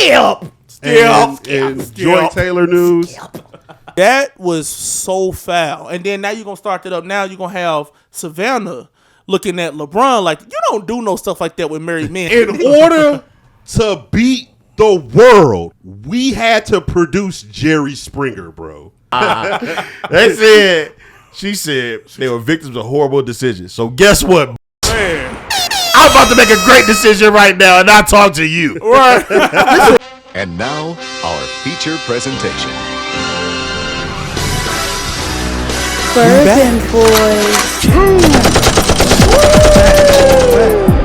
and Joy Taylor news. That was so foul. And then now you're going to start that up. Now you're going to have Savannah looking at LeBron like, you don't do no stuff like that with married men. In order to beat the world, we had to produce Jerry Springer, bro. She said they were victims of horrible decisions. So guess what? Man. I'm about to make a great decision right now, and I talk to you. Right. And now, our feature presentation. Bourbon Boys.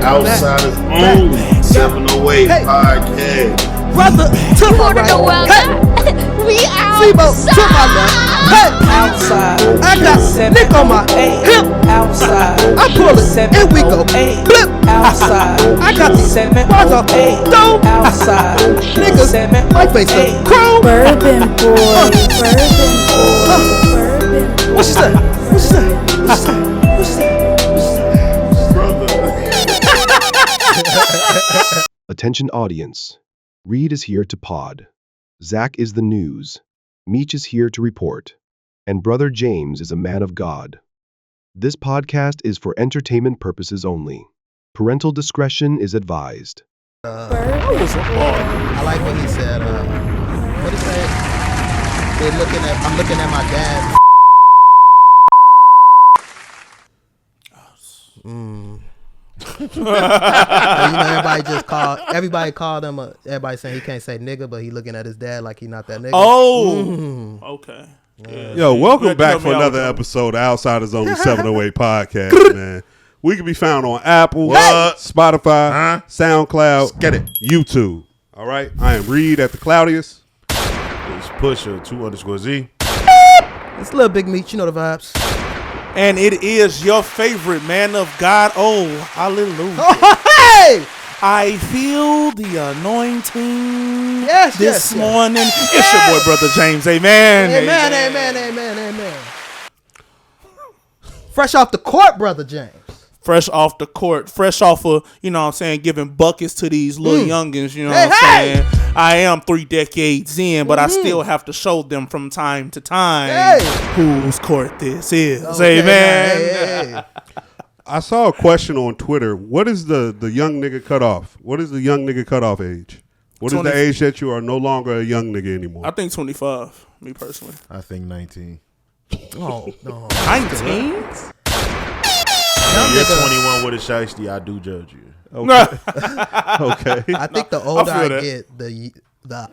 Outsiders only 708 podcast. Brother to my right. Hey. We outside. To my left. Hey. Outside. I got Nick on my hip. Outside. I pull it and we go. Flip. Outside. I got these bars off. Don't. Outside. Niggas. My face up. Chrome. Bourbon Boys. Bourbon Boys. What she say? What she say? What she say? What she say? Brother. Attention audience. Reed is here to pod. Zach is the news. Meech is here to report. And Brother James is a man of God. This podcast is for entertainment purposes only. Parental discretion is advised. I like what he said. What he said? I'm looking at my dad. Everybody called him. Everybody saying he can't say nigga, but he looking at his dad like he not that nigga. Oh, okay. Yeah. Yo, welcome back for another episode of Outsiders Only 708 podcast, man. We can be found on Apple, Spotify, SoundCloud, get it, YouTube. All right, I am Reed at the Cloudiest. It's Pusher 2_Z. It's Little Big Meech, you know the vibes. And it is your favorite man of God. Oh, hallelujah. Hey! I feel the anointing this morning. It's your boy, Brother James. Amen. Amen. Fresh off the court, Brother James. Fresh off the court. Fresh off of, you know what I'm saying, giving buckets to these little youngins, you know what I'm saying? I am 3 decades in, but I still have to show them from time to time whose court this is. Okay, Amen. I saw a question on Twitter. What is the young nigga cutoff? What is the young nigga cutoff age? What is the age that you are no longer a young nigga anymore? I think 25, me personally. I think 19. Oh, no. 19? You're 21 with a shiesty, I do judge you. Okay. Okay. I think the older I get, the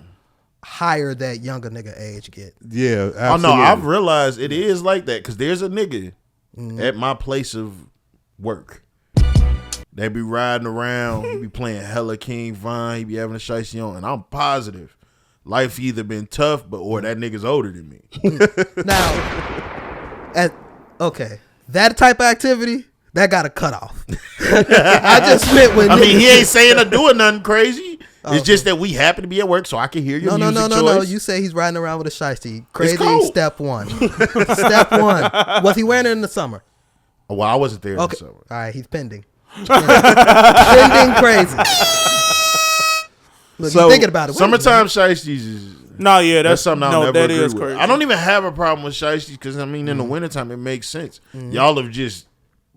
higher that younger nigga age get. Yeah, absolutely. Oh, no, I've realized it is like that because there's a nigga at my place of work. They be riding around, he be playing hella King Von, he be having a shiesty on, and I'm positive life either been tough, or that nigga's older than me. Now, that type of activity, that got a cutoff. I just meant when he ain't saying or doing nothing crazy. It's just that we happen to be at work, so I can hear your music choice. No. You say he's riding around with a shiesty. Crazy. Step one. Step one. Was he wearing it in the summer? Well, I wasn't there in the summer. All right, he's pending. Pending crazy. Look, so, thinking about it. Summertime shiesties is... No, yeah, that's something I'll never agree with. Crazy. I don't even have a problem with shiesties because, I mean, in the wintertime, it makes sense. Y'all have just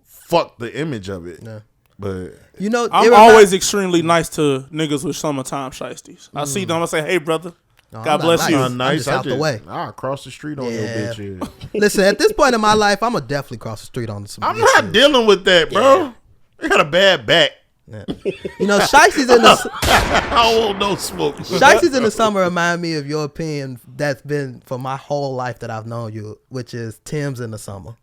fucked the image of it. Yeah. But... You know, I'm always extremely nice to niggas with summertime shiesties. I see them, I say, hey, brother, God bless you. Nice. Out the way. I'll cross the street on your bitch. Listen, at this point in my life, I'm going to definitely cross the street on some I'm not dealing with that, bro. I got a bad back. Yeah. You know, shiesties in the I don't want no smoke. Shiesties in the summer remind me of your opinion that's been for my whole life that I've known you, which is Tim's in the summer.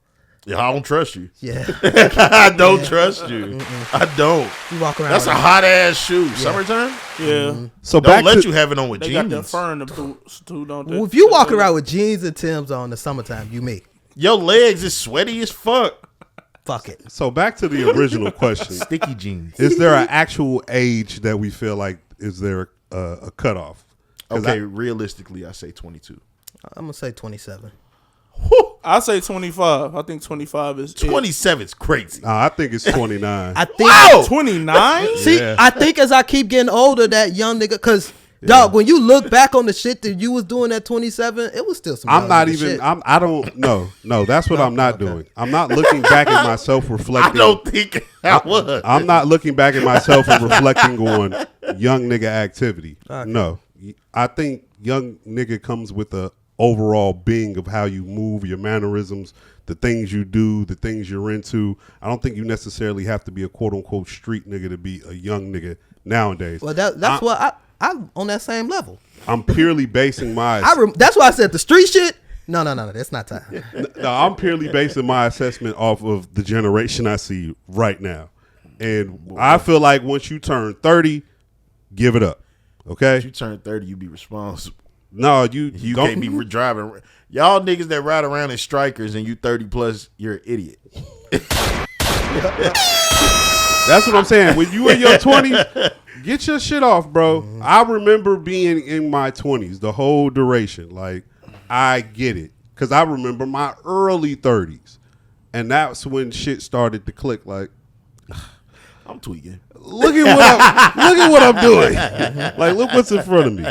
Yeah, I don't trust you. Yeah, I don't trust you. I don't. You walk around. That's a hot ass shoe. Summertime. Yeah. So don't let you have it on with they jeans. Got the fur in the boots too, don't they? Well, if you walk around with jeans and Tim's on in the summertime, you me. Your legs is sweaty as fuck. Fuck it. So back to the original question. Sticky jeans. Is there an actual age that we feel like is there a cutoff? Okay, realistically, I say 22. I'm going to say 27. I say 25. I think 25 is 27 is crazy. I think it's 29. I think 29? See, I think as I keep getting older, that young nigga, because Dog, when you look back on the shit that you was doing at 27, it was still some. I'm not even. shit. I don't. No. That's what I'm not doing. I'm not looking back at myself reflecting. I don't think I was. I'm not looking back at myself and reflecting on young nigga activity. Okay. No, I think young nigga comes with the overall being of how you move, your mannerisms, the things you do, the things you're into. I don't think you necessarily have to be a quote unquote street nigga to be a young nigga nowadays. Well, that's what I'm on that same level. I'm purely basing my. That's why I said the street shit. No, that's not time. No, I'm purely basing my assessment off of the generation I see right now, and I feel like once you turn 30, give it up. Okay, Once you turn 30, you be responsible. No, you can't be driving. Y'all niggas that ride around in strikers and you 30 plus, you're an idiot. That's what I'm saying. When you in your 20s, get your shit off, bro. Mm-hmm. I remember being in my 20s the whole duration. Like, I get it. Because I remember my early 30s. And that's when shit started to click. Like, I'm tweaking. Look at what I'm doing. Like, look what's in front of me.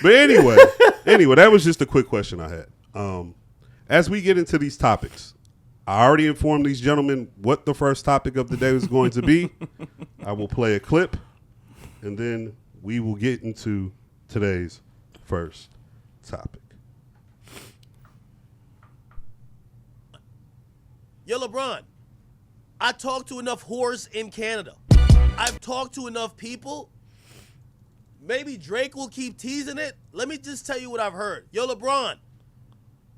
But anyway, that was just a quick question I had. As we get into these topics, I already informed these gentlemen what the first topic of the day was going to be. I will play a clip, and then we will get into today's first topic. Yo, Lebron, I talked to enough whores in Canada. I've talked to enough people. Maybe Drake will keep teasing it. Let me just tell you what I've heard. Yo, LeBron,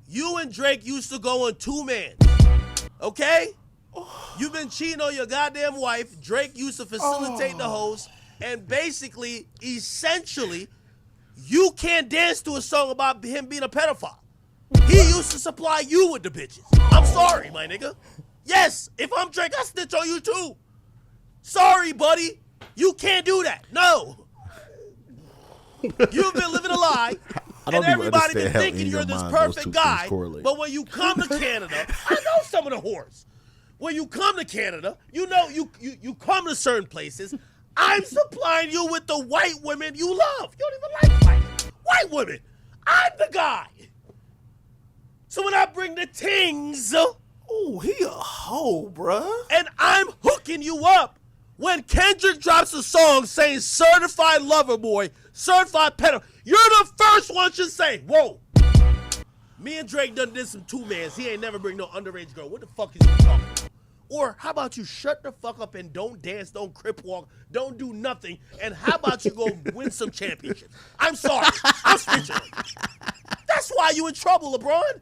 you and Drake used to go on 2-man. Okay? You've been cheating on your goddamn wife. Drake used to facilitate the host. And basically, essentially, you can't dance to a song about him being a pedophile. He used to supply you with the bitches. I'm sorry, my nigga. Yes, if I'm Drake, I snitch on you too. Sorry, buddy. You can't do that. No. You've been living a lie. And everybody been thinking you're this perfect guy. But when you come to Canada, I know some of the whores. When you come to Canada, you know you come to certain places. I'm supplying you with the white women you love. You don't even like white women. I'm the guy. So when I bring the tings, oh, he a hoe, bruh. And I'm hooking you up. When Kendrick drops a song saying certified lover boy, certified pedo, you're the first one to say, whoa. Me and Drake done did some 2-mans. He ain't never bring no underage girl. What the fuck is he talking about? Or how about you shut the fuck up and don't dance, don't crip walk, don't do nothing, and how about you go win some championships? I'm sorry. I'm speechless. That's why you in trouble, LeBron.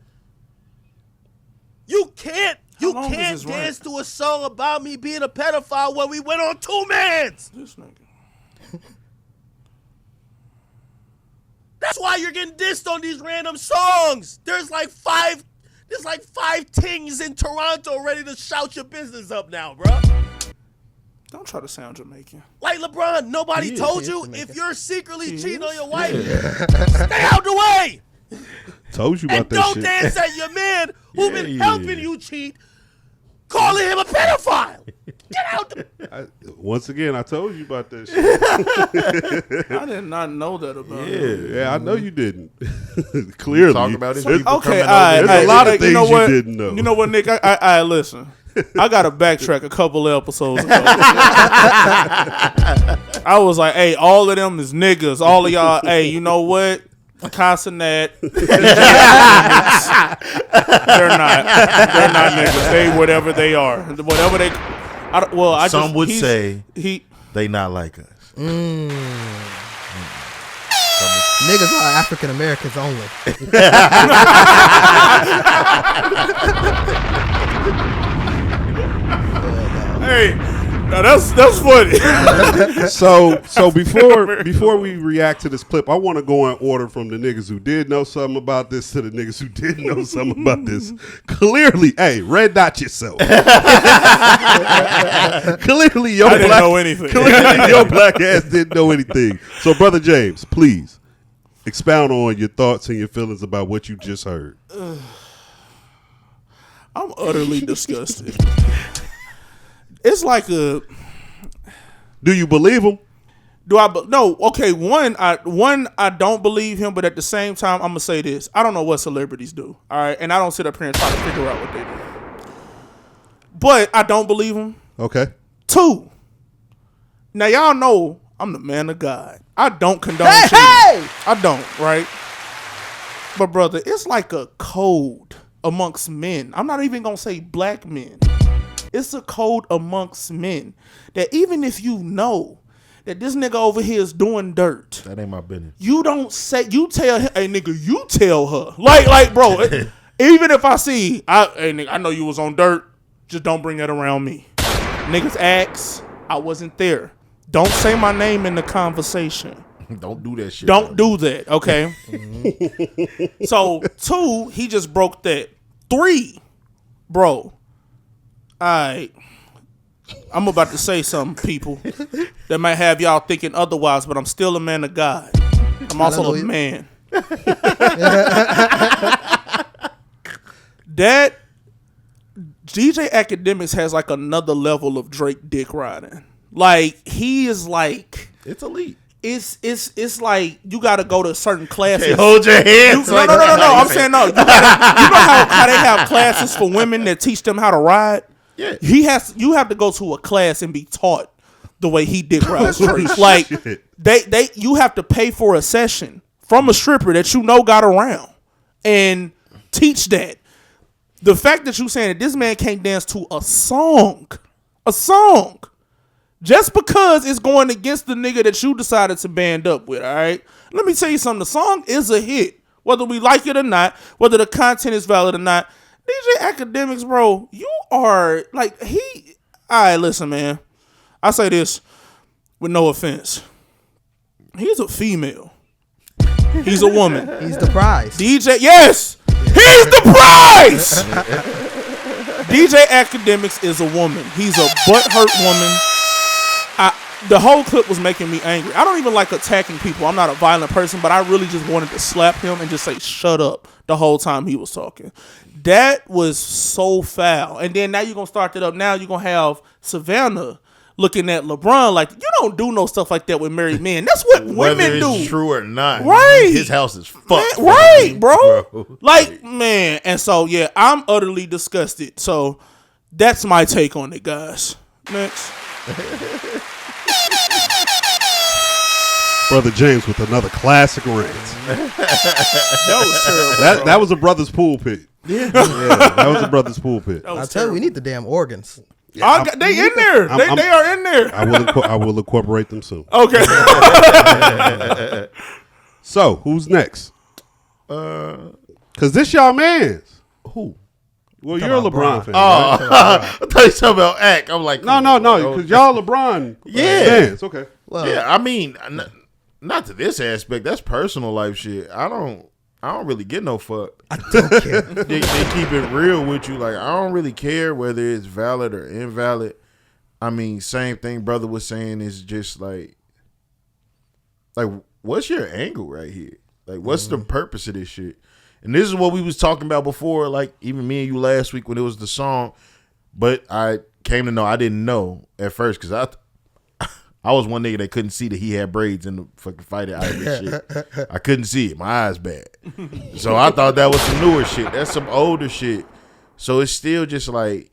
You can't dance to a song about me being a pedophile when we went on 2-mans. This nigga. That's why you're getting dissed on these random songs. There's like five tings in Toronto ready to shout your business up now, bro. Don't try to sound Jamaican. Like LeBron, nobody told you if you're secretly cheating on your wife, stay out the way. Told you about and that don't shit. dance at your man who been helping you cheat, calling him a pedophile. Get out the... Once again, I told you about that shit. I did not know that about him. Yeah, I know you didn't. Clearly. Talk about it. Okay, there's a lot of things you didn't know. You know what, Nick? I listen. I got to backtrack a couple of episodes ago. I was like, hey, all of them is niggas. All of y'all, hey, you know what? Casanet. They're not niggas. They whatever they are. Whatever they... Some would say they not like us. Niggas are African Americans only. Hey, now that's funny. So before we react to this clip, I want to go in order from the niggas who did know something about this to the niggas who didn't know something about this. Clearly, hey, red dot yourself. Clearly, your I didn't know anything. Clearly, your black ass didn't know anything. So, Brother James, please expound on your thoughts and your feelings about what you just heard. I'm utterly disgusted. It's like a... Do you believe him? No, okay. One, I don't believe him, but at the same time, I'm gonna say this: I don't know what celebrities do. All right, and I don't sit up here and try to figure out what they do. But I don't believe him. Okay. 2. Now y'all know I'm the man of God. I don't condone cheating. I don't, right? But brother, it's like a code amongst men. I'm not even gonna say black men. It's a code amongst men that even if you know that this nigga over here is doing dirt, That ain't my business. you don't say, you tell him, hey nigga, you tell her. Like bro, even if I see, hey nigga, I know you was on dirt, just don't bring that around me. Niggas ask, I wasn't there. Don't say my name in the conversation. Don't do that shit. Don't do that, okay? So 2, he just broke that. 3, bro. I'm about to say something, people, that might have y'all thinking otherwise, but I'm still a man of God. I'm also a man. That DJ Akademiks has like another level of Drake dick riding. Like he is like It's elite. It's like you got to go to certain classes. Hey, hold your hands. No. I'm saying no. You know how they have classes for women that teach them how to ride. Yeah. You have to go to a class and be taught the way he dick rides. Like you have to pay for a session from a stripper that you know got around and teach that. The fact that you saying that this man can't dance to a song, just because it's going against the nigga that you decided to band up with, all right? Let me tell you something. The song is a hit, whether we like it or not, whether the content is valid or not. DJ Akademiks, bro, you are like all right, listen, man. I say this with no offense. He's a female. He's a woman. He's the prize. DJ, yes, he's the prize. DJ Akademiks is a woman. He's a butthurt woman. The whole clip was making me angry. I don't even like attacking people. I'm not a violent person, but I really just wanted to slap him and just say, shut up, the whole time he was talking. That was so foul. And then now you're going to start that up. Now you're going to have Savannah looking at LeBron like, you don't do no stuff like that with married men. That's what women do. Whether it's true or not. Right. His house is fucked. Man, right, bro. Like, man. And so, yeah, I'm utterly disgusted. So that's my take on it, guys. Next. Brother James with another classic rant. That was terrible. That was a brother's pool pit. Yeah, that was a brother's pool pit. I tell you, we need the damn organs. Yeah, they in there. They are in there. I will incorporate them soon. Okay. So who's next? Cause this y'all man's. Who? Well, you're a LeBron fan. Oh, right? I thought you were talking about Ack. I'm like, no, because y'all LeBron fans. Okay. Well, yeah, I mean, not to this aspect. That's personal life shit. I don't really get no fuck. I don't care. They keep it real with you. Like, I don't really care whether it's valid or invalid. I mean, same thing brother was saying is just like what's your angle right here? Like, what's the purpose of this shit? And this is what we was talking about before, like even me and you last week when it was the song. But I came to know, I didn't know at first because I was one nigga that couldn't see that he had braids in the fucking fight at Irish shit. I couldn't see it. My eyes bad. So I thought that was some newer shit. That's some older shit. So it's still just like,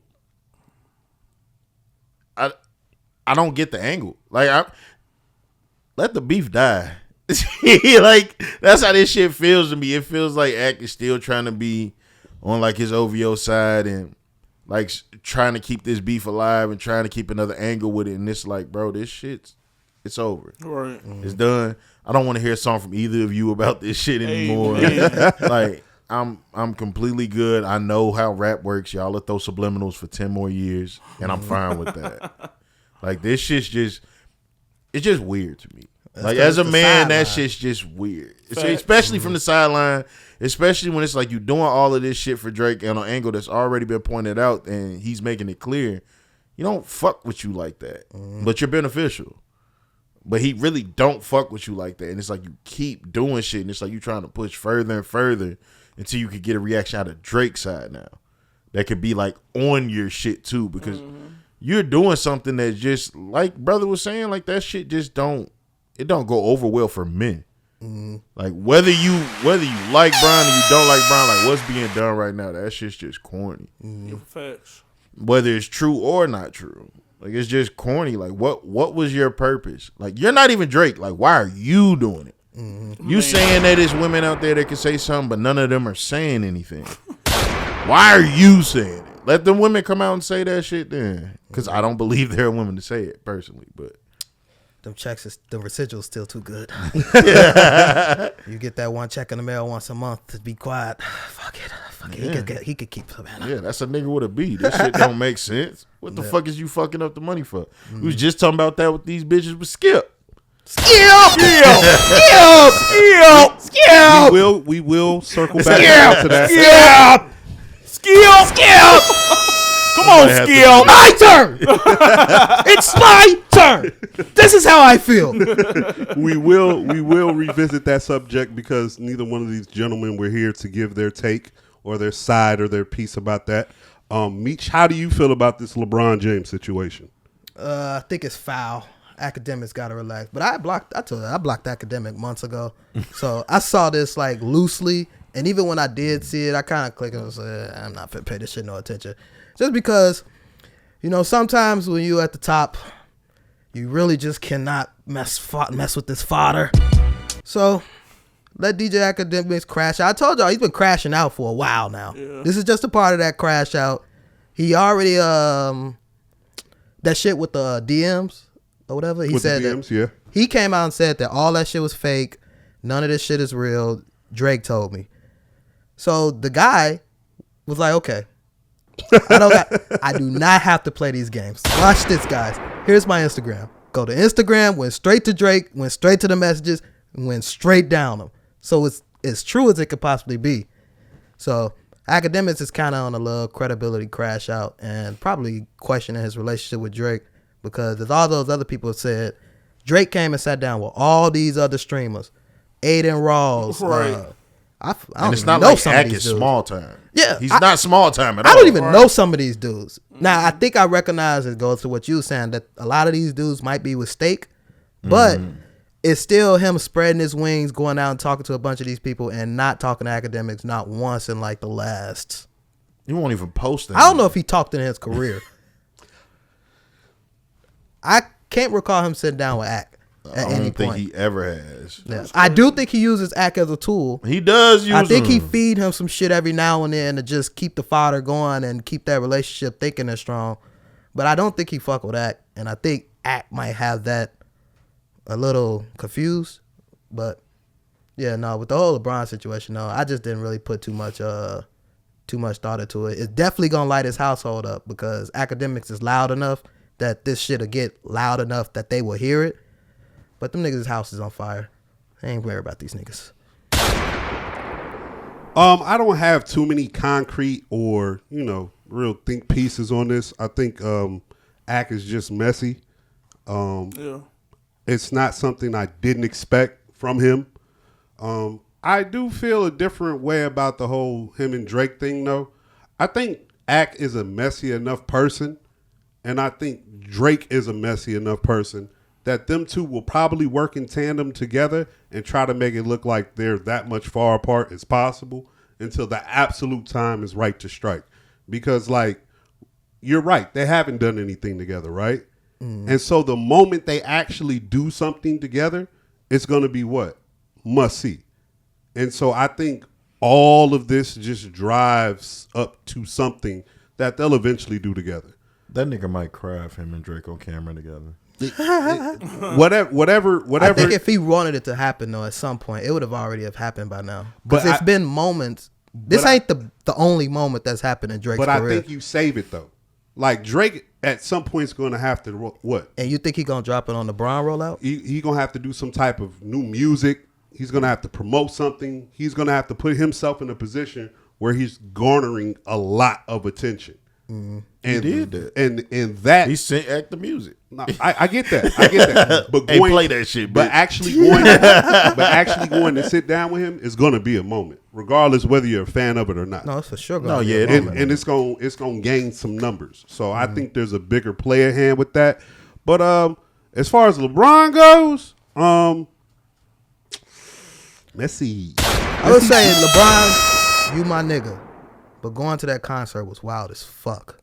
I don't get the angle. Like, let the beef die. Like, that's how this shit feels to me. It feels like Ack is still trying to be on like his OVO side and like trying to keep this beef alive and trying to keep another angle with it. And it's like, bro, this shit's it's over. Right. It's done. I don't want to hear a song from either of you about this shit anymore. Like, I'm completely good. I know how rap works. Y'all will throw subliminals for 10 more years, and I'm fine with that. Like, this shit's just, it's just weird to me. Like, as a man, that shit's just weird. Especially from the sideline, especially when it's like you doing all of this shit for Drake on an angle that's already been pointed out and he's making it clear. You don't fuck with you like that, but you're beneficial. But he really don't fuck with you like that. And it's like you keep doing shit and it's like you trying to push further and further until you could get a reaction out of Drake's side now. That could be like on your shit too because you're doing something that just, like brother was saying, like that shit just don't it don't go over well for men. Like whether you like Bron or you don't like Bron, like what's being done right now, that shit's just corny. Facts. Whether it's true or not true, like it's just corny. Like what was your purpose? Like you're not even Drake. Like why are you doing it? You saying that there's women out there that can say something, but none of them are saying anything. Why are you saying it? Let them women come out and say that shit then, because I don't believe there are women to say it personally, but. Them checks, the residual's still too good. You get that one check in the mail once a month to be quiet. Fuck it. Yeah. He could keep Savannah. Yeah, that's a nigga with a B. That shit don't make sense. What the fuck is you fucking up the money for? We was just talking about that with these bitches with Skip. We will circle back to that. Skip. Come on, Skip. My turn. It's my turn. This is how I feel. We will revisit that subject because neither one of these gentlemen were here to give their take or their side or their piece about that. Meech, how do you feel about this LeBron James situation? I think it's foul. Academics gotta relax. But I blocked Academic months ago. So I saw this like loosely, and even when I did see it, I kind of clicked and was like, I'm not finna pay this shit no attention. Just because, sometimes when you at the top, you really just cannot mess with this fodder. So let DJ Akademiks crash out. I told y'all he's been crashing out for a while now. Yeah. This is just a part of that crash out. He already that shit with the DMs or whatever. He said the DMs, that yeah. He came out and said that all that shit was fake. None of this shit is real. Drake told me. So the guy was like, okay. I do not have to play these games. Watch this, guys. Here's my Instagram. Go to Instagram, went straight to Drake, went straight to the messages, and went straight down them. So it's as true as it could possibly be. So Academics is kind of on a little credibility crash out and probably questioning his relationship with Drake because as all those other people said, Drake came and sat down with all these other streamers, Aiden Ross, right. And it's not like Ack is small time. Yeah. He's not small time at all. I don't even know some of these dudes. Now, I think I recognize it goes to what you were saying, that a lot of these dudes might be with Stake, but it's still him spreading his wings, going out and talking to a bunch of these people and not talking to Academics not once in like the last. You won't even post that. I don't know if he talked in his career. I can't recall him sitting down with Ack. I don't think he ever has. Yeah. I do think he uses Ack as a tool. He does use I think him. he feed him some shit every now and then to just keep the fodder going and keep that relationship thinking and strong. But I don't think he fuck with Ack. And I think Ack might have that a little confused. But yeah, no, with the whole LeBron situation, no, I just didn't really put too much thought into it. It's definitely gonna light his household up because Academics is loud enough that this shit'll get loud enough that they will hear it. But them niggas' house is on fire. I ain't worried about these niggas. I don't have too many concrete or, real think pieces on this. I think Ack is just messy. It's not something I didn't expect from him. I do feel a different way about the whole him and Drake thing, though. I think Ack is a messy enough person, and I think Drake is a messy enough person that them two will probably work in tandem together and try to make it look like they're that much far apart as possible until the absolute time is right to strike. Because, you're right. They haven't done anything together, right? And so the moment they actually do something together, it's going to be what? Must see. And so I think all of this just drives up to something that they'll eventually do together. That nigga might cry if him and Drake on camera together. Whatever. I think if he wanted it to happen though, at some point, it would have already have happened by now. Because it's been moments. This ain't the only moment that's happened in Drake's career. But I think you save it though. Like Drake, at some point, is going to have to what? And you think he gonna drop it on the Bron rollout? He gonna have to do some type of new music. He's gonna have to promote something. He's gonna have to put himself in a position where he's garnering a lot of attention. And he did that. And that he sent Act the music. No, I get that. But hey, play that shit. But actually going to sit down with him is going to be a moment, regardless whether you're a fan of it or not. No, it's for sure. And it's going to gain some numbers. So I think there's a bigger player hand with that. But as far as LeBron goes, Let's see. I would say LeBron, you my nigga, but going to that concert was wild as fuck.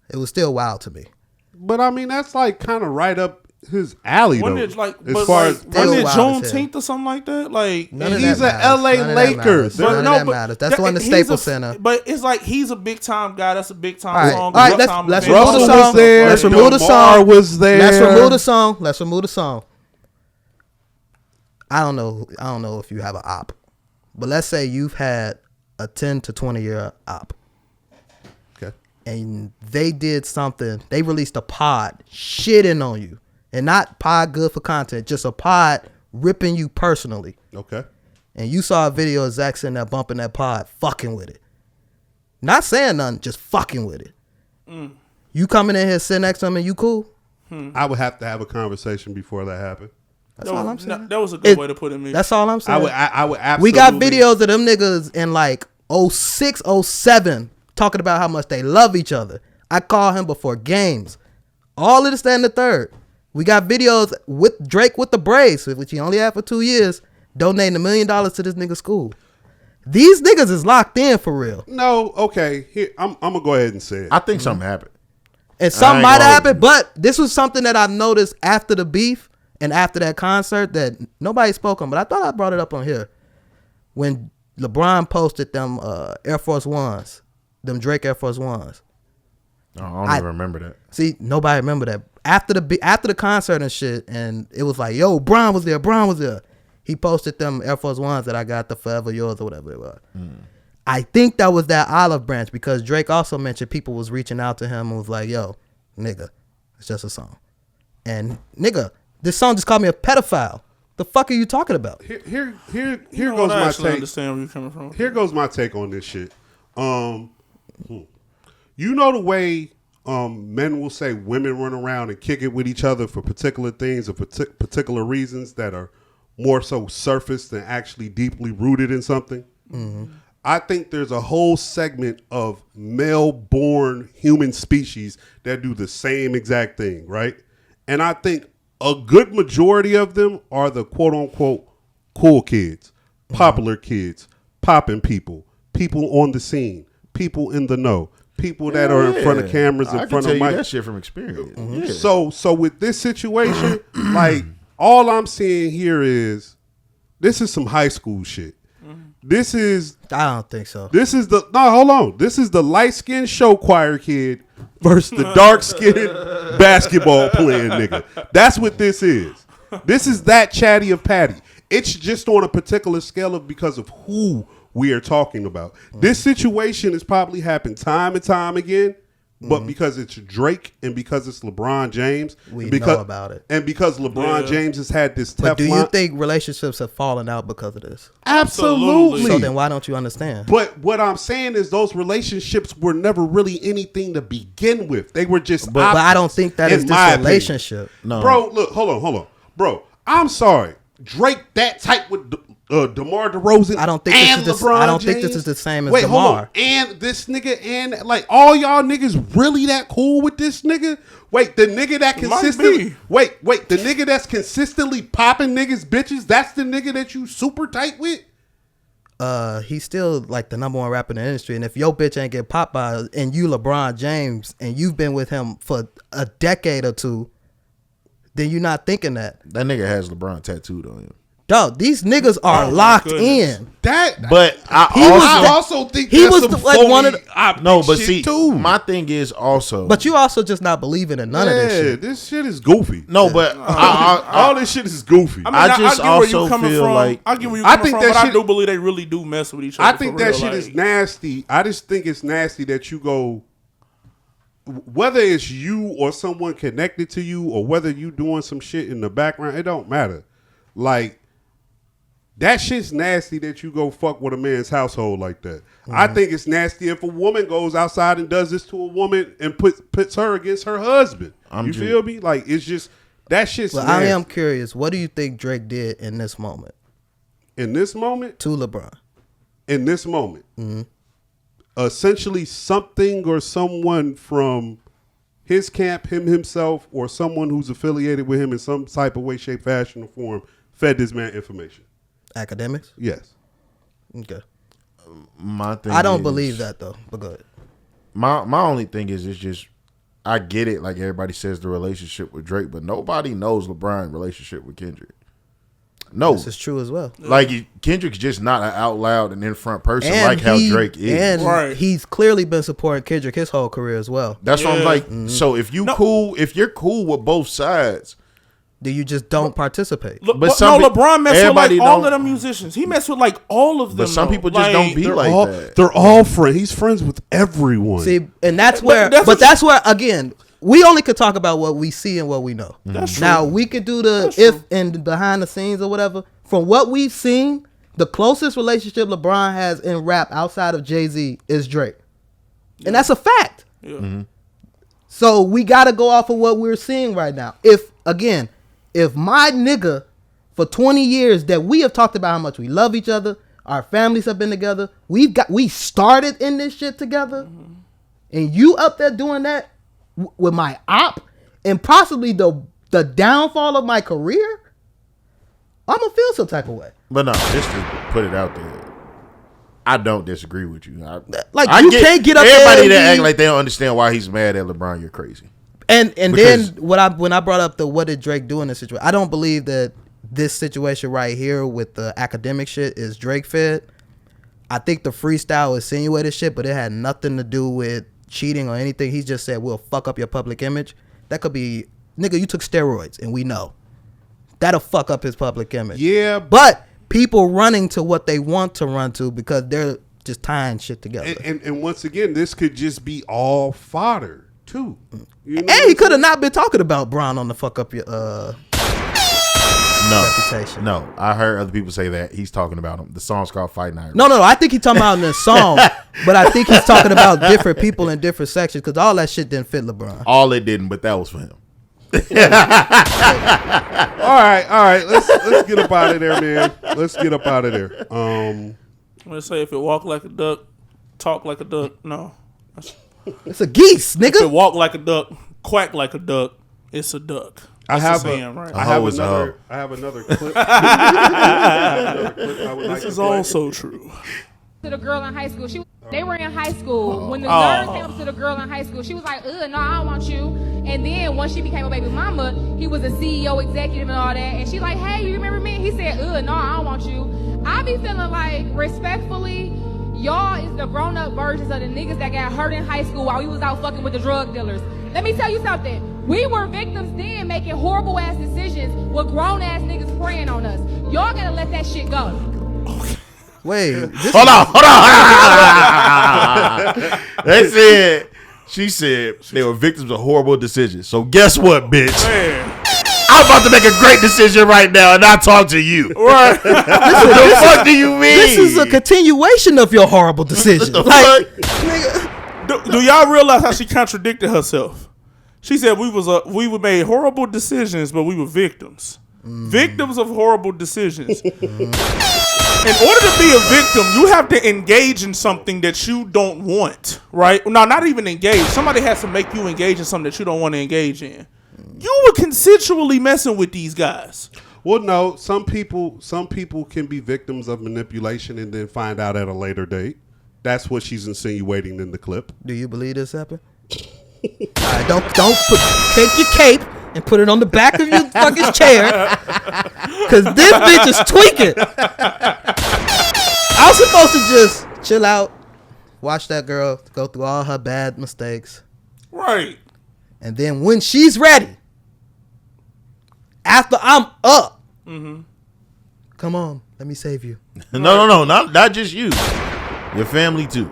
It was still wild to me. But I mean, that's like kind of right up his alley, When though. it like, as but far like, as wasn't it wild as hell. Juneteenth or something like that? Like, None of he's that a matters. LA None of that Lakers. matters. But None of no, that but matters. That's the one in the he's Staples a- Center. But it's like he's a big time guy. That's a big time All right, song. all right. big time Let's event. remove the Russell was song. there. Let's remove the DeMar song. was there. Let's remove the song. Let's remove the song. I don't know if you have an op, but let's say you've had a 10 to 20 year op. Okay. And they did something. They released a pod shitting on you, and not pod good for content, just a pod ripping you personally. Okay. And you saw a video of Zach sitting there bumping that pod, fucking with it, not saying nothing, just fucking with it. You coming in here, sitting next to him, and you cool? I would have to have a conversation before that happened. That's all I'm saying. That was a good way to put it. Mitch. That's all I'm saying. I would absolutely. We got videos of them niggas in like 06, 07 talking about how much they love each other. I call him before games. All of this, that, and the third. We got videos with Drake with the Braves, which he only had for 2 years, donating $1 million to this nigga's school. These niggas is locked in for real. No, okay. Here, I'm gonna go ahead and say it. I think something happened. And something ain't might gonna- have happened, but this was something that I noticed after the beef and after that concert that nobody spoke on, but I thought I brought it up on here. When LeBron posted them Air Force Ones, them Drake Air Force Ones. Oh, I don't even remember that. See, nobody remember that. After the concert and shit, and it was like, yo, Bron was there. He posted them Air Force Ones that I got, the Forever Yours or whatever it was. I think that was that olive branch, because Drake also mentioned people was reaching out to him and was like, yo, nigga, it's just a song. And nigga, this song just called me a pedophile. The fuck are you talking about? Here You know goes what, I my actually take. understand where you're coming from. Here goes my take on this shit. You know the way men will say women run around and kick it with each other for particular things or particular reasons that are more so surface than actually deeply rooted in something. I think there's a whole segment of male-born human species that do the same exact thing, right? And I think a good majority of them are the quote-unquote cool kids, popular kids, popping people, people on the scene, people in the know, people that are in front of cameras, in I front can of tell you mics. that shit from experience. Yeah. So with this situation, like all I'm seeing here is this is some high school shit. This is I don't think so. hold on. This is the light skinned show choir kid versus the dark skinned basketball playing nigga. That's what this is. This is that chatty of Patty. It's just on a particular scale of because of who we are talking about. This situation has probably happened time and time again, but because it's Drake and because it's LeBron James, We because, know about it. and because LeBron James has had this But do you Teflon. think relationships have fallen out because of this? Absolutely. So then why don't you understand? But what I'm saying is those relationships were never really anything to begin with. They were just But I don't think that is in this my opinion. relationship. No. Bro, look, hold on. Bro, I'm sorry. Drake that tight with DeMar DeRozan. I don't think and this is LeBron I don't think this James? is the same as Wait, hold on. DeMar. And this nigga and like all y'all niggas really that cool with this nigga? Wait, the nigga that It might consistently be. wait, the nigga that's consistently popping niggas bitches, that's the nigga that you super tight with? He's still like the number one rapper in the industry, and if your bitch ain't get popped by and you LeBron James and you've been with him for a decade or two, then you're not thinking that. That nigga has LeBron tattooed on him. Dog, these niggas are Oh, my locked goodness. in. That But I I also also think he that's was some the- like, one of phony the- optic no, but shit see, too. my thing is also. But you also just not believing in none of this shit. This shit is goofy. no, but all this shit is goofy. I mean, I I just get where you also coming feel from. like- I get where you I coming think from, that but I shit- do believe they really do mess with each other. I think for that real, shit like, is nasty. I just think it's nasty that you go, whether it's you or someone connected to you or whether you doing some shit in the background, it don't matter. Like, that shit's nasty that you go fuck with a man's household like that. I think it's nasty if a woman goes outside and does this to a woman and puts her against her husband. You feel me? Like, it's just, that shit's But nasty. I am curious, what do you think Drake did in this moment In this moment, to LeBron? essentially something or someone from his camp, himself, or someone who's affiliated with him in some type of way, shape, fashion, or form fed this man information? Academics? Yes. Okay. My thing I don't is- believe that though. But go ahead. My only thing is it's just I get it. Like everybody says the relationship with Drake, but nobody knows LeBron's relationship with Kendrick. No, This is true as well. like Kendrick's just not an out loud and in front person And like how Drake is. And Right. he's clearly been supporting Kendrick his whole career as well. That's what I'm Yeah. like. So if you're cool with both sides, Do you just don't participate? But some LeBron messed with everybody like all of don't- them musicians. He messed with like all of them. but some though. people just don't be They're like all that. they're all friends. He's friends with everyone. See, and that's where, that's that's where again, we only could talk about what we see and what we know. That's true. Now we could do the if and behind the scenes or whatever. From what we've seen, the closest relationship LeBron has in rap outside of Jay-Z is Drake, and that's a fact. Yeah. So we got to go off of what we're seeing right now. If my nigga for 20 years that we have talked about how much we love each other, our families have been together, we started in this shit together, and you up there doing that with my op and possibly the downfall of my career, I'm gonna feel some type of way. But no, just to put it out there, I don't disagree with you. I Can't get up there everybody and that be- act like they don't understand why he's mad at LeBron. You're crazy. And Because- then when I brought up what did Drake do in this situation, I don't believe that this situation right here with the academic shit is Drake fed. I think the freestyle insinuated shit, but it had nothing to do with cheating or anything. He just said, we'll fuck up your public image. That could be, nigga, you took steroids, and we know. That'll fuck up his public image. Yeah, But people running to what they want to run to because they're just tying shit together. and once again, this could just be all fodder too. You know And what he I'm could have not been talking about Brown on the fuck up your No, reputation. no. I heard other people say that he's talking about him. The song's called "Fight Night." No, I think he's talking about in the song, but I think he's talking about different people in different sections because all that shit didn't fit LeBron. All it didn't, but that was for him. All right. Let's get up out of there, man. Let's get up out of there. Let's say if it walk like a duck, talk like a duck. No. It's a geese, If it nigga. walk like a duck, quack like a duck, it's a duck. I That's have the saying, right? I have hoe is a another. hoe. I have another clip. I would like This to is play. also true. To the girl in high school. They were in high school. When the Oh. nerd came up to the girl in high school, she was like, no, I don't want you. And then once she became a baby mama, he was a CEO executive and all that. And she like, hey, you remember me? He said, no, I don't want you. I be feeling like, respectfully, y'all is the grown-up versions of the niggas that got hurt in high school while we was out fucking with the drug dealers. Let me tell you something. We were victims then making horrible ass decisions with grown ass niggas preying on us. Y'all gotta let that shit go. Wait, Hold on. They said, she said they were victims of horrible decisions. So guess what, bitch? Man. I'm about to make a great decision right now, and I talk to you. Right. The fuck do you mean? this is a continuation of your horrible decision. The Like, fuck? nigga, Do y'all realize how she contradicted herself? She said we made horrible decisions, but we were victims. Victims of horrible decisions. In order to be a victim, you have to engage in something that you don't want, right? No, not even engage. Somebody has to make you engage in something that you don't want to engage in. You were consensually messing with these guys. Well, no. Some people can be victims of manipulation and then find out at a later date. That's what she's insinuating in the clip. do you believe this happened? All right, take your cape and put it on the back of your fucking chair, cause this bitch is tweaking. I was supposed to just chill out, watch that girl go through all her bad mistakes, Right. and then when she's ready, after I'm up, come on, let me save you. No, not just you. Your family too.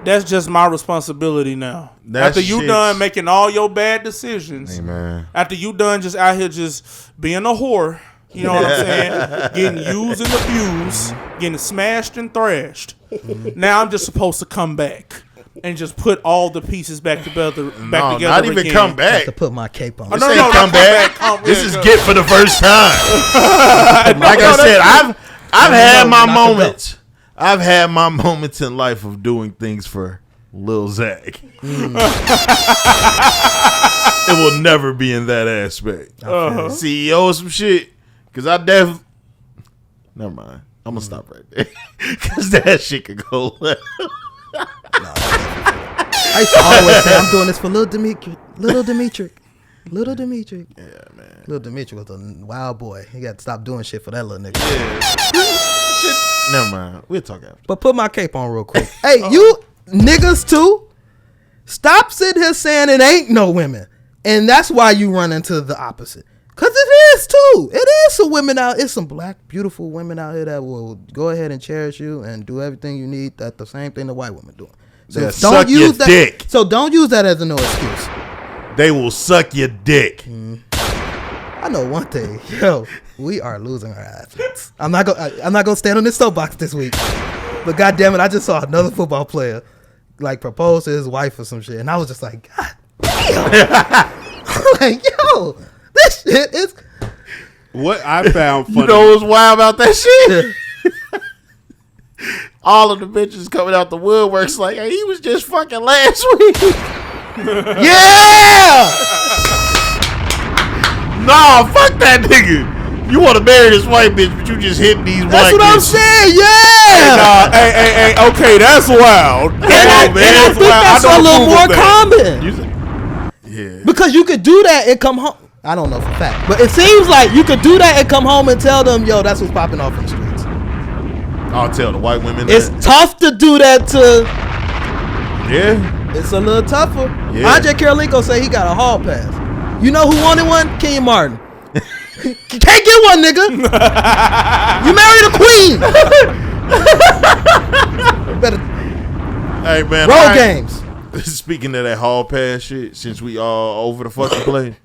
That's just my responsibility now. That After you shit's- done making all your bad decisions, Hey, man. after you done just out here just being a whore, you know what I'm saying? Getting used and abused, getting smashed and thrashed. Now I'm just supposed to come back and just put all the pieces back together. No, not even again. come I have back. to put my cape on. Oh, This no, ain't no, come not back. come back. This Yeah, is go. get for the first time. Like I said, I've had my knock it moments. I've had my moments in life of doing things for Lil Zach. It will never be in that aspect. CEO or some shit. Because never mind. I'm going to stop right there. Because that shit could go left. I used to always say, I'm doing this for Little Dimitri. Little Dimitri. Little Dimitri. Yeah, man. Little Dimitri was a wild boy. He got to stop doing shit for that little nigga. Yeah. Never mind. We'll talk after. But put my cape on real quick. Hey, you niggas too, stop sitting here saying it ain't no women. And that's why you run into the opposite. Because it is too. It is some women out. It's some black, beautiful women out here that will go ahead and cherish you and do everything you need. That's the same thing the white women doing. So yeah, don't use that. Dick. So don't use that as a no excuse. They will suck your dick. I know one thing. Yo, we are losing our athletes. I'm not gonna stand on this soapbox this week. But goddamn it, I just saw another football player like propose to his wife or some shit, and I was just like, God damn. I'm like, yo, this shit is. What I found funny. You know what's wild about that shit? All of the bitches coming out the woodworks like, hey, he was just fucking last week. Yeah! Nah, fuck that nigga. You want to marry this white bitch, but you just hitting these white bitches. That's what I'm saying, yeah! Hey, okay, that's wild. And I think that's a little more common. Yeah. Because you could do that and come home. I don't know for a fact, but it seems like you could do that and come home and tell them, yo, that's what's popping off in the streets. I'll tell the white women It's tough to do that to. Yeah. It's a little tougher. Yeah. Andre Karolinko say he got a hall pass. You know who wanted one? Kenyon Martin. You can't get one, nigga. You married a queen. Better. Hey, man. Road games. Speaking of that hall pass shit, since we all over the fucking place,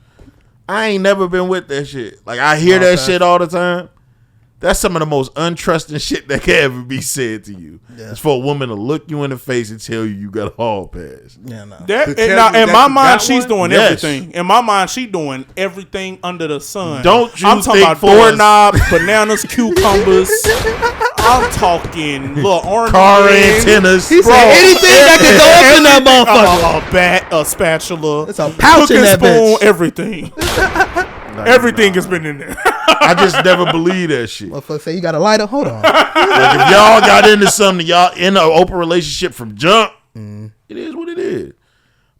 I ain't never been with that shit. Like, I hear that shit all the time. That's some of the most untrusting shit that can ever be said to you. Yeah. It's for a woman to look you in the face and tell you got a hall pass. Yeah, no. In my mind, she's doing everything. In my mind, she's doing everything under the sun. Don't you I'm talking think about doorknobs, bananas, cucumbers. I'm talking little orange car antennas. He said anything that can go up in that motherfucker. A bat, a spatula. It's a pouch in that spoon, bitch. Everything. Everything has been in there. I just never believe that shit. Motherfucker say you got a lighter? Hold on. Like if y'all got into something, y'all in an open relationship from jump, it is what it is.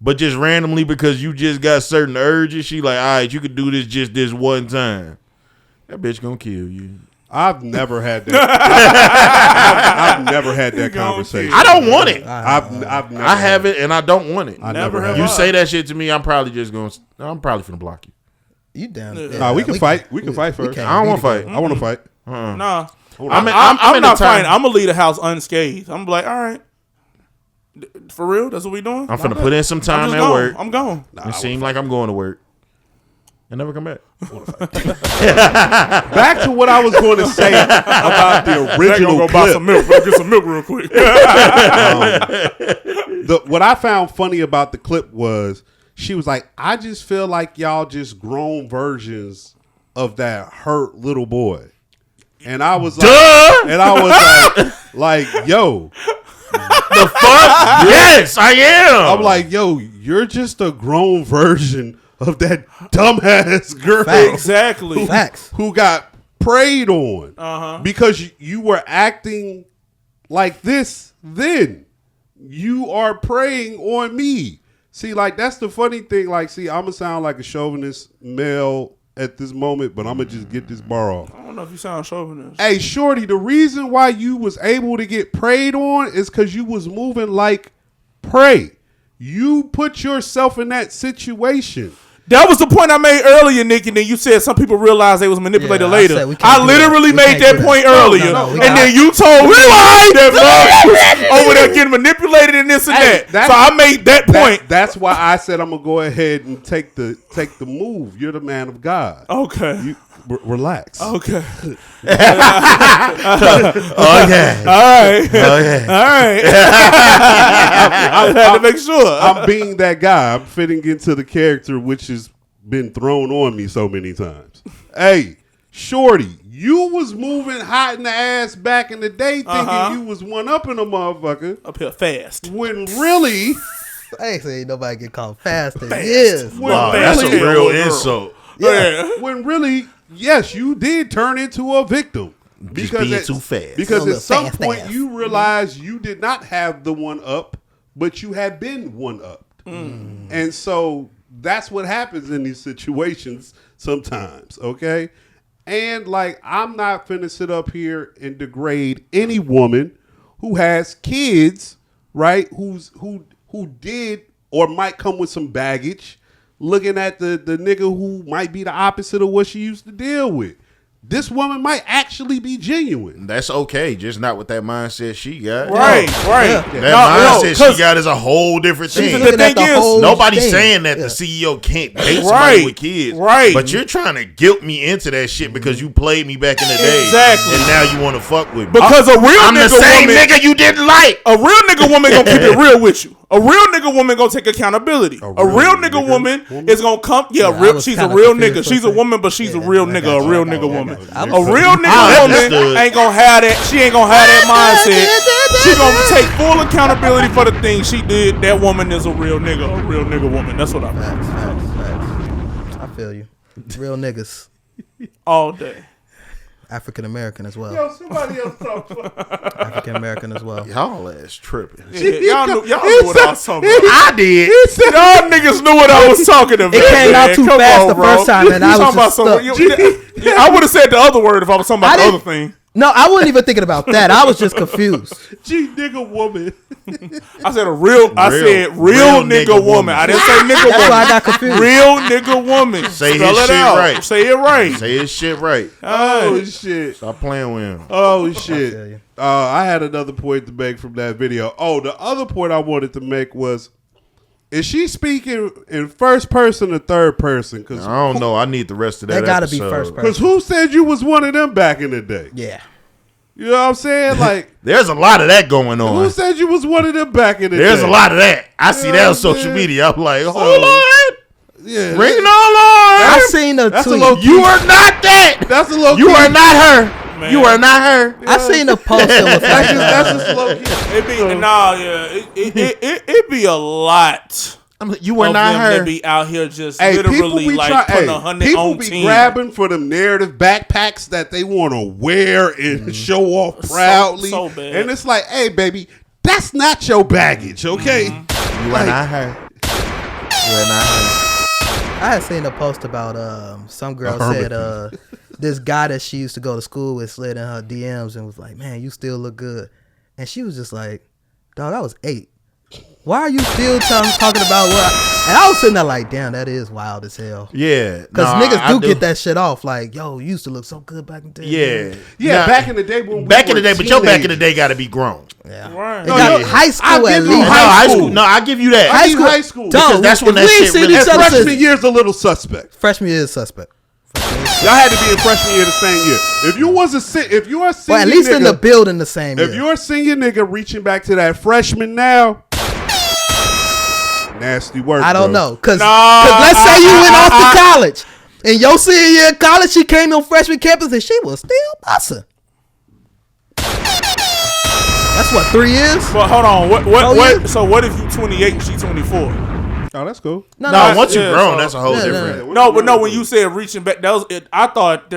But just randomly because you just got certain urges, she like, all right, you could do this just this one time. That bitch gonna kill you. I've never had that. I've never had that conversation. I don't want it. I have it and I don't want it. I never have. You say that shit to me, I'm probably finna block you. You down? Nah, we can fight. We can fight first. I don't want to fight. I want to fight. Nah, I'm not fighting. I'm gonna leave the house unscathed. I'm like, all right, for real. That's what we doing. I'm finna put in some time at work. I'm gone. It seems like I'm going to work and never come back. Back to what I was going to say about the original go clip. buy some milk. Go get some milk real quick. What I found funny about the clip was she was like, I just feel like y'all just grown versions of that hurt little boy. And I was like, yo. The fuck? Yes, I am. I'm like, yo, you're just a grown version of that dumbass girl. Facts. Exactly. Who got preyed on. Because you were acting like this then. You are preying on me. See, like, that's the funny thing. Like, see, I'm going to sound like a chauvinist male at this moment, but I'm going to just get this bar off. I don't know if you sound chauvinist. Hey, shorty, the reason why you was able to get preyed on is because you was moving like prey. You put yourself in that situation. That was the point I made earlier, Nick, and then you said some people realized they was manipulated later. I literally made that point earlier, and then you told me that love was over there getting manipulated and this and that. So I made that point. That's why I said I'm gonna go ahead and take the move. You're the man of God. Okay. Relax. Okay. Okay. All right. Okay. All right. I had to make sure. I'm being that guy. I'm fitting into the character which has been thrown on me so many times. Hey, shorty, You was moving hot in the ass back in the day, thinking you was one up in a motherfucker. Up here fast. When really, I ain't saying nobody get called fast in years. Wow, that's a real insult. Yeah. when really, yes, you did turn into a victim. Just being too fast. Because A at some little point fast. you realized you did not have the one up, but you had been one upped. And so that's what happens in these situations sometimes, okay? And like, I'm not finna sit up here and degrade any woman who has kids, right? Who did or might come with some baggage, looking at the nigga who might be the opposite of what she used to deal with. This woman might actually be genuine. That's okay, just not with that mindset she got. Right. That mindset she got is a whole different thing. The thing is, nobody's saying that the CEO can't date somebody with kids. Right. But you're trying to guilt me into that shit because you played me back in the day. Exactly. And now you want to fuck with me. Because a real I'm nigga the same woman, nigga you didn't like. a real nigga woman gonna keep it real with you. A real nigga woman gonna take accountability. A real nigga woman is gonna come. Yeah, I real. was She's a kinda real confused nigga. for She's a second. woman, but she's a real nigga. A real nigga woman. I A was real I nigga woman understood. ain't gonna have that. She ain't gonna have that mindset. She gonna take full accountability for the things she did. That woman is a real nigga. A real nigga woman. That's what I mean. Facts. I feel you. Real niggas. All day. African American as well. Yo, somebody else talk. African American as well. Y'all ass tripping. Y'all knew what I was talking about. I did. Y'all niggas knew what I was talking about. It came out man. too Come fast on, the bro. first time, and You I was talking about just something. stuck. I would have said the other word if I was talking about the other thing. No, I wasn't even thinking about that. I was just confused. G nigga woman. I said real nigga woman. I didn't say nigga That's woman. why I got confused. Real nigga woman. Say Spell his it shit out. right. Say it right. Say his shit right. Oh shit. Stop playing with him. Oh feel shit. you. I had another point to make from that video. Oh, the other point I wanted to make was, is she speaking in first person or third person? Cause I don't know. I need the rest of that. That gotta be episode. first person. Because who said you was one of them back in the day? Yeah. You know what I'm saying? Like, There's a lot of that going on. who said you was one of them back in the day? There's a lot of that. I see You that know on what I'm social saying? media. I'm like, hold So, on. Yeah, Bring it on. I seen a that's a tweet. low You are not that. That's a low You key. are not her. Man. You are not her. I seen a post that was That's like, just, that's just low key. It be it be a lot. You are of not them her. that be out here just Hey, people literally be like putting 100 people on be team. grabbing for them narrative backpacks that they want to wear and show off proudly. So bad. And it's like, hey, baby, that's not your baggage, okay? You are not her. You are not her. I had seen a post about some girl said this guy that she used to go to school with slid in her DMs and was like, man, you still look good. And she was just like, dog, I was 8. Why are you still talking about what? And I was sitting there like, damn, that is wild as hell. Yeah. Because No, niggas I do get that shit off. Like, yo, you used to look so good back in the day. Yeah. Yeah, Now, back in the day when we back in were the day, but your back in the teenagers. day got to be grown. Yeah. Right. It got yeah. high I'll school at give you least. High school. No, I give you that. I need high school. Dog, that's when if that we ain't shit seen really- each And other freshman since- year's a little suspect. Freshman year is suspect. Y'all had to be in freshman year the same year. If you was if you're a senior Well, at least nigga, in the building the same year. if you're a senior nigga reaching back to that freshman now, nasty work. I don't bro. know. Because Nah, let's say you went off to college. And your senior year of college, she came on freshman campus and she was still busting. That's what, 3 years? But hold on. Oh, What? yeah. So what if you 28 and she 24? Oh, that's cool. No, No, once you yeah, grown, so- that's a whole Yeah, different. No, but no. When you said reaching back, that was it. I thought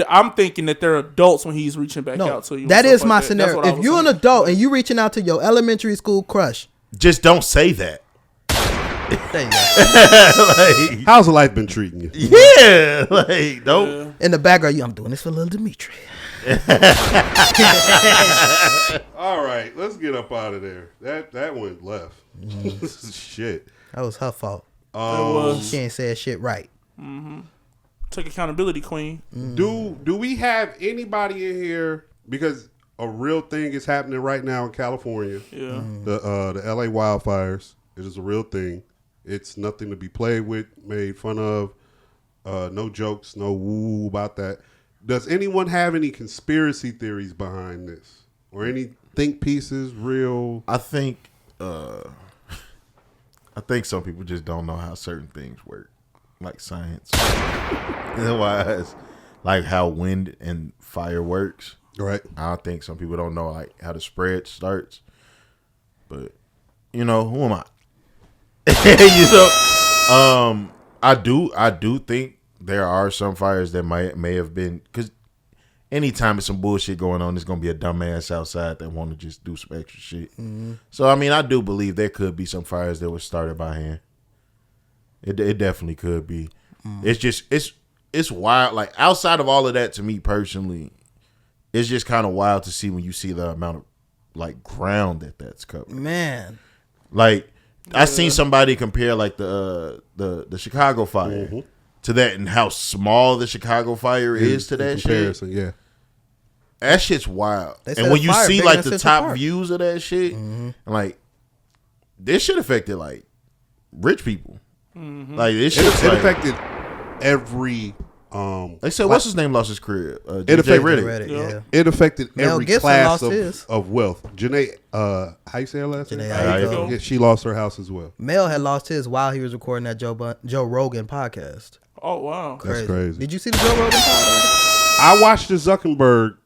I'm thinking that they're adults when he's reaching back No, out to you. that and is stuff my like that. That's scenario. what I If was you're an saying. adult and you reaching out to your elementary school crush, Just don't say that. there you go. Like, How's life been treating you? yeah, like don't. In the background, I'm doing this for little Dimitri. All right, let's get up out of there. That went left. Shit. That was her fault. It was She ain't said shit right. take accountability, queen. Do we have anybody in here, because a real thing is happening right now in California? Yeah. The LA wildfires. It is a real thing. It's nothing to be played with, made fun of. No jokes, no woo about that. Does anyone have any conspiracy theories behind this, or any think pieces? Real? I think some people just don't know how certain things work, like science. Otherwise, like how wind and fire works. Right. I think some people don't know like how the spread starts. But you know, who am I? I do think there are some fires that may have been, because anytime it's some bullshit going on, there's gonna be a dumbass outside that want to just do some extra shit. Mm-hmm. So I mean, I do believe there could be some fires that were started by hand. It definitely could be. It's just it's wild. Like outside of all of that, to me personally, it's just kind of wild to see when you see the amount of like ground that's covered. Man, like I seen somebody compare like the Chicago fire to that, and how small the Chicago fire is to that shit. Yeah, that shit's wild. And when you see like the top views of that shit, like this shit affected like rich people. Like this shit affected every. They said, what's his name lost his crib? It affected Riddick, yeah. It affected Mel every Gibson class lost of wealth. Janae, how you say her last name? Aiko. Yeah, she lost her house as well. Mel had lost his while he was recording that Joe Rogan podcast. Oh wow, That's crazy. Did you see the Joe Rogan podcast? I watched the Zuckerberg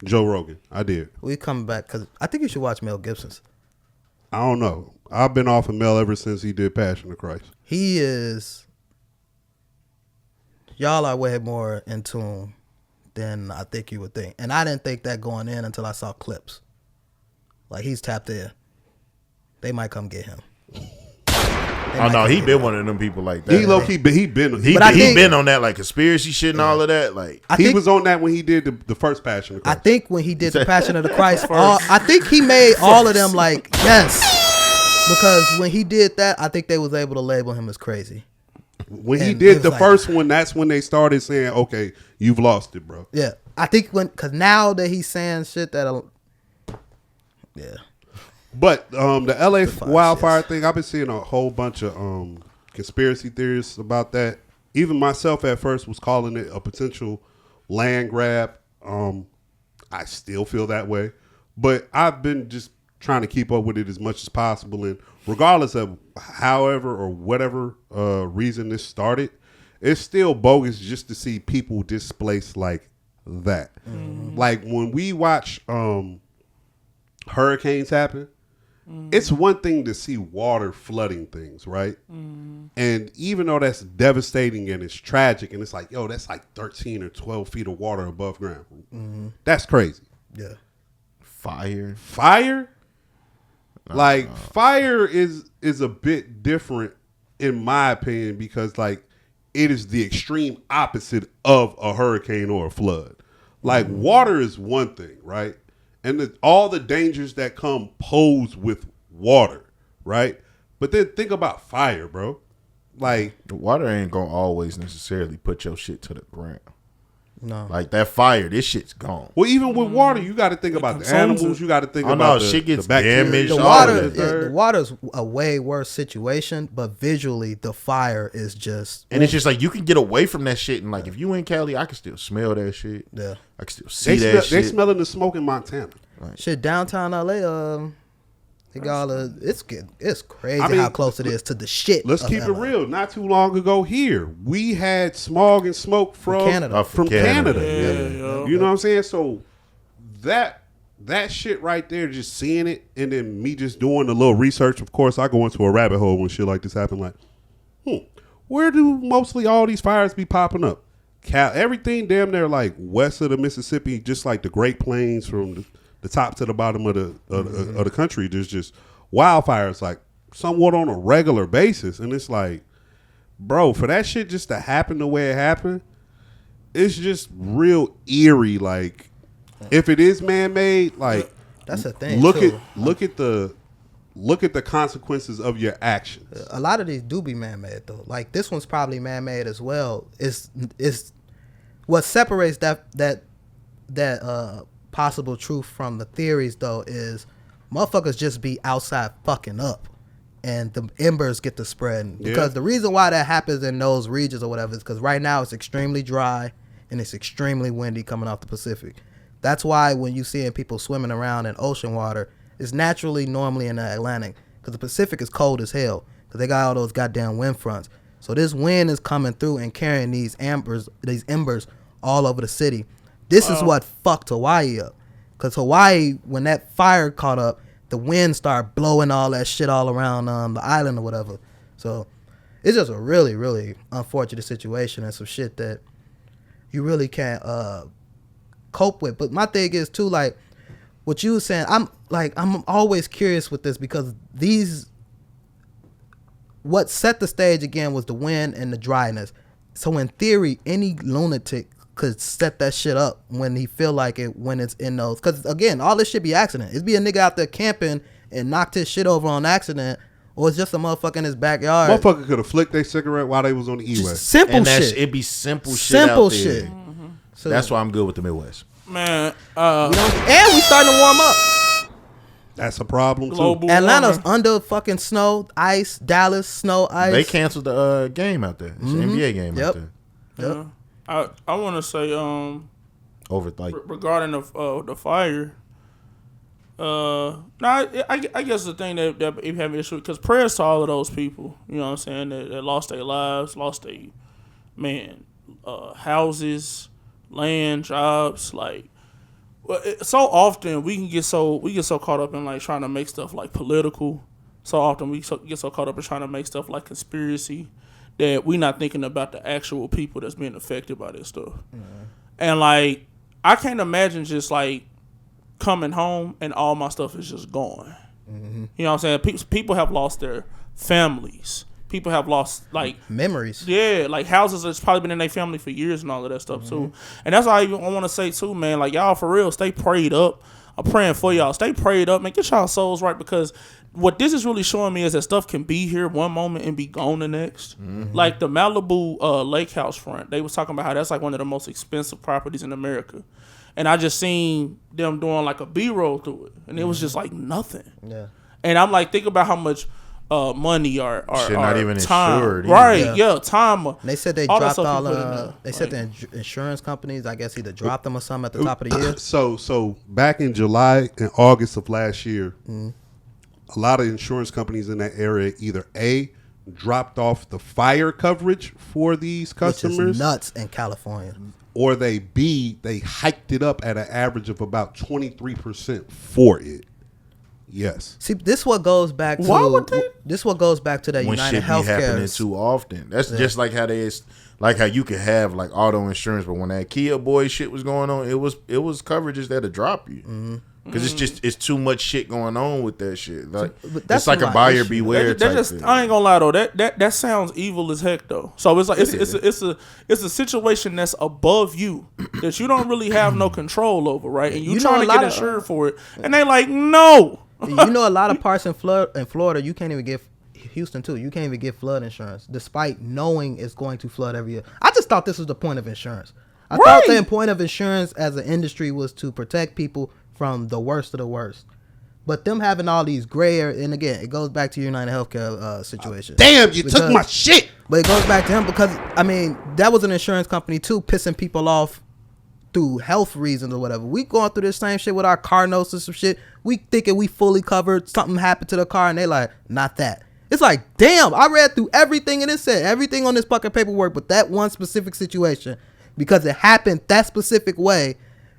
Joe Rogan. I did. We coming back because I think you should watch Mel Gibson's. I don't know. I've been off of Mel ever since he did Passion of Christ. He is. Y'all are way more in tune than I think you would think. And I didn't think that going in until I saw clips. Like, he's tapped in. They might come get him. Oh, no, he been one of them people like that. He low-key, he been on that, like, conspiracy shit and all of that. Like he was on that when he did the first Passion of Christ. I think when he did the Passion of the Christ, I think he made all of them like, yes. Because when he did that, I think they was able to label him as crazy. When he did the first one, that's when they started saying, okay, you've lost it, bro. Yeah. I think because now that he's saying shit that, yeah. But the LA wildfire thing, I've been seeing a whole bunch of conspiracy theories about that. Even myself at first was calling it a potential land grab. I still feel that way. But I've been just trying to keep up with it as much as possible. And regardless of however or whatever reason this started, it's still bogus just to see people displaced like that. Mm-hmm. Like when we watch hurricanes happen, it's one thing to see water flooding things, right? And even though that's devastating and it's tragic and it's like, yo, that's like 13 or 12 feet of water above ground. That's crazy. Yeah. Fire? Like fire is a bit different in my opinion because like it is the extreme opposite of a hurricane or a flood. Like water is one thing, right? And all the dangers that come pose with water, right? But then think about fire, bro. Like the water ain't gonna always necessarily put your shit to the ground. No. Like that fire, this shit's gone. Well, even with water, you got to think about the animals. You got to think about shit gets the bacteria. damaged. The water's a way worse situation, but visually the fire is just. And it's just like you can get away from that shit, and like if you in Cali, I can still smell that shit. Yeah, I can still see that shit. They smelling the smoke in Montana. Right. Shit, downtown LA, they got it's crazy how close it is to the shit. Let's keep it real. Not too long ago here, we had smog and smoke from Canada. Yeah. You know what I'm saying? So that shit right there, just seeing it, and then me just doing a little research. Of course, I go into a rabbit hole when shit like this happen. Like, where do mostly all these fires be popping up? Everything damn near like west of the Mississippi, just like the Great Plains from the top to the bottom of the country. There's just wildfires like somewhat on a regular basis, and it's like, bro, for that shit just to happen the way it happened, it's just real eerie. Like, if it is man-made, like that's the thing. Look at the consequences of your actions. A lot of these do be man-made though. Like this one's probably man-made as well. Is what separates that possible truth from the theories though is motherfuckers just be outside fucking up and the embers get to spreading. Because the reason why that happens in those regions or whatever is because right now it's extremely dry and it's extremely windy coming off the Pacific. That's why when you seeing people swimming around in ocean water, it's naturally normally in the Atlantic because the Pacific is cold as hell because they got all those goddamn wind fronts. So this wind is coming through and carrying these embers all over the city. This is what fucked Hawaii up. Because Hawaii, when that fire caught up, the wind started blowing all that shit all around the island or whatever. So it's just a really, really unfortunate situation and some shit that you really can't cope with. But my thing is too, like what you were saying, I'm always curious with this because what set the stage again was the wind and the dryness. So in theory, any lunatic could set that shit up when he feel like it, when it's in those. Because again, all this shit be accident. It'd be a nigga out there camping and knocked his shit over on accident, or it's just a motherfucker in his backyard. Motherfucker could have flicked their cigarette while they was on the E-Way. Simple and shit. It'd be simple shit Simple out there. shit. So That's why I'm good with the Midwest. Man, and we starting to warm up. That's a problem too. global Atlanta's warming. under fucking snow, ice. Dallas, snow, ice. They canceled the game out there. It's an NBA game out there. Yep. I want to say Over like regarding the fire. I guess the thing that you have an issue with, because prayers to all of those people, you know what I'm saying, that lost their lives, lost their houses, land, jobs. Like, so often we get so caught up in like trying to make stuff like political. So often we get so caught up in trying to make stuff like conspiracy that we're not thinking about the actual people that's being affected by this stuff. And like, I can't imagine just like coming home and all my stuff is just gone. You know what I'm saying? People have lost their families. People have lost like memories. Yeah, like houses that's probably been in their family for years and all of that stuff too. And that's why I want to say too, man, like y'all for real, stay prayed up. I'm praying for y'all. Stay prayed up, man. Get y'all souls right, because what this is really showing me is that stuff can be here one moment and be gone the next. Like the Malibu lake house front, they was talking about how that's like one of the most expensive properties in America. And I just seen them doing like a B-roll through it, and it was just like nothing. Yeah. And I'm like, think about how much money or shit not even time, insured. right? Yeah, time. And they said they all that dropped stuff all. you put in there. They said the insurance companies, I guess, either dropped them or something at the top of the year. So back in July and August of last year, a lot of insurance companies in that area either A, dropped off the fire coverage for these customers, Which is nuts in California. or they hiked it up at an average of about 23% for it. Yes. See, this what goes back to. Why would they? This what goes back to that when United shit be happening Healthcare. too often. That's just like how you could have like auto insurance, but when that Kia boy shit was going on, it was coverages that'll drop you because it's too much shit going on with that shit. Like that's it's like a my buyer issue. beware That type just, thing. I ain't gonna lie though. That sounds evil as heck though. So it's like it's a situation that's above you that you don't really have no control over, right? And you trying to get insured for it, and they like no. You know, a lot of parts in Florida, you can't even get. Houston too, you can't even get flood insurance despite knowing it's going to flood every year. I just thought this was the point of insurance. I thought the point of insurance as an industry was to protect people from the worst of the worst. But them having all these gray area, and again, it goes back to United Healthcare situation. Damn, you took my shit. But it goes back to him because, I mean, that was an insurance company too, pissing people off through health reasons or whatever. We going through this same shit with our car notes and some shit. We thinking we fully covered. Something happened to the car and they like, not that. It's like, damn, I read through everything and it said everything on this fucking paperwork, but that one specific situation, because it happened that specific way,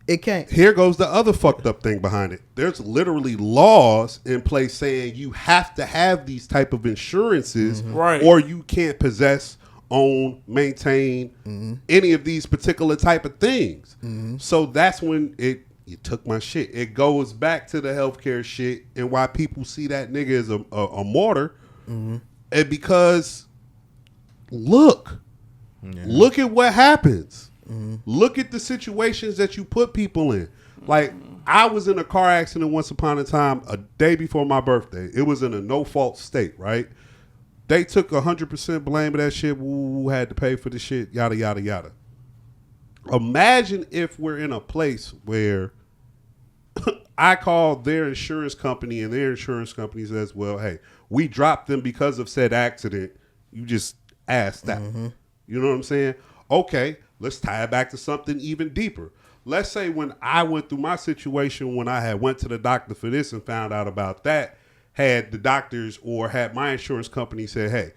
it can't. Here goes the other fucked up thing behind it. There's literally laws in place saying you have to have these type of insurances, Right. or you can't possess, own, maintain any of these particular type of things. So that's when you took my shit. It goes back to the healthcare shit and why people see that nigga as a martyr. And because look at what happens. Look at the situations that you put people in. Like, I was in a car accident once upon a time, a day before my birthday. It was in a no-fault state, right? They took 100% blame of that shit. Who had to pay for the shit, yada, yada, yada. Imagine if we're in a place where I call their insurance company and their insurance company says, well, hey, we dropped them because of said accident. You just asked that. You know what I'm saying? Okay, let's tie it back to something even deeper. Let's say when I went through my situation, when I had went to the doctor for this and found out about that, had the doctors or had my insurance company said, hey,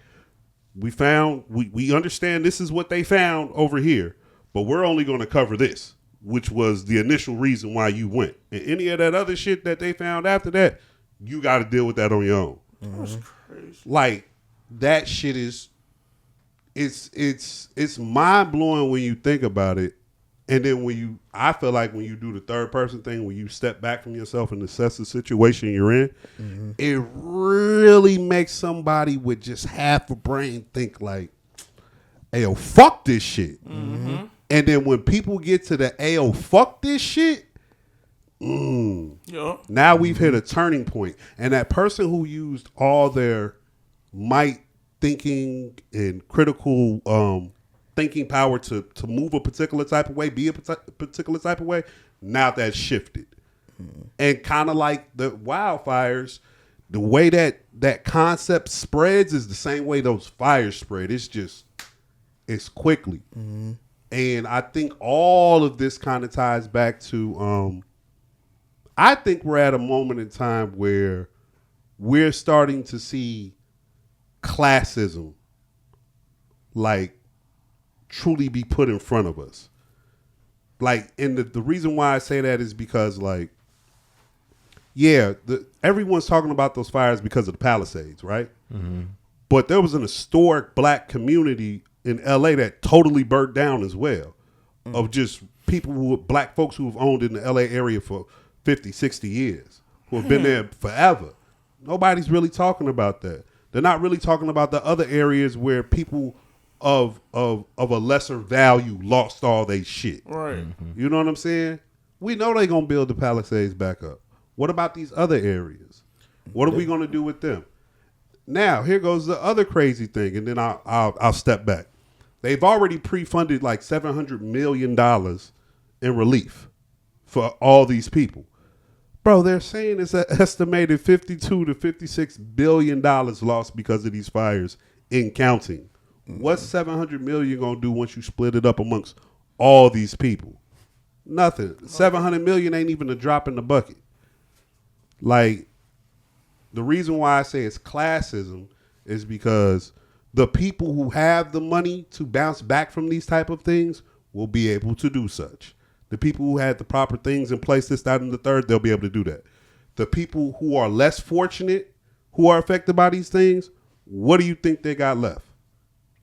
we understand this is what they found over here, but we're only going to cover this, which was the initial reason why you went. And any of that other shit that they found after that, you got to deal with that on your own. That's crazy. Like, that shit is, it's mind blowing when you think about it. And then I feel like when you do the third person thing, when you step back from yourself and assess the situation you're in, it really makes somebody with just half a brain think like, "Ayo, fuck this shit." And then when people get to the "Ayo, fuck this shit," now we've hit a turning point. And that person who used all their might, thinking, and critical thinking power to move a particular type of way, be a particular type of way, now that's shifted. And kind of like the wildfires, the way that concept spreads is the same way those fires spread. It's quickly. And I think all of this kind of ties back to, I think we're at a moment in time where we're starting to see classism, like, truly be put in front of us. Like, and the reason why I say that is because, like, yeah, everyone's talking about those fires because of the Palisades, right? But there was an historic black community in LA that totally burnt down as well, of just people black folks who have owned in the LA area for 50, 60 years, who have been there forever. Nobody's really talking about that. They're not really talking about the other areas where people of a lesser value lost all they shit. Right. You know what I'm saying? We know they're gonna build the Palisades back up. What about these other areas? What are we gonna do with them? Now, here goes the other crazy thing, and then I'll step back. They've already pre-funded like $700 million in relief for all these people. Bro, they're saying it's an estimated $52 to $56 billion lost because of these fires in counting. What's $700 million gonna do once you split it up amongst all these people? Nothing. $700 million ain't even a drop in the bucket. Like, the reason why I say it's classism is because the people who have the money to bounce back from these type of things will be able to do such. The people who had the proper things in place, this, that, and the third, they'll be able to do that. The people who are less fortunate, who are affected by these things, what do you think they got left?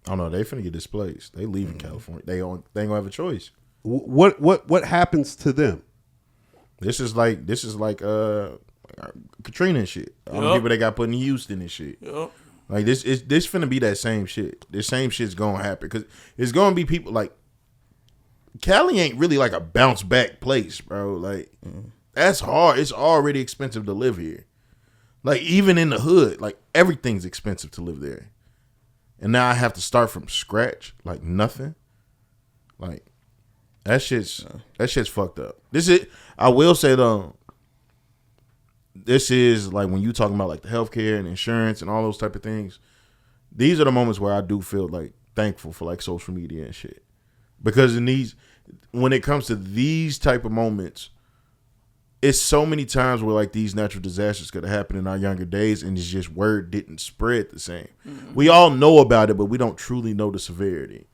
Oh no, they finna get displaced. They leaving California. They ain't gonna have a choice. What happens to them? This is like Katrina and shit. All the people that got put in Houston and shit. Like this finna be that same shit. This same shit's gonna happen because it's gonna be people like Cali ain't really like a bounce back place, bro. Like that's hard. It's already expensive to live here. Like even in the hood, like everything's expensive to live there. And now I have to start from scratch, like nothing. Like that shit's fucked up. I will say though, this is like when you talking about like the healthcare and insurance and all those type of things. These are the moments where I do feel like thankful for like social media and shit, because when it comes to these type of moments, it's so many times where like these natural disasters could have happened in our younger days and it's just word didn't spread the same. We all know about it, but we don't truly know the severity.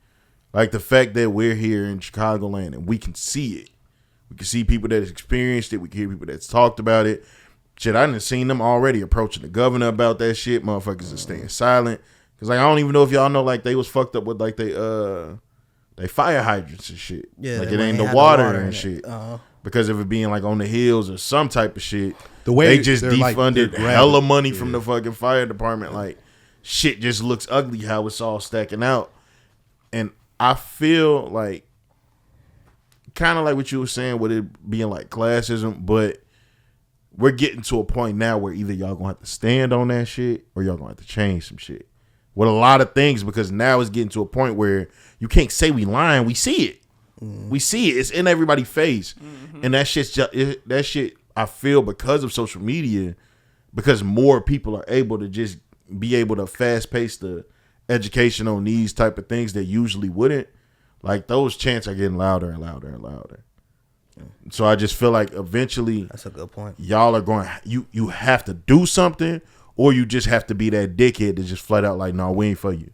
Like the fact that we're here in Chicagoland and we can see it. We can see people that have experienced it. We can hear people that's talked about it. Shit, I done seen them already approaching the governor about that shit. Motherfuckers are staying silent. Cause like I don't even know if y'all know like they was fucked up with like they fire hydrants and shit. Yeah, like it ain't the water and shit. Because of it being like on the hills or some type of shit. The way they just defunded hella money from the fucking fire department. Like shit just looks ugly how it's all stacking out. And I feel like kind of like what you were saying with it being like classism, but we're getting to a point now where either y'all gonna have to stand on that shit or y'all gonna have to change some shit with a lot of things, because now it's getting to a point where you can't say we lying. We see it. We see it. It's in everybody's face. And that shit, I feel because of social media, because more people are able to just be able to fast pace the education on these type of things that usually wouldn't, like those chants are getting louder and louder and louder. So I just feel like eventually that's a good point. Y'all are going, you have to do something, or you just have to be that dickhead to just flat out like, no, we ain't for you.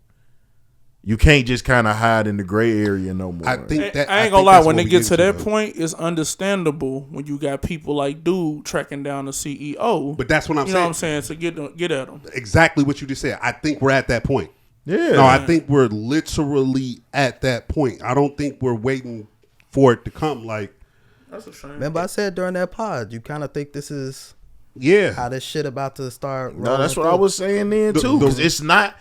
You can't just kind of hide in the gray area no more. I think that I ain't gonna lie. When they get to that point, it's understandable when you got people like Dude tracking down the CEO. But that's what I'm saying. You know what I'm saying? So get at them. Exactly what you just said. I think we're at that point. Yeah. No, I think we're literally at that point. I don't think we're waiting for it to come. Like, That's a shame. Remember I said during that pod, you kind of think this is yeah, how this shit about to start. No, that's what I was saying then too. Because it's not.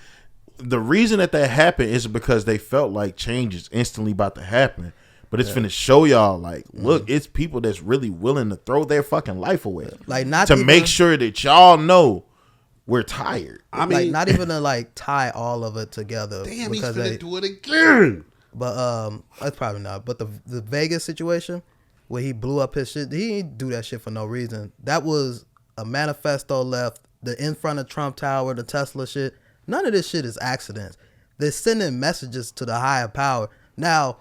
The reason that happened is because they felt like change is instantly about to happen. But it's finna show y'all, like, look, it's people that's really willing to throw their fucking life away. Like, not to even, make sure that y'all know we're tired. I mean, like, not even to like tie all of it together. damn, he's because gonna do it again. But that's probably not. But the Vegas situation where he blew up his shit, he didn't do that shit for no reason. That was a manifesto left. The in front of Trump Tower, the Tesla shit. None of this shit is accidents. They're sending messages to the higher power. Now,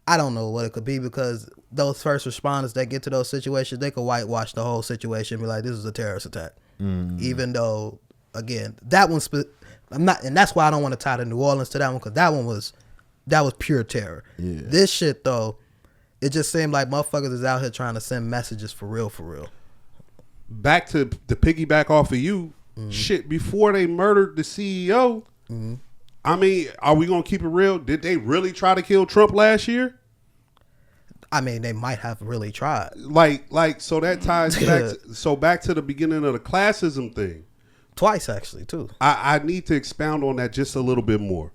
I don't know what it could be because those first responders that get to those situations, they could whitewash the whole situation and be like, this is a terrorist attack. Even though, again, that one's, I'm not, and that's why I don't want to tie the New Orleans to that one because that was pure terror. Yeah. This shit though, it just seemed like motherfuckers is out here trying to send messages for real. Back to the piggyback off of you, shit, before they murdered the CEO, I mean, are we going to keep it real? Did they really try to kill Trump last year? I mean, they might have really tried. Like, so that ties back to the beginning of the classism thing. Twice, actually, too. I need to expound on that just a little bit more.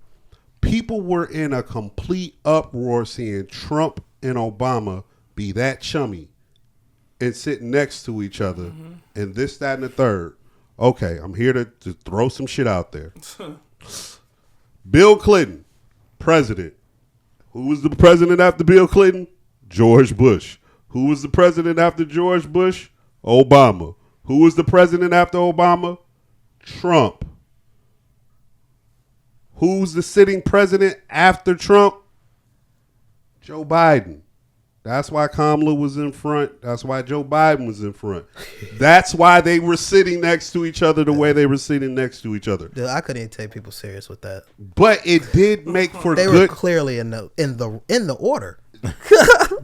People were in a complete uproar seeing Trump and Obama be that chummy and sitting next to each other and this, that, and the third. Okay, I'm here to throw some shit out there. Bill Clinton, president. Who was the president after Bill Clinton? George Bush. Who was the president after George Bush? Obama. Who was the president after Obama? Trump. Who's the sitting president after Trump? Joe Biden. That's why Kamala was in front. That's why Joe Biden was in front. That's why they were sitting next to each other the way they were sitting next to each other. Dude, I couldn't even take people serious with that. But it did make for they good. were clearly in the order.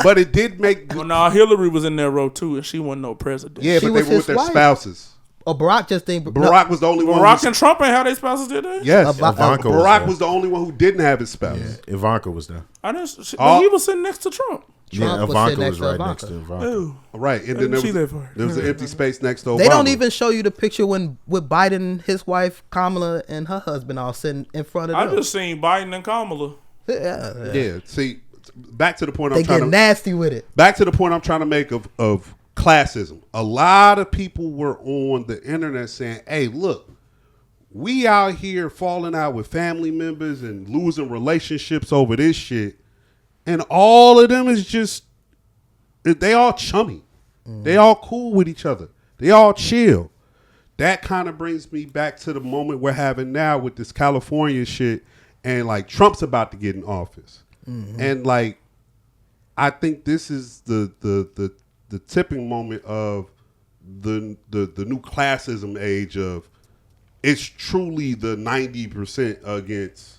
But it did make good. Well, no, Hillary was in that row too, and she wasn't no president. Yeah, She but they was were with his their wife. spouses. Oh, Barack just didn't. Barack was the only one. Barack and Trump ain't how they spouses did that. Yes, Ivanka was Barack there. was the only one who didn't have his spouse. Yeah, Ivanka was there. I didn't. But he was sitting next to Trump. Trump was Ivanka sitting next was to right Ivanka. next to Ivanka. Ew. Right, and then She live for her. there was an empty space next to Obama. They don't even show you the picture with Biden, his wife Kamala, and her husband all sitting in front of I them. just seen Biden and Kamala. Yeah, see, back to the point They I'm trying get to nasty with it. back to the point I'm trying to make of classism. A lot of people were on the internet saying, "Hey, look, we out here falling out with family members and losing relationships over this shit, and all of them is just they all chummy, they all cool with each other, they all chill." That kind of brings me back to the moment we're having now with this California shit, and like Trump's about to get in office, and like I think this is the tipping moment of the new classism age of it's truly the 90% against,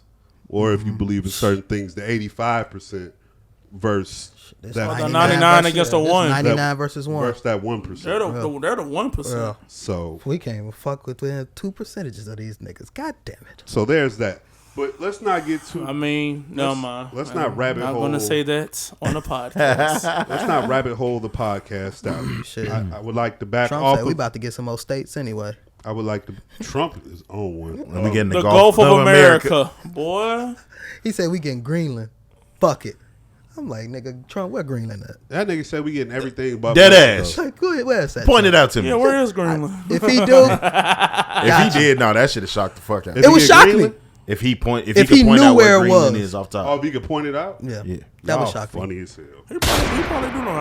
or if you believe in certain things, the 85% versus This that 99 against the one. 99 versus 1. versus that 1%. They're the 1%. So We can't even fuck within 2% of these niggas. God damn it. so there's that. But let's not get too. I mean, no mind. let's not rabbit I'm hole. not gonna say that on the podcast. Let's not rabbit hole the podcast out. Shit. I would like to back Trump off. said we Of, about to get some more states anyway. I would like to. Trump is on one. Let me get in the the Gulf of America, boy. He said we getting Greenland. Fuck it. I'm like, nigga, Trump, where Greenland at? That nigga said we getting everything but Dead Mexico. ass. Like, go ahead, where's that? Point it out to me. Yeah, where is Greenland? If he do, If he did, no, that should have shocked the fuck out. If it he would get shock Greenland? me. If he If could he point knew out where where it Greenland was. is off top. Oh, if you could point it out? Yeah, Yeah. that would Y'all shock me. funny as hell. He probably do know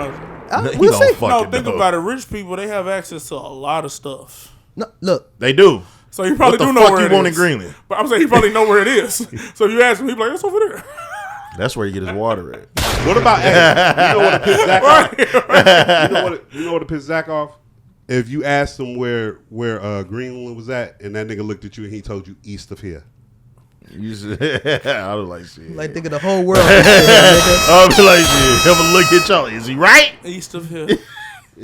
how to. He We'll don't see. fucking No, think know. about it. Rich people, they have access to a lot of stuff. No, look, They do. So he probably What the do know fuck where you it want is. in Greenland? But I'm saying he probably know where it is. So if you ask him, he's like, it's over there. That's where you get his water at. What about? Hey, you know what pissed Zach off? You know what pissed Zach off? If you asked him where Greenland was at, and that nigga looked at you and he told you east of here. You said, I was like, shit. Like thinking the whole world. Nigga. I'll be like, shit. Have a look at y'all. Is he right? East of here.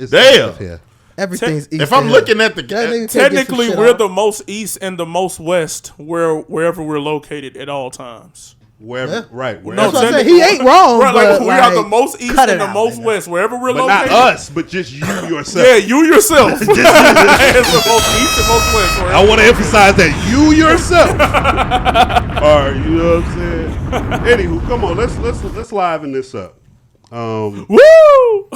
Damn. Everything's east. If I'm looking at the Technically, we're the most east and the most west wherever we're located at all times. Wherever, right? That's what I'm saying. He ain't wrong. Right, but we are the most east and the most west wherever we're but located. Not us, but just you yourself. Yeah, you yourself. It's the most east and most west. I want to emphasize that you yourself. All right, you know what I'm saying. Anywho, come on, let's liven this up. Woo!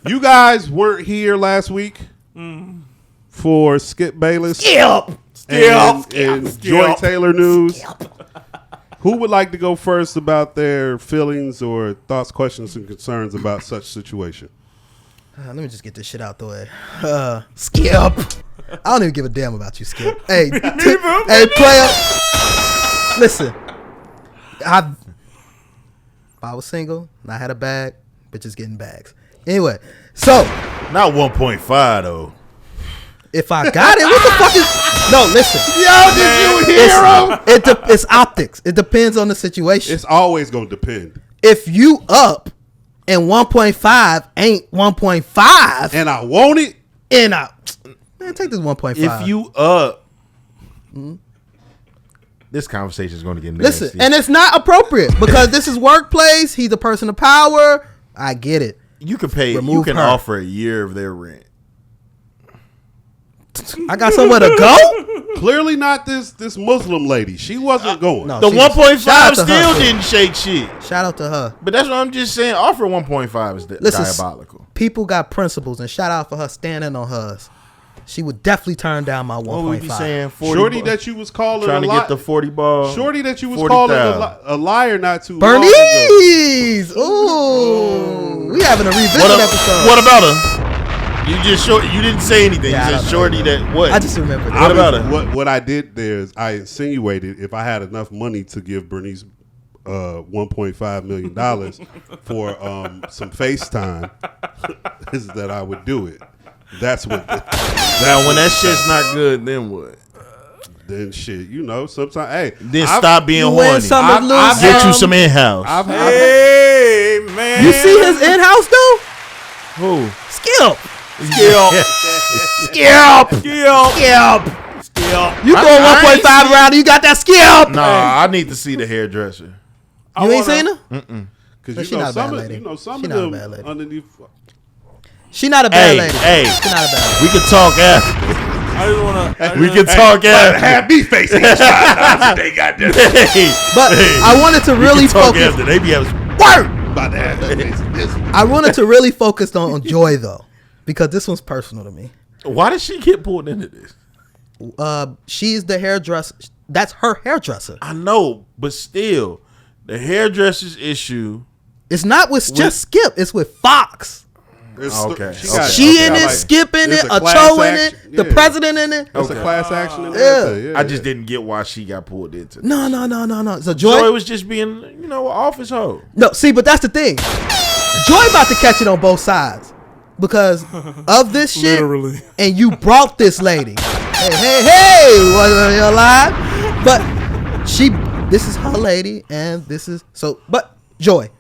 You guys weren't here last week for Skip Bayless. And Joy Taylor news. Who would like to go first about their feelings or thoughts, questions, and concerns about such situation? Let me just get this shit out the way. Skip. I don't even give a damn about you, Skip. Hey, hey, player. Listen, if I was single and I had a bag, bitches getting bags. Anyway, so not 1.5 though. If I got it, what the fuck is? No, listen. Yo, did you hear him? It's optics. It depends on the situation. It's always gonna depend. If you up and 1.5 ain't 1.5, and I want it, man, take this 1.5. If you up, this conversation is going to get nasty. Listen, and it's not appropriate because this is workplace. He's a person of power. I get it. You can pay. Remove you can her. offer a year of their rent. I got somewhere to go. Clearly not this Muslim lady. She wasn't going. No, The 1.5 still still didn't shake shit. Shout out to her. But that's what I'm just saying. Offer 1.5 is diabolical. People got principles, and shout out for her standing on hers. She would definitely turn down my 1.5. What would you saying? 40 Shorty that you was calling trying to get the 40 ball. Shorty that you was 40,000. calling a liar not too long ago. Bernice. Ooh, we having a revisit episode. What about her? You just short. You didn't say anything. Yeah, you said Shorty that what? I just remember that. What about her? What I did there is I insinuated if I had enough money to give Bernice $1.5 million for some FaceTime, is that I would do it. That's what. Now, when that shit's not good, then what? Then shit, you know. Sometimes, hey, then stop being horny. I'll get you some in-house. Hey man, you see his in-house though? Who? Skip. Skip. You throw 1.5 around and you got that Skip. Nah, I need to see the hairdresser. You ain't seen her? Because she not a bad lady. some She of not a them bad lady. underneath. She not a bad lady. Hey, she not a bad lady. We can talk after. I just wanna. We can talk after. Have me facing each other. They got this. But I wanted to really focus. After. They be having work. About to have that face. I wanted to really focus on Joy though, because this one's personal to me. Why did she get pulled into this? She's the hairdresser. That's her hairdresser. I know, but still, the hairdresser's issue. It's not with just Skip. It's with Fox. Okay. She in it, Skip in it, Cho in it, the president in it. It's a class action in there. I just didn't get why she got pulled into this. No. So Joy was just being, an office hoe. No, see, but that's the thing. Joy about to catch it on both sides because of this shit. Literally. And you brought this lady. Hey, wasn't your lie? But this is her lady, and this is so. But Joy,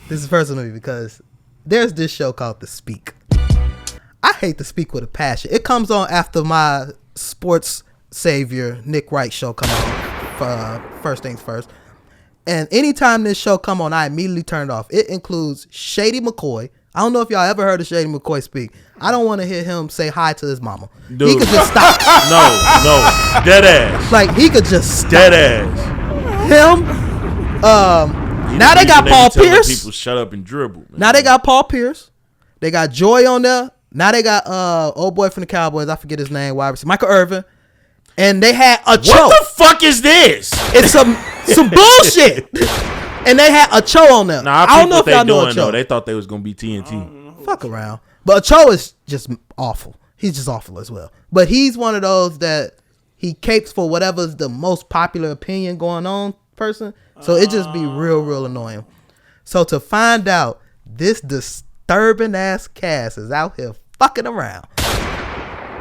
this is personal to me because there's this show called The Speak. I hate The Speak with a passion. It comes on after my sports savior Nick Wright show come on. First things first. And anytime this show come on, I immediately turn it off. It includes Shady McCoy. I don't know if y'all ever heard of Shady McCoy speak. I don't want to hear him say hi to his mama. Dude. He could just stop. No, dead ass. Like he could just stop. Dead ass. Him. Now they got Paul Pierce. People shut up and dribble. Man. Now they got Paul Pierce. They got Joy on there. Now they got old boy from the Cowboys. I forget his name. Wide receiver Michael Irvin. And they had a Cho. What the fuck is this? It's some bullshit. And they had a Cho on there. Nah, I don't know if y'all know a Cho. They thought they was gonna be TNT. Fuck around. But a Cho is just awful. He's just awful as well. But he's one of those that he capes for whatever's the most popular opinion going on person. So it just be real annoying. So to find out this disturbing ass cast is out here fucking around.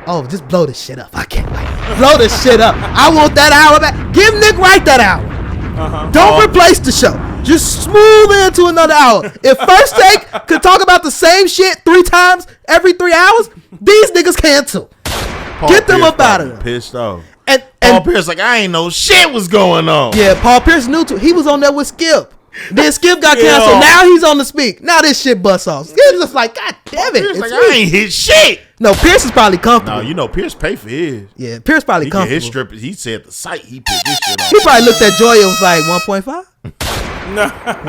Oh, just blow this shit up. I can't wait. Blow the shit up. I want that hour back. Give Nick Wright that hour. Don't replace the show. Just smooth into another hour. If First Take could talk about the same shit 3 times every 3 hours, these niggas can too. Get them up out of there. Pissed off. And Paul Pierce like, I ain't know shit was going on. yeah, Paul Pierce knew too. He was on there with Skip. Then Skip got canceled. Now he's on the speak. Now this shit busts off. Skip's just like, God damn it. Pierce It's like, me. I ain't hit shit. No, Pierce is probably comfortable. No, you know Pierce pay for his. Yeah, Pierce probably He get his comfortable. strippers. He said the site he put this shit on. He probably looked at Joy and was like, 1.5?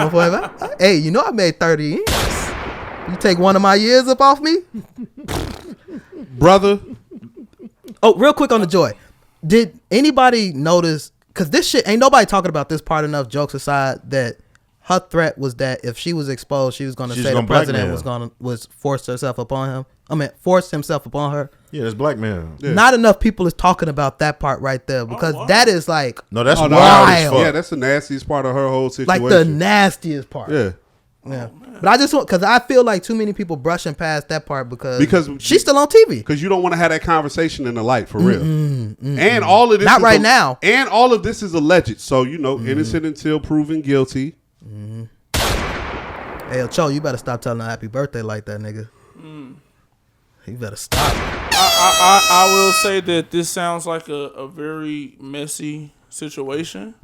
1.5? Hey, you know I made 30 years. You take one of my years up off me? Brother. Oh, real quick on the Joy. Did anybody notice, because this shit, ain't nobody talking about this part enough, jokes aside, that her threat was that if she was exposed, she was going to say the president was forced herself upon him. Forced himself upon her. Yeah, that's blackmail. Yeah. Not enough people is talking about that part right there, because that is like, No, that's no, wild as fuck. Yeah, that's the nastiest part of her whole situation. like the nastiest part. Yeah. Yeah. But I just want, because I feel like too many people brushing past that part because she's still on TV. Because you don't want to have that conversation in the light for real. And all of this Not is right now. And all of this is alleged. So, innocent until proven guilty. Hey, Cho, you better stop telling her happy birthday like that, nigga. You better stop. I will say that this sounds like a very messy situation.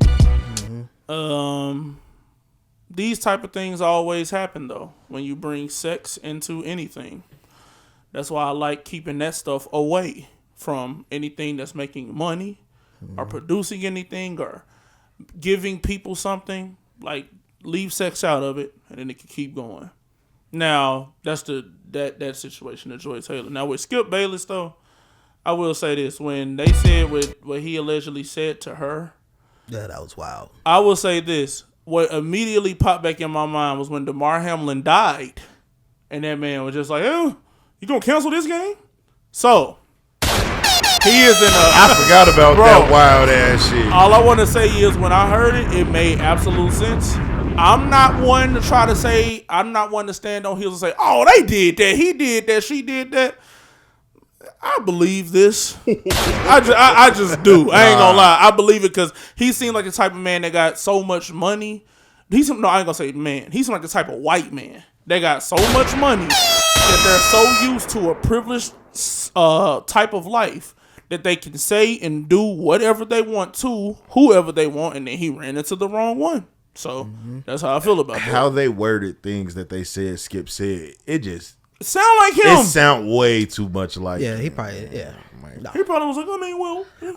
These type of things always happen though when you bring sex into anything. That's why I like keeping that stuff away from anything that's making money or producing anything or giving people something. Like, leave sex out of it and then it can keep going. Now, that's that situation of Joy Taylor. Now with Skip Bayless though, I will say this. When they said what he allegedly said to her, yeah, that was wild. I will say this. What immediately popped back in my mind was when DeMar Hamlin died. And that man was just like, oh, you gonna cancel this game? So, he is in a... I forgot about that wild ass shit. All I want to say is when I heard it, it made absolute sense. I'm not one to stand on heels and say, oh, they did that, he did that, she did that. I believe this. I just do. I ain't gonna lie. I believe it because he seemed like the type of man that got so much money. I ain't gonna say man. He seemed like the type of white man that got so much money that they're so used to a privileged type of life that they can say and do whatever they want to whoever they want, and then he ran into the wrong one. So that's how I feel about that. How they worded things that they said, Skip said, it just sound like him. It sound way too much like Yeah, him. he probably, No. He probably was like,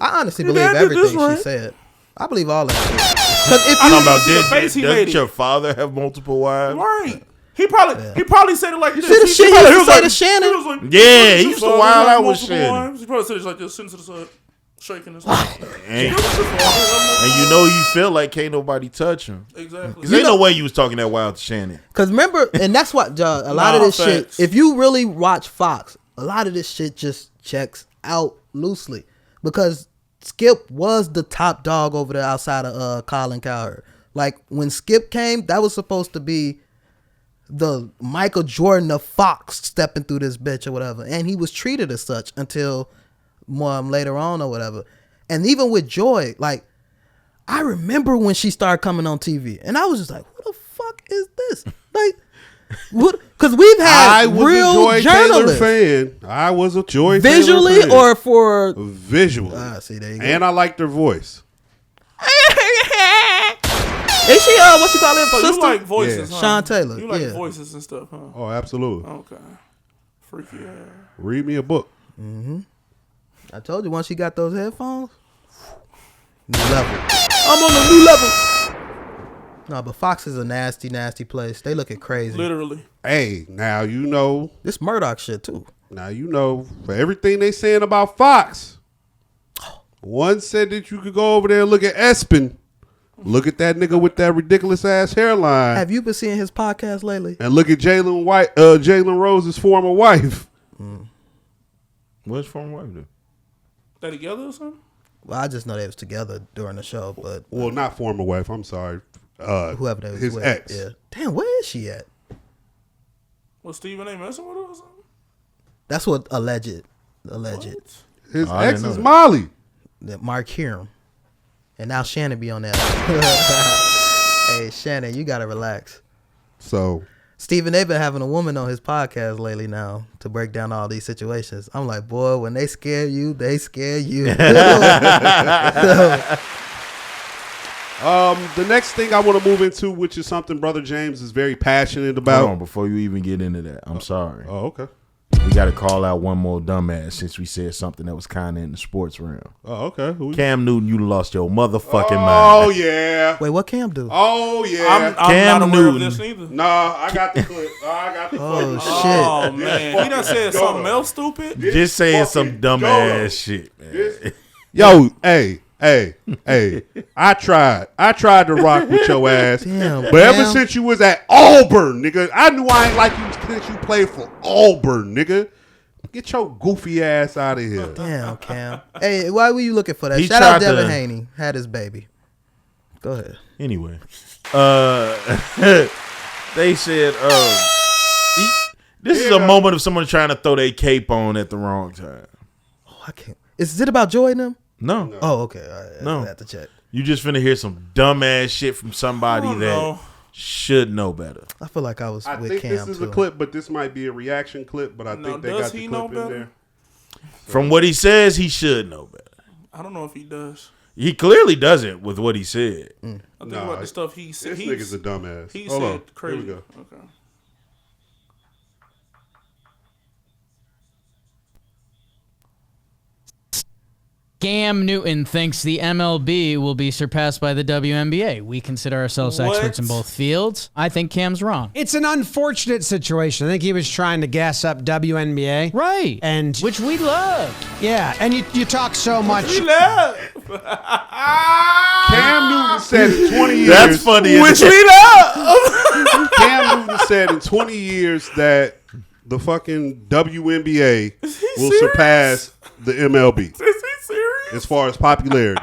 I honestly believe everything she said. I believe all that shit. Because if I'm you talking about doesn't your father have multiple wives? Right. He probably said it like this. See the shit he used to say to Shannon? Yeah, he used to wild out with Shannon. He probably said it like this, sitting to the side, shaking his head. And you know you feel like can't nobody touch him. Exactly. Because ain't no way you was talking that wild to Shannon. Because remember, and that's what, a lot of this shit, if you really watch Fox, a lot of this shit just checks out loosely. Because Skip was the top dog over there outside of Colin Cowherd. Like, when Skip came, that was supposed to be the Michael Jordan of Fox stepping through this bitch or whatever. And he was treated as such until later on or whatever. And even with Joy, like, I remember when she started coming on TV. And I was just like, what the fuck is this? Like, what? Because we've had real Joy journalists. Taylor fan. I was a Joy Visually Taylor fan. or for... Visually. See, there you go. And I liked her voice. Is she, what you call it, So sister? you like voices, Yeah. huh? Sean Taylor, You like yeah. voices and stuff, huh? Oh, absolutely. Okay. Freaky ass. Read me a book. I told you once she got those headphones, new level. I'm on a new level. No, but Fox is a nasty, nasty place. They looking crazy. Literally. Hey, now you know. This Murdoch shit too. Now you know, for everything they saying about Fox, one said that you could go over there and look at Espen. Look at that nigga with that ridiculous ass hairline. Have you been seeing his podcast lately? And look at Jalen Rose's former wife. What's former wife do? They together or something? Well, I just know they was together during the show, but Well, not former wife. I'm sorry. whoever they was his with. ex. Yeah. Damn, where is she at? Was Stephen A. messing with her or something? That's what alleged. His I ex didn't know is that. Molly. that Mark Hiram, and now Shannon be on that. Hey, Shannon, you gotta relax. So, Steven, they've been having a woman on his podcast lately now to break down all these situations. I'm like, boy, when they scare you, they scare you. the next thing I want to move into, which is something Brother James is very passionate about. Hold on, before you even get into that, I'm sorry. Oh, okay. We got to call out one more dumbass since we said something that was kind of in the sports realm. Oh, okay. Cam Newton, you lost your motherfucking mind. Oh, yeah. Wait, what Cam do? Oh, yeah. I'm Cam not aware Newton. of this either. Nah, I got the clip. I got the Oh, clip. shit. Oh man, he done said something else stupid. Just saying some fucking dumbass shit, man. Yo, hey. I tried to rock with your ass. Damn, but ever Cam. since you was at Auburn, nigga, I knew I ain't like you since you played for Auburn, nigga. Get your goofy ass out of here. Damn, Cam. Hey, why were you looking for that? He Shout out tried Devin to- Haney. Had his baby. Go ahead. Anyway, they said, this is a moment of someone trying to throw their cape on at the wrong time. Oh, I can't. Is it about Joy and them? No. Oh, okay. All right. No. I have to check. You just finna hear some dumbass shit from somebody I don't that know. should know better. I feel like I was I with think Cam this is too. a clip, but this might be a reaction clip. But I No, think they does got the he clip know in better? there. From what he says, he should know better. I don't know if he does. He clearly doesn't with what he said. I think Nah, about the stuff he said. This nigga's a dumbass. He Hold said on. crazy. Here we go. Okay. Cam Newton thinks the MLB will be surpassed by the WNBA. We consider ourselves What? experts in both fields. I think Cam's wrong. It's an unfortunate situation. I think he was trying to gas up WNBA. Right. And Which we love. yeah, and you talk so much. We love. Cam Newton said in 20 years. That's funny. Which we love. Cam Newton said in 20 years that the fucking WNBA will serious? surpass the MLB Is he serious? as far as popularity.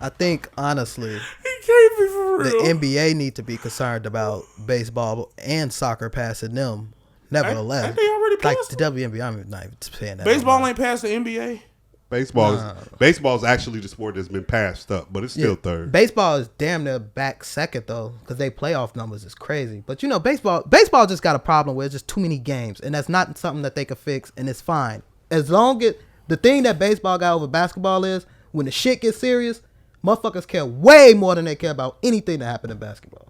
I think honestly, He can't be for the real. NBA need to be concerned about baseball and soccer passing them. Nevertheless, Ain't they already like passed the WNBA, I'm not even saying that. Baseball ain't past the NBA. Baseball is actually the sport that's been passed up, but it's still third. Baseball is damn near back second though, because they playoff numbers is crazy. But you know, baseball just got a problem where it's just too many games, and that's not something that they could fix, and it's fine as long as the thing that baseball got over basketball is when the shit gets serious, motherfuckers care way more than they care about anything that happened in basketball.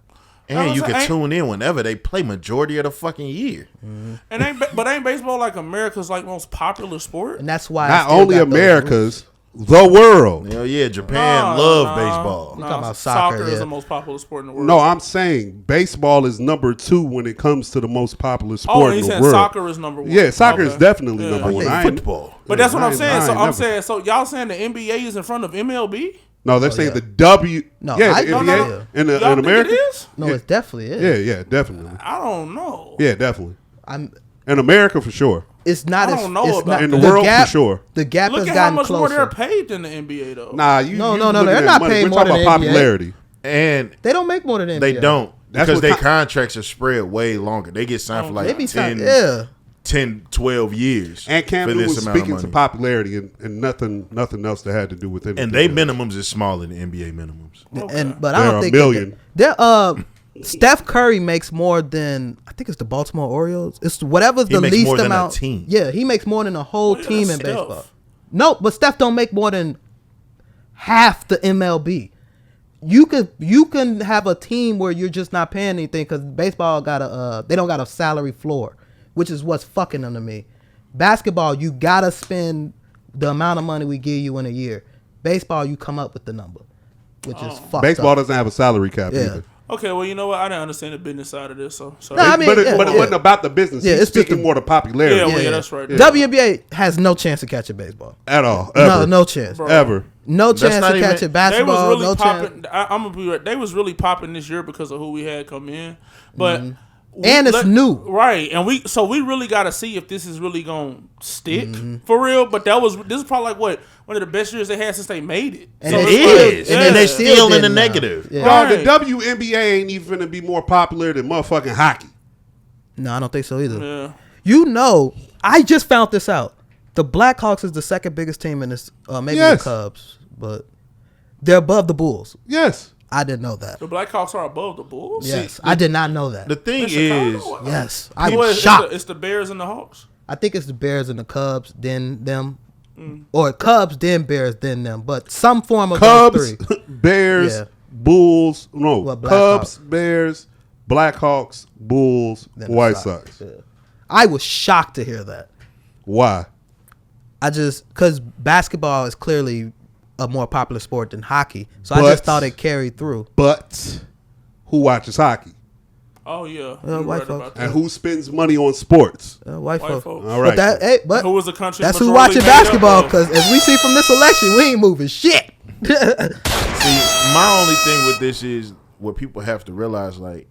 And you can Ain't- tune in whenever they play majority of the fucking year. And ain't baseball like America's like most popular sport? And that's why Not only America's, the world. Hell yeah, Japan love baseball. talking about soccer, is yeah. the most popular sport in the world. No, I'm saying baseball is number 2 when it comes to the most popular Oh, sport and he in the said world. soccer is number 1. Yeah, soccer is Okay. definitely Yeah. number 1. think I ain't- football. But that's what I I'm ain't- saying. I So ain't I'm never- saying, so y'all saying the NBA is in front of MLB? No, they're saying yeah. the W. No, yeah, I- the no, NBA no. in Y'all think America. it is? No, it definitely is. Yeah, definitely. I don't know. Yeah, definitely. I'm. In America for sure. It's not I as don't know it's about not, In the world, for sure. The gap Look has at how gotten much more closer. they're paid than the NBA though. Nah, you. No, you no, looking they're at not money. paying We're more talking than about the NBA. popularity. And They don't make more than NBA. they don't. That's Because what their co- contracts are spread way longer. They get signed for They like be 10, signed, yeah. 10, 12 years. And Cam for Newton this was amount of speaking to money. popularity and nothing else that had to do with it. And they minimums is smaller than NBA minimums. But I They're don't a think million. They're Steph Curry makes more than I think it's the Baltimore Orioles. It's whatever's He the makes least more than a amount. team. Yeah, he makes more than a whole Well, yeah, team in Steph. baseball. No, but Steph don't make more than half the MLB. You can have a team where you're just not paying anything because baseball they don't got a salary floor, which is what's fucking them to me. Basketball, you gotta spend the amount of money we give you in a year. Baseball, you come up with the number, which is fucked Baseball up. doesn't have a salary cap Yeah. either. Okay, well, you know what? I didn't understand the business side of this, so. No, I mean, but it yeah. wasn't about the business. Yeah, He's it's just speaking the- more to popularity. Yeah, well, yeah, that's right. WNBA has no chance of catching baseball. At all. Ever. No chance. Bro. Ever. No That's chance not of even- catching They basketball. was really No chance. popping. I'm gonna be right. They was really popping this year because of who we had come in, but And it's new. right? And we really got to see if this is really gonna stick Mm-hmm. for real. But this is probably like what one of the best years they had since they made it. And So they it's still- like- Is. and And they they still still in the didn't now. negative. Yeah. Dog, the Right. WNBA ain't even going to be more popular than motherfucking hockey. No, I don't think so either. Yeah. You know, I just found this out. The Blackhawks is the second biggest team in this. Maybe Yes. the Cubs, but they're above the Bulls. Yes. I didn't know that. The Blackhawks are above the Bulls. Yes, I did not know that. The thing In Chicago? is, Yes, I'm Well, shocked. It's the Bears and the Hawks. I think it's the Bears and the Cubs, then them, or Cubs, then Bears, then them. But some form of Cubs, those three. Bears, Yeah. Bulls. No, Well, Cubs, Bears, Blackhawks, Bulls, Then the White Sox. Yeah. I was shocked to hear that. Why? Because basketball is clearly a more popular sport than hockey, so I But- just thought it carried through. But who watches hockey? Oh yeah, you're white right folks. about that. And who spends money on sports? White White folks. folks. All right. But Who was the country that's who majority watching made up basketball. of? Because as we see from this election, we ain't moving shit. see, my only thing with this is what people have to realize, like,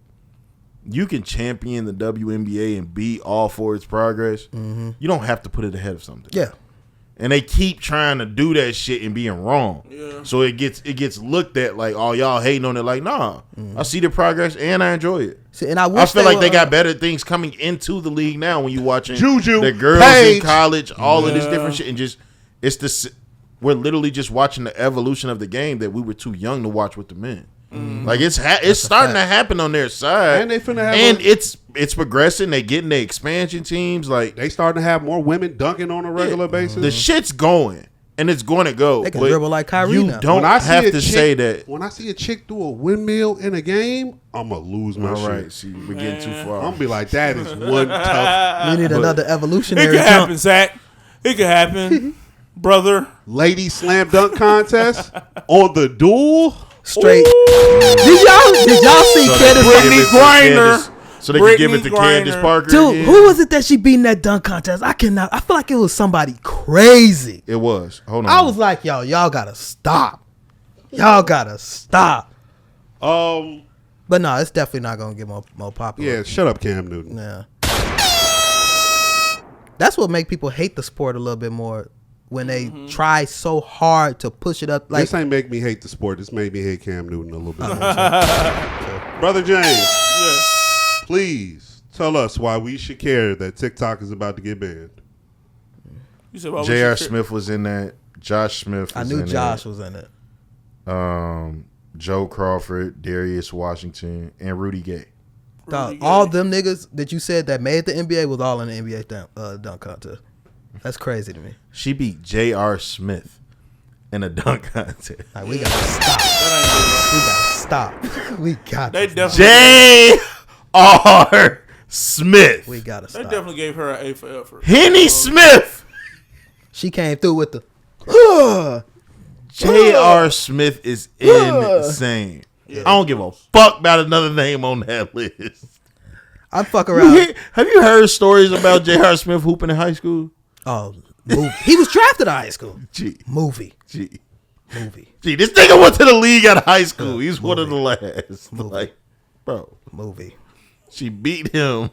you can champion the WNBA and be all for its progress. You don't have to put it ahead of something. Yeah. And they keep trying to do that shit and being wrong. Yeah. So it gets looked at like, oh, y'all hating on it. Like, nah, I see the progress and I enjoy it. See, and I feel like they were, got better things coming into the league now when you watching Juju, the girls Paige. in college, all of this different shit, and just we're literally just watching the evolution of the game that we were too young to watch with the men. Like it's starting to happen on their side, And they finna have and it's progressing. They getting their expansion teams. Like They starting to have more women dunking on a regular basis. the shit's going, and it's going to go. They can but dribble like Kyrie You now. don't When I see have a to chick- say that. When I see a chick do a windmill in a game, I'm gonna lose my All shit. right, see, we're getting too far. I'm gonna be like, that is one tough we need another It evolutionary could jump. happen, Zach. It could happen, brother. lady slam dunk contest on the duel. Straight. Did y'all see Candace? Brittany Griner. So they can give it to Brittany Candace Griner. Parker. Dude, again? who was it that she beat in that dunk contest? I cannot. I feel like it was somebody crazy. It was. Hold on. I was like, y'all gotta stop. Y'all gotta stop. But no, it's definitely not gonna get more popular. Yeah, shut up, Cam Newton. Yeah. That's what make people hate the sport a little bit more when they try so hard to push it up. Like, This ain't make me hate the sport. This made me hate Cam Newton a little bit. Brother James, Yes. please tell us why we should care that TikTok is about to get banned. You said, well, we J.R. should- Smith was in that. Josh Smith was I knew in Josh was in it. it. Joe Crawford, Darius Washington, and Rudy Gay. Dog, all them niggas that you said that made the NBA was all in the NBA dunk contest. That's crazy to me. She beat J.R. Smith in a dunk contest. Like, we gotta stop. We gotta stop. We got. They to definitely, J.R. Smith. We gotta they stop. definitely gave her an A for effort. Henny Smith. She came through with the. J.R. Smith is insane. I don't give a fuck about another name on that list. I fuck around. Have you heard stories about J.R. Smith hooping in high school? Oh, movie. He was drafted out of high school. Gee. Movie. Gee, Movie. this nigga went to the league out of high school. He's one of the last. Like, bro, Movie. she beat him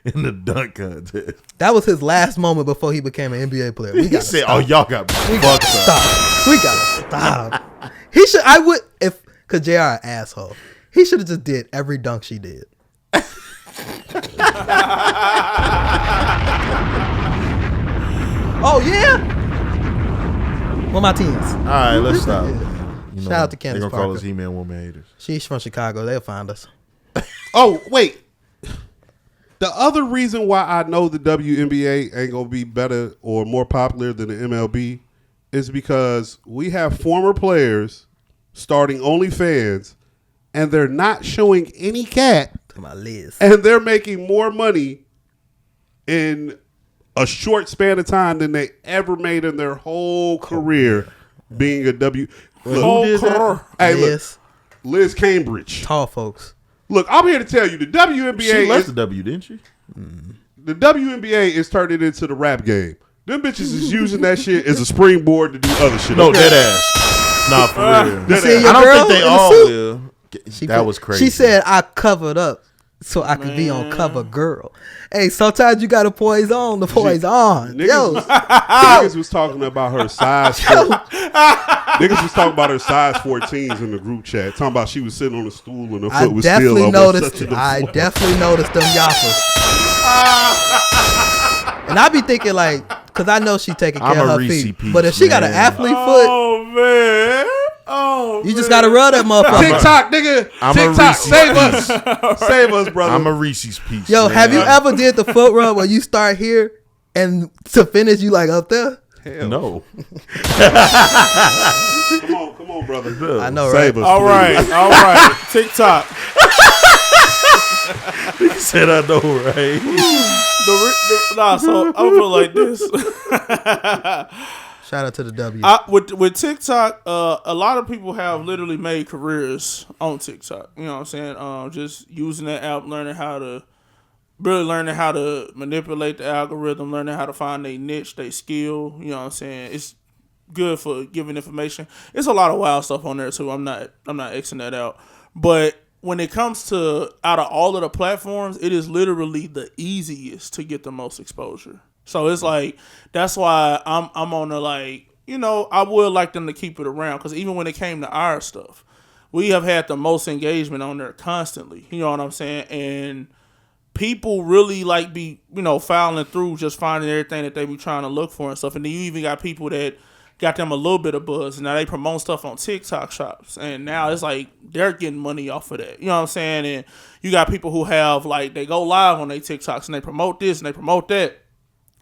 in the dunk contest. That was his last moment before he became an NBA player. We He gotta said, stop. "Oh, y'all got We fucked gotta up." stop. We gotta stop. He should. I would if cause JR an asshole. He should have just did every dunk she did. Oh yeah. What my teams? All right, let's stop. You Shout out to Candace They're gonna call Parker. us He-Man woman haters. She's from Chicago. They'll find us. Oh, wait. The other reason why I know the WNBA ain't going to be better or more popular than the MLB is because we have former players starting OnlyFans and they're not showing any cat To my list. and they're making more money in a short span of time than they ever made in their whole career being a W. Look, hey, look, Liz. Liz Cambridge. Tall folks. Look, I'm here to tell you the WNBA She left is, the W, didn't she? the WNBA is turning into the rap game. Them bitches is using that shit as a springboard to do other shit. No, okay? dead ass. Nah, for real. Dead see ass. your I don't girl think they in the all suit? will. That was crazy. She said I covered up so I could be on cover girl. Hey, sometimes you gotta poise on the poise on. Niggas was talking about her size. Niggas was talking about her size 14s in the group chat. Talking about she was sitting on a stool and her I foot was still definitely almost noticed. touching the I floor. definitely noticed them yappers. And I be thinking like, because I know she taking care I'm of a her Reese feet. piece, But if she got an man. athlete foot, Oh man. Oh, you just gotta rub that motherfucker. TikTok, nigga. I'm a TikTok, Reese's save us. Save us, brother. I'm a Reese's piece. Yo, man. have you ever did the foot rub where you start here and to finish you like up there? No. Come on, brother. I know, right? Save us, All please. right. TikTok. He said I know, right? So I'm gonna put it like this. Shout out to the W. With TikTok, a lot of people have literally made careers on TikTok. You know what I'm saying? Just using that app, learning how to manipulate the algorithm, learning how to find their niche, their skill. You know what I'm saying? It's good for giving information. It's a lot of wild stuff on there too. I'm not Xing that out. But when it comes to out of all of the platforms, it is literally the easiest to get the most exposure. So it's like, that's why I'm on the like, I would like them to keep it around, because even when it came to our stuff, we have had the most engagement on there constantly. You know what I'm saying? And people really like be, filing through, just finding everything that they be trying to look for and stuff. And then you even got people that got them a little bit of buzz, and now they promote stuff on TikTok shops, and now it's like they're getting money off of that. You know what I'm saying? And you got people who have like, they go live on their TikToks and they promote this and they promote that,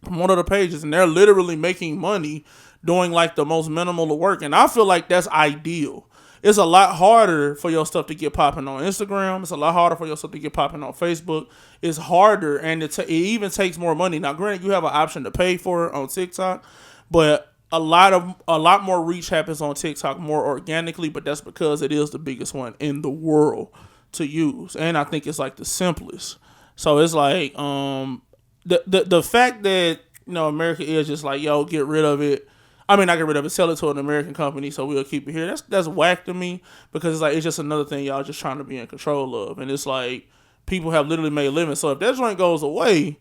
promote other pages, and they're literally making money doing like the most minimal of work. And I feel like that's ideal. It's a lot harder for your stuff to get popping on Instagram. It's a lot harder for your stuff to get popping on Facebook. It's harder, and it even takes more money. Now, granted, you have an option to pay for it on TikTok, but a lot more reach happens on TikTok more organically, but that's because it is the biggest one in the world to use, and I think it's like the simplest. So it's like the fact that America is just like, yo, get rid of it. I mean, not get rid of it, sell it to an American company, so we'll keep it here. That's whack to me, because it's like, it's just another thing y'all just trying to be in control of, and it's like people have literally made a living. So if that joint goes away,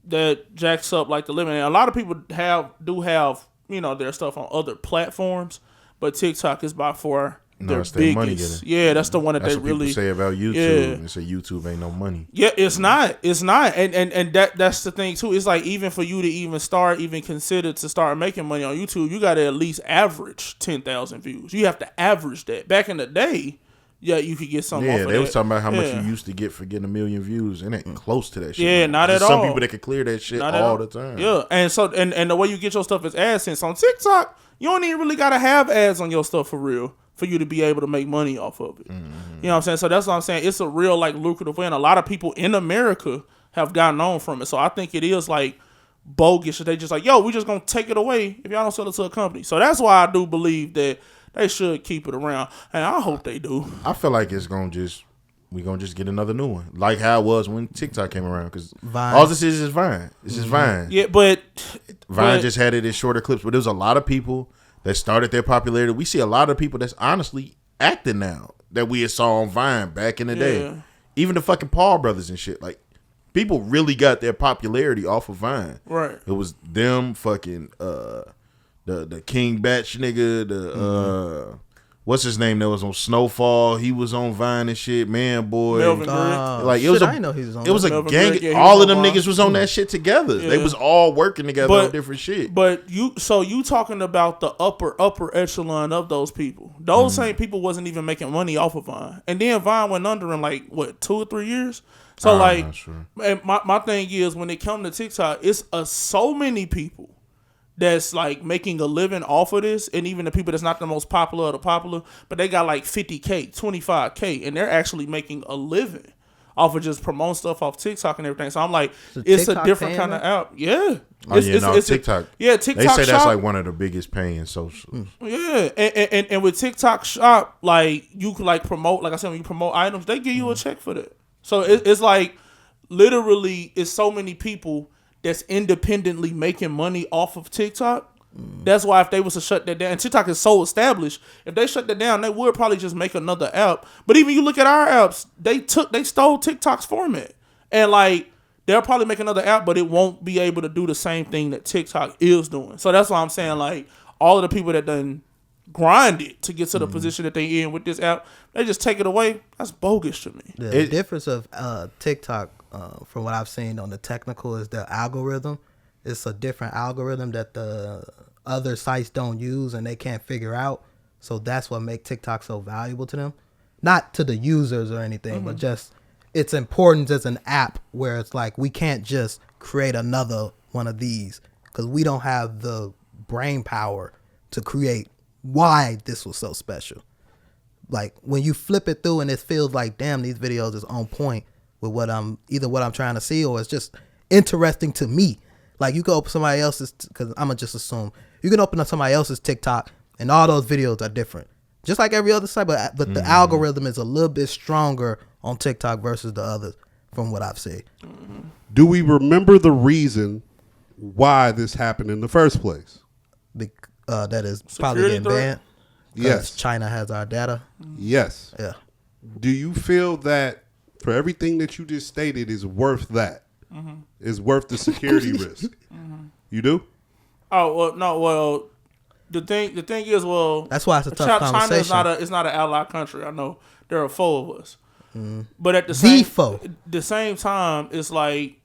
that jacks up like the living. And a lot of people do have their stuff on other platforms, but TikTok is by far their it's biggest. their money getter. Yeah, that's the one that That's they what really people say about YouTube. Yeah. They say YouTube ain't no money. Yeah, it's not, and that's the thing too. It's like, even for you to even consider to start making money on YouTube, you got to at least average 10,000 views. You have to average that. Back in the day, yeah, you could get something. Yeah, off of they that. was talking about how much you used to get for getting 1 million views, and it ain't close to that shit. Yeah, not There's at some all. people that can clear that shit Not all the time. Yeah, and so and the way you get your stuff is AdSense. On TikTok, you don't even really gotta have ads on your stuff for real for you to be able to make money off of it. Mm-hmm. You know what I'm saying? So that's what I'm saying. It's a real like lucrative way, and a lot of people in America have gotten on from it. So I think it is like bogus. They just like, yo, we just gonna take it away if y'all don't sell it to a company. So that's why I do believe that they should keep it around, and I hope they do. I feel like we're gonna just get another new one, like how it was when TikTok came around. Because all this is Vine. It's just Vine. Yeah, but Vine just had it in shorter clips. But there was a lot of people that started their popularity. We see a lot of people that's honestly acting now that we saw on Vine back in the day. Even the fucking Paul brothers and shit. Like, people really got their popularity off of Vine. Right. It was them fucking the King Batch nigga, what's his name that was on Snowfall? He was on Vine and shit. Man, boy, Melvin Gregg. like I didn't know he was on. It was a Melvin gang. Gregg, yeah, he all was of them on Vine. niggas was on that shit together. Yeah. They was all working together on different shit. But you talking about the upper echelon of those people. Those same people wasn't even making money off of Vine, and then Vine went under in like what 2 or 3 years. So I'm like, not sure. and my thing is, when it comes to TikTok, it's so many people that's like making a living off of this, and even the people that's not the most popular of the popular, but they got like 50K, 25K, and they're actually making a living off of just promoting stuff off TikTok and everything. So I'm like, it's a different kind of app. Yeah. TikTok. TikTok They say that's Shop, like one of the biggest paying socials. Yeah, and with TikTok Shop, like you could like promote, like I said, when you promote items, they give you a check for that. So it's like literally, it's so many people that's independently making money off of TikTok. That's why if they was to shut that down, and TikTok is so established, if they shut that down, they would probably just make another app. But even you look at our apps, they stole TikTok's format, and like they'll probably make another app, but it won't be able to do the same thing that TikTok is doing. So that's why I'm saying, like, all of the people that done grinded to get to the position that they in with this app, they just take it away. That's bogus to me. The difference of TikTok, from what I've seen on the technical, is the algorithm. it's a different algorithm that the other sites don't use and they can't figure out. So that's what makes TikTok so valuable to them. Not to the users or anything, but just its importance as an app where it's like we can't just create another one of these because we don't have the brain power to create why this was so special. Like when you flip it through and it feels like, damn, these videos is on point with what I'm trying to see, or it's just interesting to me. Like you can open somebody else's, because I'm gonna just assume you can open up somebody else's TikTok and all those videos are different, just like every other site. But the algorithm is a little bit stronger on TikTok versus the others, from what I've seen. Do we remember the reason why this happened in the first place? That is probably getting banned. Yes, China has our data. Yes. Yeah. Do you feel that for everything that you just stated is worth that? Is worth the security risk? You do? Oh well, no. Well, the thing is, well, that's why it's a tough conversation. China is not an ally country. I know there are 4 of us, but at the same time, it's like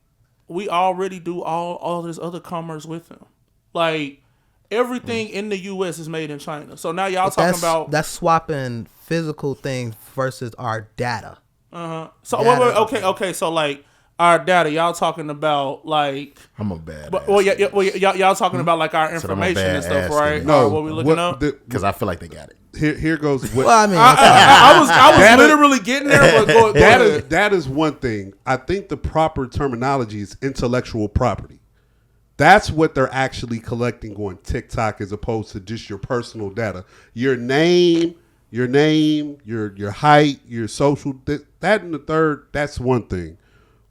we already do all this other commerce with them. Like everything in the U.S. is made in China. So now y'all talking about that's swapping physical things versus our data. So okay. So like our data, y'all talking about like I'm a bad. Y'all talking about like our information and stuff, right? No, what we looking up? Because I feel like they got it. Here goes. Well, I mean, I was literally getting there. But that is one thing. I think the proper terminology is intellectual property. That's what they're actually collecting on TikTok, as opposed to just your personal data. Your name, your height, your social. That and the third. That's one thing.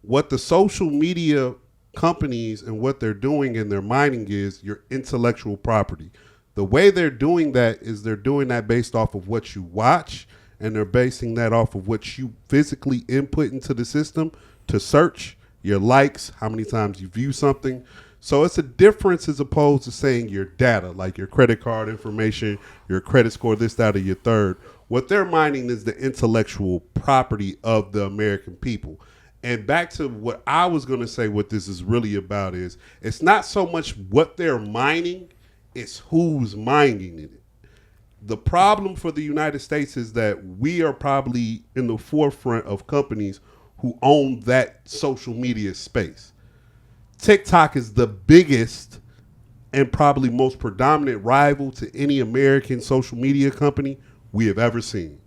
What the social media companies and what they're doing in their mining is your intellectual property. The way they're doing that is they're doing that based off of what you watch, and they're basing that off of what you physically input into the system to search, your likes, how many times you view something. So it's a difference as opposed to saying your data, like your credit card information, your credit score, this, that, or your third. What they're mining is the intellectual property of the American people. And back to what I was going to say, what this is really about is it's not so much what they're mining, it's who's mining it. The problem for the United States is that we are probably in the forefront of companies who own that social media space. TikTok is the biggest and probably most predominant rival to any American social media company we have ever seen.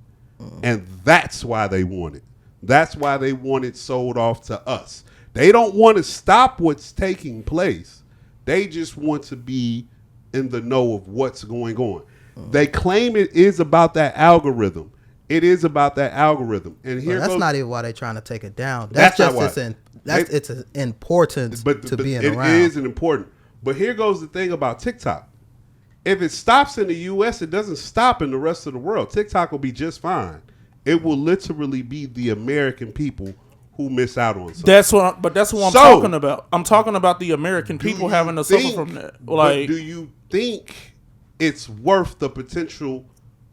And that's why they want it. That's why they want it sold off to us. They don't want to stop what's taking place. They just want to be in the know of what's going on. They claim it is about that algorithm. It is about that algorithm. And here that's not even why they're trying to take it down. That's just it's an importance to being around. It is an important. But here goes the thing about TikTok. If it stops in the U.S., it doesn't stop in the rest of the world. TikTok will be just fine. It will literally be the American people who miss out on something. That's what I'm talking about. I'm talking about the American people having to suffer from that. Like, do you think it's worth the potential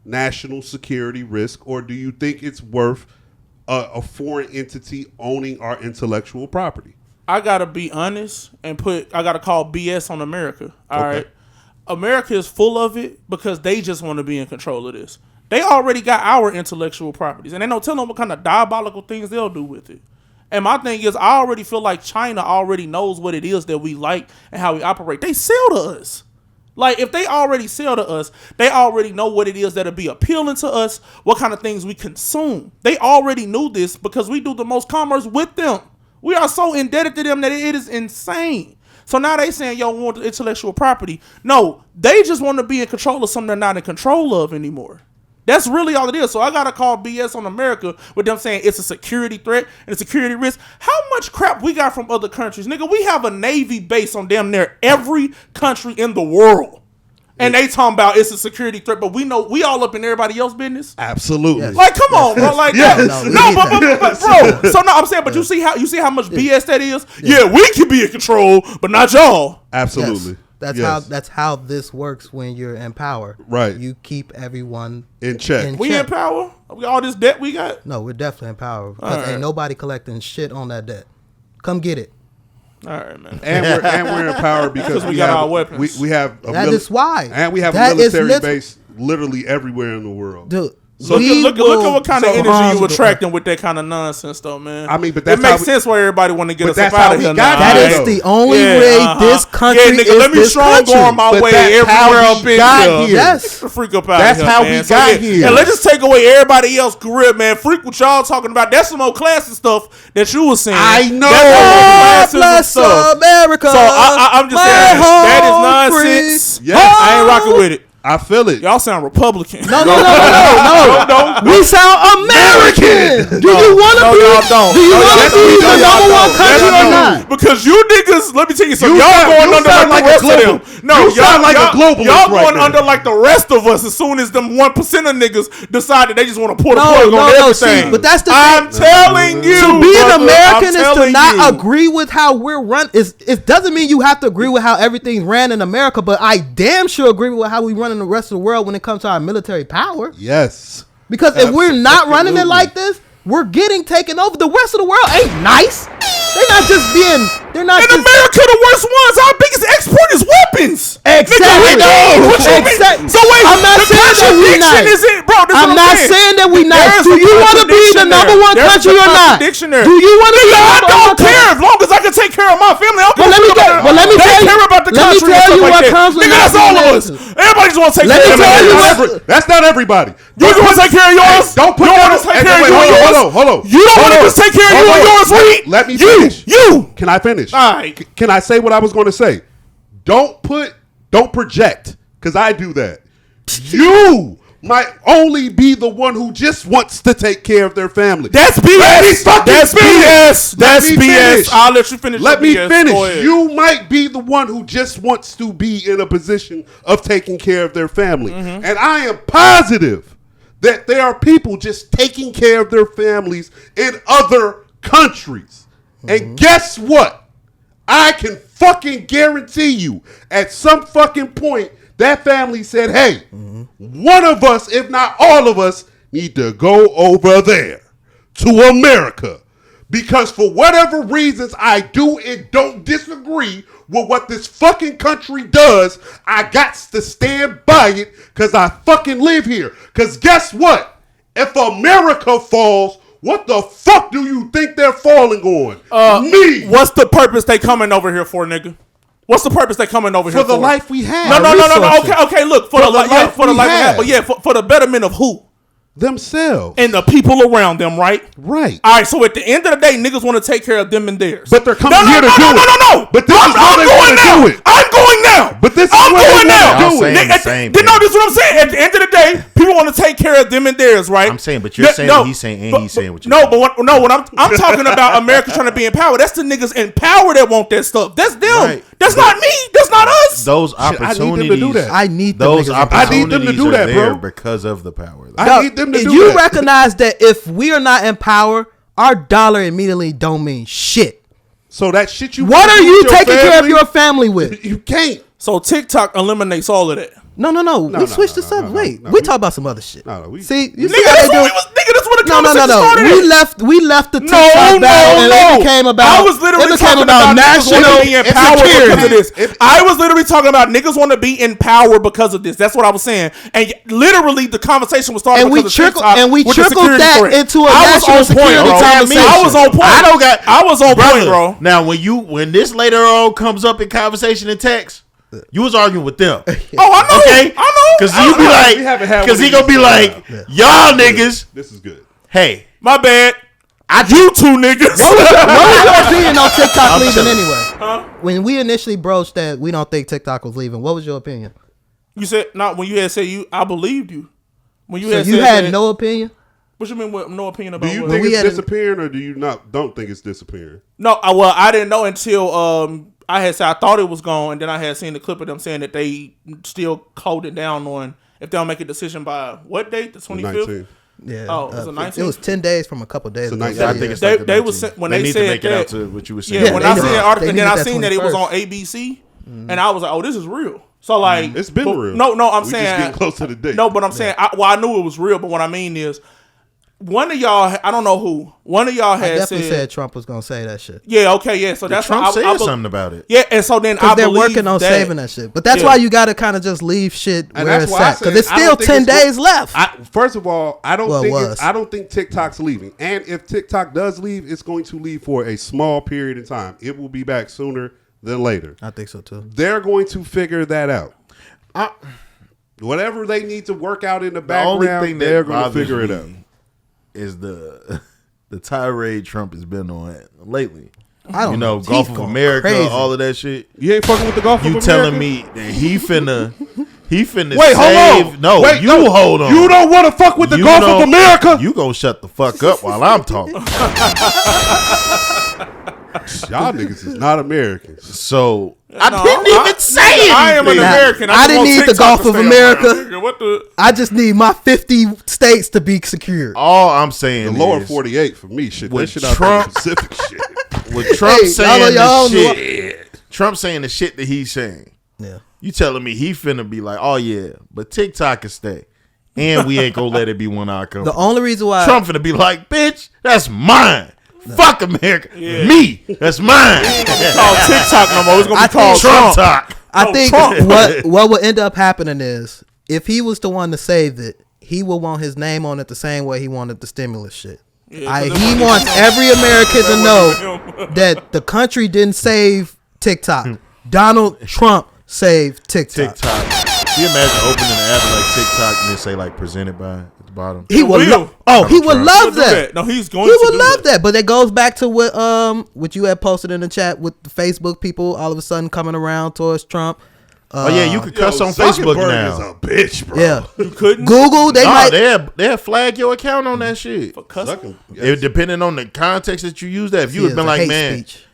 national security risk, or do you think it's worth a foreign entity owning our intellectual property? I gotta be honest and I gotta call BS on America. All right, America is full of it because they just want to be in control of this. They already got our intellectual properties, and they don't tell them what kind of diabolical things they'll do with it. And my thing is, I already feel like China already knows what it is that we like and how we operate. They sell to us. Like, if they already sell to us, they already know what it is that'll be appealing to us, what kind of things we consume. They already knew this because we do the most commerce with them. We are so indebted to them that it is insane. So now they saying, yo, we want the intellectual property. No, they just want to be in control of something they're not in control of anymore. That's really all it is. So I got to call BS on America with them saying it's a security threat and a security risk. How much crap we got from other countries? Nigga, we have a Navy base on damn near every country in the world. And they talking about it's a security threat, but we know we all up in everybody else's business. Absolutely. Yes. Like, come on, bro. Like, yes. but bro. So no, I'm saying, but you see how much BS that is? Yeah, we can be in control, but not y'all. Absolutely. Yes. That's how this works when you're in power. Right. You keep everyone in check. We in power? We all this debt we got? No, we're definitely in power. Because ain't nobody collecting shit on that debt. Come get it. All right, man. And we're in power because we got have our weapons. We have That is why. and we have That a military is base literally everywhere in the world. Dude. So look at what kind of energy you attracting with that kind of nonsense, though, man. I mean, but that's it makes sense why everybody want to get us up out of here. That is the only way this country is let me this strong country. arm my way everywhere up in here. Yes. Freak up out That's here, how man. we got here. And let's just take away everybody else's career, man. Freak what y'all talking about. That's some old classic stuff that you was saying. I know. That's bless America. So I'm just saying that is nonsense. Yes. I ain't rocking with it. I feel it. Y'all sound Republican. No. We sound American. Do you want to be? Do you want to be the number one country or not? Because you niggas, let me tell you something. You Y'all going under like the rest of them. No, you sound like a globalist. Y'all right going now. under like the rest of us as soon as them 1% of niggas decide that they just want to pull the plug on everything. See, but that's the I'm thing. telling you, To be an American is to telling not you. agree with how we're run. It doesn't mean you have to agree with how everything's ran in America, but I damn sure agree with how we run in the rest of the world when it comes to our military power. Yes. Because if we're not running it like this, we're getting taken over. The rest of the world ain't nice. They're not just being. They're not. In just, America, the worst ones. Our biggest export is weapons. Exactly. What you mean? So wait, I'm not the saying that we contradiction nice. isn't, bro. This I'm what not saying that we nice. Do you want to be the number one country or not? Do you want to be the I number one don't care country? as long as I can take care of my family. I don't Well, let me care tell you. they care about the Let me country tell and you stuff what like that. comes with Nigga, that's all of us. Everybody just want to take Let care me of tell you themselves. That's not everybody. You just want to take care of yours? Don't put you that want to take care of yours? Hold on. You don't want to just take care of you and yours, Reed? Let me finish. You. Can I finish? All right. Can I say what I was going to say? Don't project, because I do that. You might only be the one who just wants to take care of their family. That's BS. That's BS. That's BS. I'll let you finish. Let me BS. finish. You might be the one who just wants to be in a position of taking care of their family. Mm-hmm. And I am positive that there are people just taking care of their families in other countries. And guess what? I can fucking guarantee you at some fucking point that family said, hey, one of us, if not all of us, need to go over there to America. Because for whatever reasons I do and don't disagree with what this fucking country does, I got to stand by it because I fucking live here. Because guess what? If America falls, what the fuck do you think they're falling on? Me. What's the purpose they coming over here for, nigga? What's the purpose they coming over here for? For the life we have. No. Okay. Look, for the life we have. But yeah, for the betterment of who? Themselves. And the people around them, right? Right. All right, so at the end of the day, niggas want to take care of them and theirs. But they're coming here to do it. No. But this is how they want to do it. I'm going now. But this is what they want to do it. The same No, this is what I'm saying. At the end of the day, people want to take care of them and theirs, right? I'm saying, but you're saying what he's saying, and he's saying what you're saying. What I'm talking about America trying to be in power. That's the niggas in power that want that stuff. That's them. Right. That's not me. That's not us. Those opportunities. I need them to do that. I need those I need them to do that, bro. Because of the power. I need them to do that. You recognize that if we are not in power, our dollar immediately don't mean shit. So that shit you. What are you taking care of your family with? You can't. So TikTok eliminates all of that. No. We switched this up. Wait, we talk about some other shit. See, you see Nigga, how that's they do. what we was. Nigga, that's what the conversation No. started. We left the TikTok battle, and it became about. I was literally it became talking about niggas want to be in power because of this. I was literally talking about niggas want to be in power because of this. That's what I was saying. And literally, the conversation was started because of TikTok. And we with the trickled security that threat. into a I was national on point, security bro. conversation. I was on point. I was on point, bro. Now, when this later on comes up in conversation and text, you was arguing with them. Oh, I know. Okay? I know. Because you be like, because he gonna be like, y'all niggas. This is good. Hey, my bad. You two niggas. What was your opinion on TikTok leaving anyway? Huh? When we initially broached that we don't think TikTok was leaving, what was your opinion? You said not when you had said you. I believed you. When you so had you said had that, no opinion. What you mean with no opinion about? Do you what? think it's disappearing, or do you don't think it's disappearing? No, well, I didn't know until I had said I thought it was gone, and then I had seen the clip of them saying that they still holding down on if they don't make a decision by what date? The 25th. Yeah. Oh, was it 19th? It was 10 days from a couple days ago. I think it's like they was when they need said to make that, it out to what you were saying. Yeah, when I seen that article, and then I that seen that it was on 21st. ABC, and I was like, oh, this is real. So like, it's been real. No, I'm we saying just getting close to the date. No, but I'm saying, I knew it was real. But what I mean is, one of y'all, I don't know who, one of y'all I had definitely said Trump was gonna say that shit. Yeah, okay, yeah. So that's Trump why said something about it. Yeah, and so then Because they're working on saving that shit. But that's why you got to kind of just leave shit And where that's it's why I at. Because said it's still 10 days left. First of all, I don't Well, think was. I don't think TikTok's leaving. And if TikTok does leave, it's going to leave for a small period of time. It will be back sooner than later. I think so too. They're going to figure that out. Whatever they need to work out in the background, only thing they're that going to figure it bothers out. me is the tirade Trump has been on lately. I don't know. Gulf He's of going America, crazy. all of that shit. You ain't fucking with the Gulf of America? You telling me that he finna Wait, save? hold on. No, Wait, you no. hold on. You don't want to fuck with the You Gulf of don't- America? You gonna shut the fuck up while I'm talking. Y'all niggas is not Americans. So I didn't even say anything. I am an American. I didn't need the Gulf of America. What the? I just need my 50 states to be secured. All I'm saying The lower is 48 for me, shit. That with shit out Trump- there Pacific shit. with Trump Hey, saying y'all the know- shit. Trump saying the shit that he's saying. Yeah. You telling me he finna be like, oh yeah, but TikTok can stay, and we ain't gonna let it be one of our companies. The only reason why Trump finna be like, bitch, that's mine. Fuck America. Me, that's mine. It's called TikTok no more. It's gonna be called Trump talk. I think what will end up happening is if he was the one to save it, he will want his name on it the same way he wanted the stimulus shit. Yeah, He wants every American to know that the country didn't save TikTok. Donald Trump saved TikTok. TikTok. Can you imagine opening the app like TikTok and they say like presented by at the bottom? He would. He would Trump. love He'll do that. No, he's going He to would do love that. that. But it goes back to what you had posted in the chat with the Facebook people all of a sudden coming around towards Trump. Oh yeah, you could cuss on Facebook Zuckerberg is now. a bitch, bro. Yeah, You couldn't. Google they might. They'll flag your account on that shit. For cussing. It depending on the context that you use that. If you Yeah, had been it's a like, hate man, speech.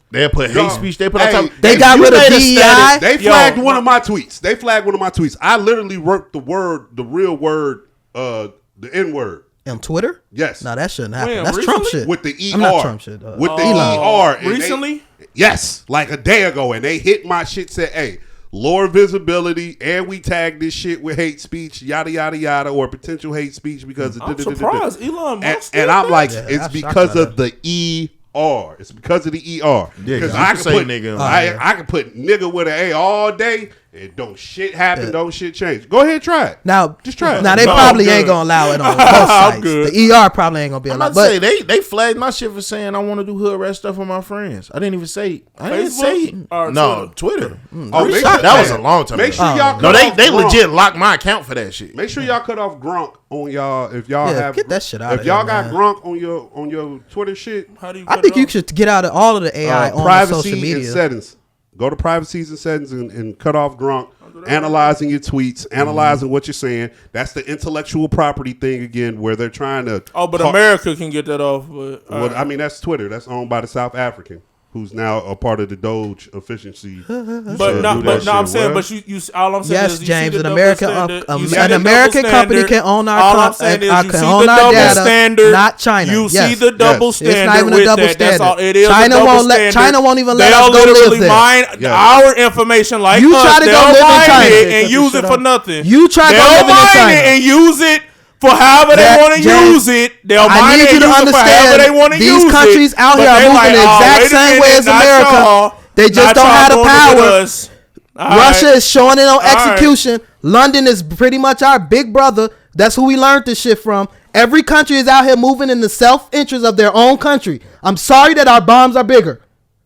they'll put hate Yo, speech. They put hey, on top. They If got you rid of made a DEI. status- They flagged one of my tweets. I literally wrote the real word, the N word. On Twitter? Yes. No, that shouldn't happen. When, That's recently? Trump shit. With the ER. I'm not Trump shit. With the Elon. ER. and Recently? Yes. Like a day ago. And they hit my shit, said, hey, lower visibility, and we tagged this shit with hate speech, yada, yada, yada, or potential hate speech because of I'm surprised Elon Musk And did I'm that? like, Yeah, it's I'm because shocked of the ER. It's because of the ER. Yeah, 'cause you I can can say put nigga. I can put nigga with an A all day and don't shit happen, don't shit change. Go ahead, try it. Now, Just try it. Now they No, probably I'm ain't good. gonna allow it on both sites. good. The ER probably ain't gonna be I'm allowed. about to But say they flagged my shit for saying I want to do hood rat stuff with my friends. I didn't even say it. I didn't Facebook say it. or No, Twitter. Oh, make sure- That was a long time Make ago. sure y'all No, cut they off Gronk. legit locked my account for that shit. Make sure y'all cut off Gronk on y'all if y'all Yeah, have get that shit out If of y'all here, got man. Gronk on your Twitter shit, How do you I cut think it you off? should get out of all of the AI on the privacy social and media. settings. Go to privacies and settings and cut off Gronk. Analyzing your tweets, analyzing what you're saying. That's the intellectual property thing again, where they're trying to. Oh, but America can get that off. But Well, I mean, that's Twitter. That's owned by the South African, who's now a part of the Doge efficiency. But I'm saying, but you all I'm saying Yes, is you James, see the an double American standard. an You see the double American company standard. can own our All I'm saying is you can see own the our double data, standard, not China. You Yes. see the double Yes. standard. It's not even a with double that. That's all. standard. It is China a double won't let- standard. China won't even let They'll us go live literally there. mine Yeah. our information like You us. try to go They'll live in mine China. it Cut and this use shit it for off. nothing. You try to go They'll live in mine China. it and use it for however they want to James, use it. They'll I mine need it you and to use it for however they want understand to use these it. countries out But here are they moving like, the oh, exact wait a same way minute, as not America. y'all. They just Not don't y'all have the doing it with power. us. All Russia right. is showing it on right. execution. London is pretty much our big brother. That's who we learned this shit from. Every country is out here moving in the self-interest of their own country. I'm sorry that our bombs are bigger.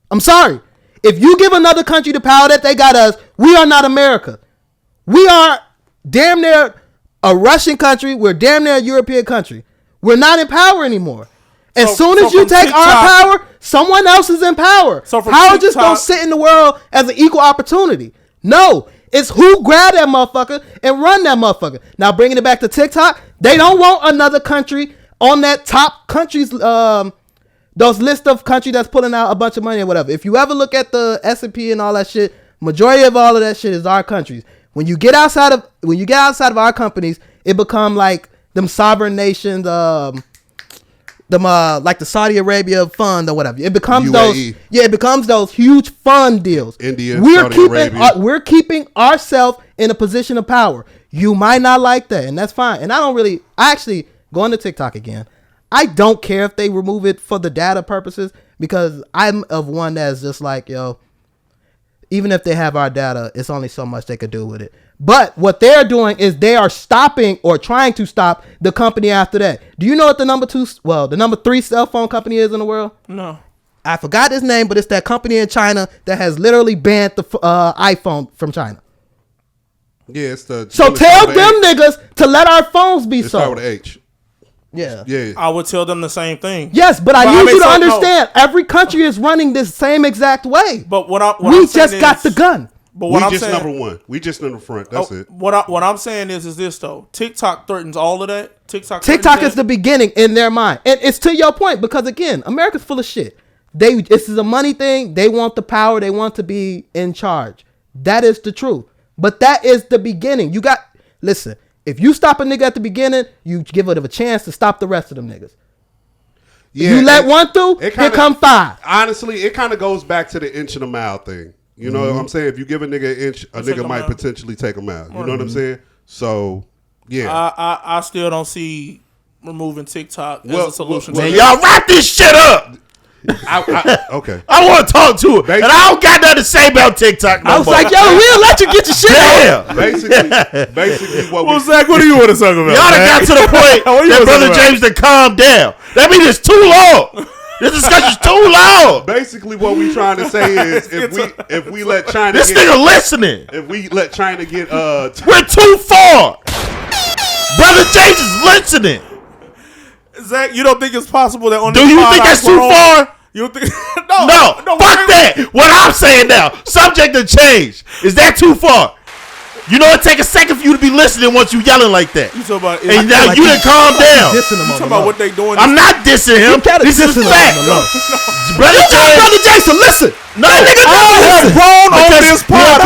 I'm sorry. If you give another country the power that they got us, we are not America. We are damn near a Russian country. We're damn near a European country. We're not in power anymore. As soon as you from take our TikTok- power, someone else is in power. So from Power just TikTok- don't sit in the world as an equal opportunity. No, it's who grab that motherfucker and run that motherfucker. Now bringing it back to TikTok, they don't want another country on that top countries, those list of countries that's pulling out a bunch of money or whatever. If you ever look at the S&P and all that shit, majority of all of that shit is our countries. When you get outside of our companies, it become like them sovereign nations, like the Saudi Arabia fund or whatever. It becomes UAE. it becomes those huge fund deals. India, we're Saudi keeping Arabia. we're keeping ourselves in a position of power. You might not like that, and that's fine. And I actually going to TikTok again. I don't care if they remove it for the data purposes because I'm of one that's just like, yo, even if they have our data, it's only so much they could do with it. But what they're doing is they are stopping or trying to stop the company after that. Do you know what the number 3 cell phone company is in the world? No. I forgot his name, but it's that company in China that has literally banned the iPhone from China. Yeah, it's the. So tell them niggas to let our phones be sold. Start with an H. Yeah. Yeah. I would tell them the same thing. Yes, but I need you to understand. Every country is running this same exact way. But what we just got the gun. But what we I'm just saying, number one. We just in the front. That's it. What I'm saying is this though. TikTok threatens all of that. TikTok is the beginning in their mind, and it's to your point because again, America's full of shit. This is a money thing. They want the power. They want to be in charge. That is the truth. But that is the beginning. Listen. If you stop a nigga at the beginning, you give it a chance to stop the rest of them niggas. Yeah, you let one through, here come 5. Honestly, it kind of goes back to the inch and a mile thing. You know what I'm saying? If you give a nigga an inch, a nigga might potentially take a mile. You know what I'm saying? So, yeah. I still don't see removing TikTok as a solution. Man, y'all wrap this shit up. Okay. I want to talk to it. And I don't got nothing to say about TikTok no I was more. like, yo, we'll let you get your shit out. Basically what well, Zach, what do you want to talk about? Y'all done got to the point that Brother James to calm down. That means it's too long. This discussion's too long. Basically what we trying to say is if we let China this nigga listening. If we let China get we're too far. Brother James is listening. Zach, you don't think it's possible that on do you think that's too far? You don't think no, fuck that. What I'm saying now, subject to change. Is that too far? You know it take a second for you to be listening once you yelling like that. You talking about and now you done calm down. You talking about what they doing? I'm not dissing him. This is fact. Brother Jason, listen. No, nigga, have grown on this pod.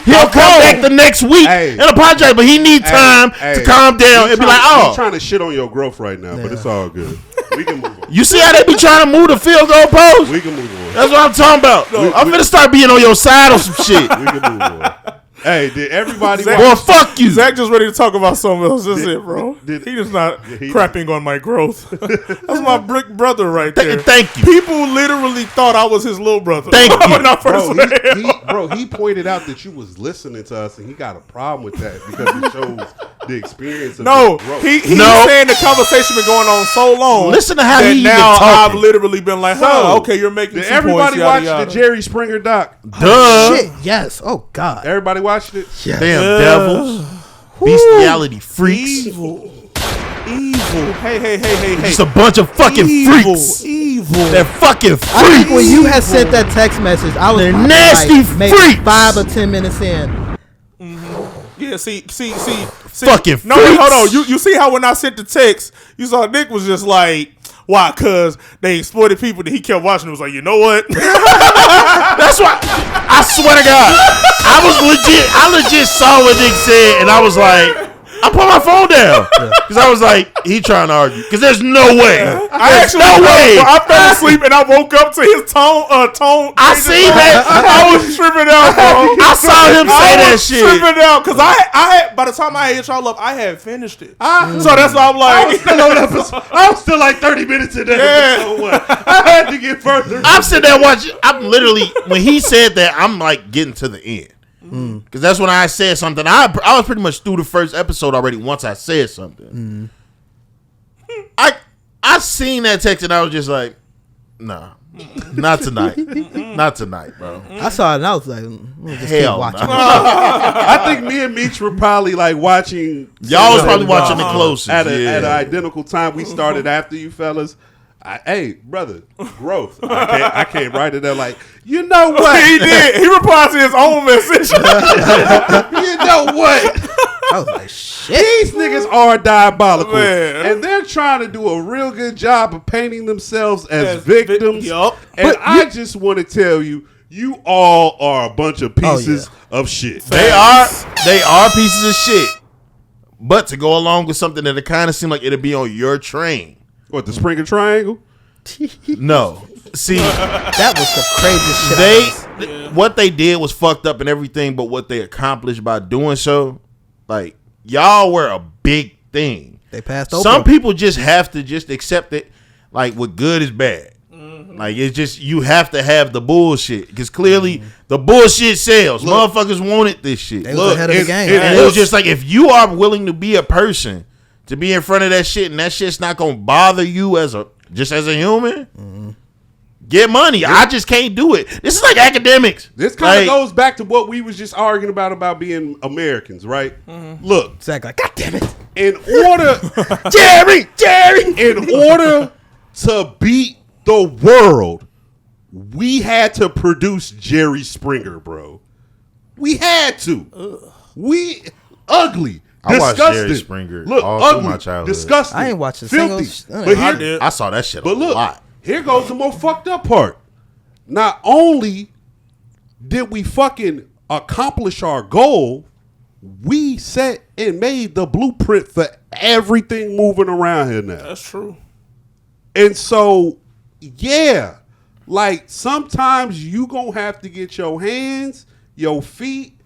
He'll come back the next week and apologize, but he need time to calm down and be like, oh. He's trying to shit on your growth right now, but it's all good. We can move on. You see how they be trying to move the field goal post? We can move on. That's what I'm talking about. I'm finna start being on your side or some shit. We can move on. Hey, did everybody Zach, well, fuck you. Zach just ready to talk about something else. That's it, bro. He just not crapping on my growth. That's my brick brother right there. Thank you. People literally thought I was his little brother. Thank you. When I first he pointed out that you was listening to us, and he got a problem with that because it shows the experience of growth. He's saying the conversation been going on so long. Listen to how he now talking. I've literally been like, okay, you're making did some everybody points, watch the Jerry Springer doc? Duh. Shit, yes. Oh, God. Everybody watched it? Yes. Damn devils. Bestiality freaks. Evil. Hey. Just a bunch of fucking freaks. Evil. They're fucking freaks. I think when you had sent that text message, I was nasty maybe freaks. 5 or 10 minutes in. Yeah, see. Fucking no, freaks. wait, hold on. You see how when I sent the text, you saw Nick was just like, why? Because they exploited people that he kept watching. It was like, you know what? That's why. I swear to God, I legit saw what Nick said, and I was like, I put my phone down because I was like, he trying to argue because there's no way. I fell asleep and I woke up to his tone. I see that. I was tripping out, bro. I saw him say that shit. Tripping out because I had by the time I hit y'all up, I had finished it. So that's why I'm like, I was still like 30 minutes in that episode. What? I had to get further. I'm sitting there watching. I'm literally when he said that, I'm like getting to the end. Because that's when I said something. I was pretty much through the first episode already once I said something. I seen that text and I was just like, nah, not tonight. Not tonight, bro. I saw it and I was like, just hell keep watching. I think me and Meech were probably like watching. Y'all was probably watching it closest. At an identical time. We started after you fellas. Hey, brother, growth. I can't write it there like, you know what? He did. He replied to his own message. You know what? I was like, shit. These niggas are diabolical. Man. And they're trying to do a real good job of painting themselves as victims. Yup. And I just want to tell you, you all are a bunch of pieces of shit. They are pieces of shit. But to go along with something that it kind of seemed like it'd be on your train. What, the Springer Triangle? No. See, that was the craziest shit. What they did was fucked up and everything, but what they accomplished by doing so, like, y'all were a big thing. They passed over. Some people just have to just accept it, like what good is bad. Like it's just you have to have the bullshit because clearly the bullshit sells. Motherfuckers wanted this shit. They was ahead of the game. And it was just like if you are willing to be a person to be in front of that shit and that shit's not gonna bother you as a human. Get money. I just can't do it. This is like academics. This kind of goes back to what we was just arguing about being Americans, right? Look, Zach, like, God damn it! In order, Jerry, in order to beat the world, we had to produce Jerry Springer, bro. We had to. We ugly. I watched disgusting. Jerry Springer Look, all ugly, through my childhood. Disgusting. I ain't watching filthy. singles. But here, I saw that shit a lot. Here goes the more fucked up part. Not only did we fucking accomplish our goal, we set and made the blueprint for everything moving around here now. That's true. And so, yeah, like sometimes you gonna have to get your hands, your feet,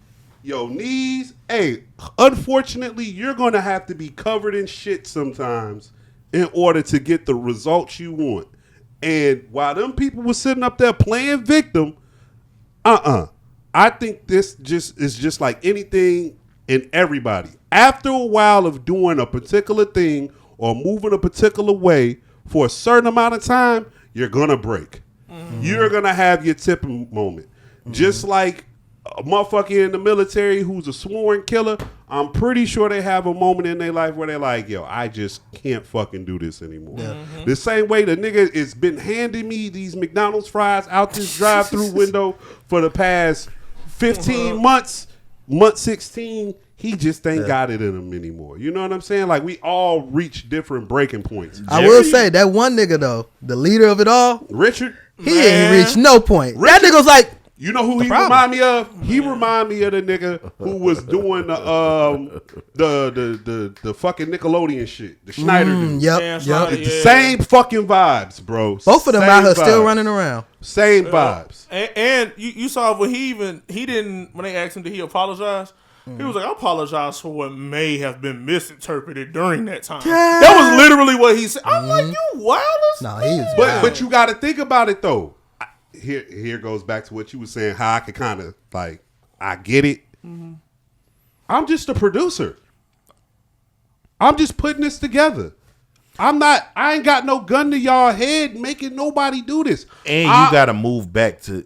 your knees. Hey, unfortunately, you're gonna have to be covered in shit sometimes in order to get the results you want. And while them people were sitting up there playing victim, I think this is just like anything and everybody. After a while of doing a particular thing or moving a particular way for a certain amount of time, you're gonna break. You're gonna have your tipping moment. Just like a motherfucker in the military who's a sworn killer, I'm pretty sure they have a moment in their life where they're like, yo, I just can't fucking do this anymore. The same way the nigga has been handing me these McDonald's fries out this drive-through window for the past 15 months, month 16, he just ain't got it in him anymore. You know what I'm saying? Like, we all reach different breaking points. I will say, that one nigga, though, the leader of it all, Richard, he ain't reached no point. That nigga was like, you know who he remind me of? He remind me of the nigga who was doing the fucking Nickelodeon shit, the Schneider dude. Yep. It's the same fucking vibes, bro. Both of them out here still running around. Same vibes. And you saw when he didn't, when they asked him, did he apologize? He was like, I apologize for what may have been misinterpreted during that time. Yeah. That was literally what he said. I'm like, you wildest. No, he is wild. But you got to think about it, though. Here goes back to what you were saying, how I could kind of, like, I get it. I'm just a producer. I'm just putting this together. I ain't got no gun to y'all head making nobody do this. And you got to move back to,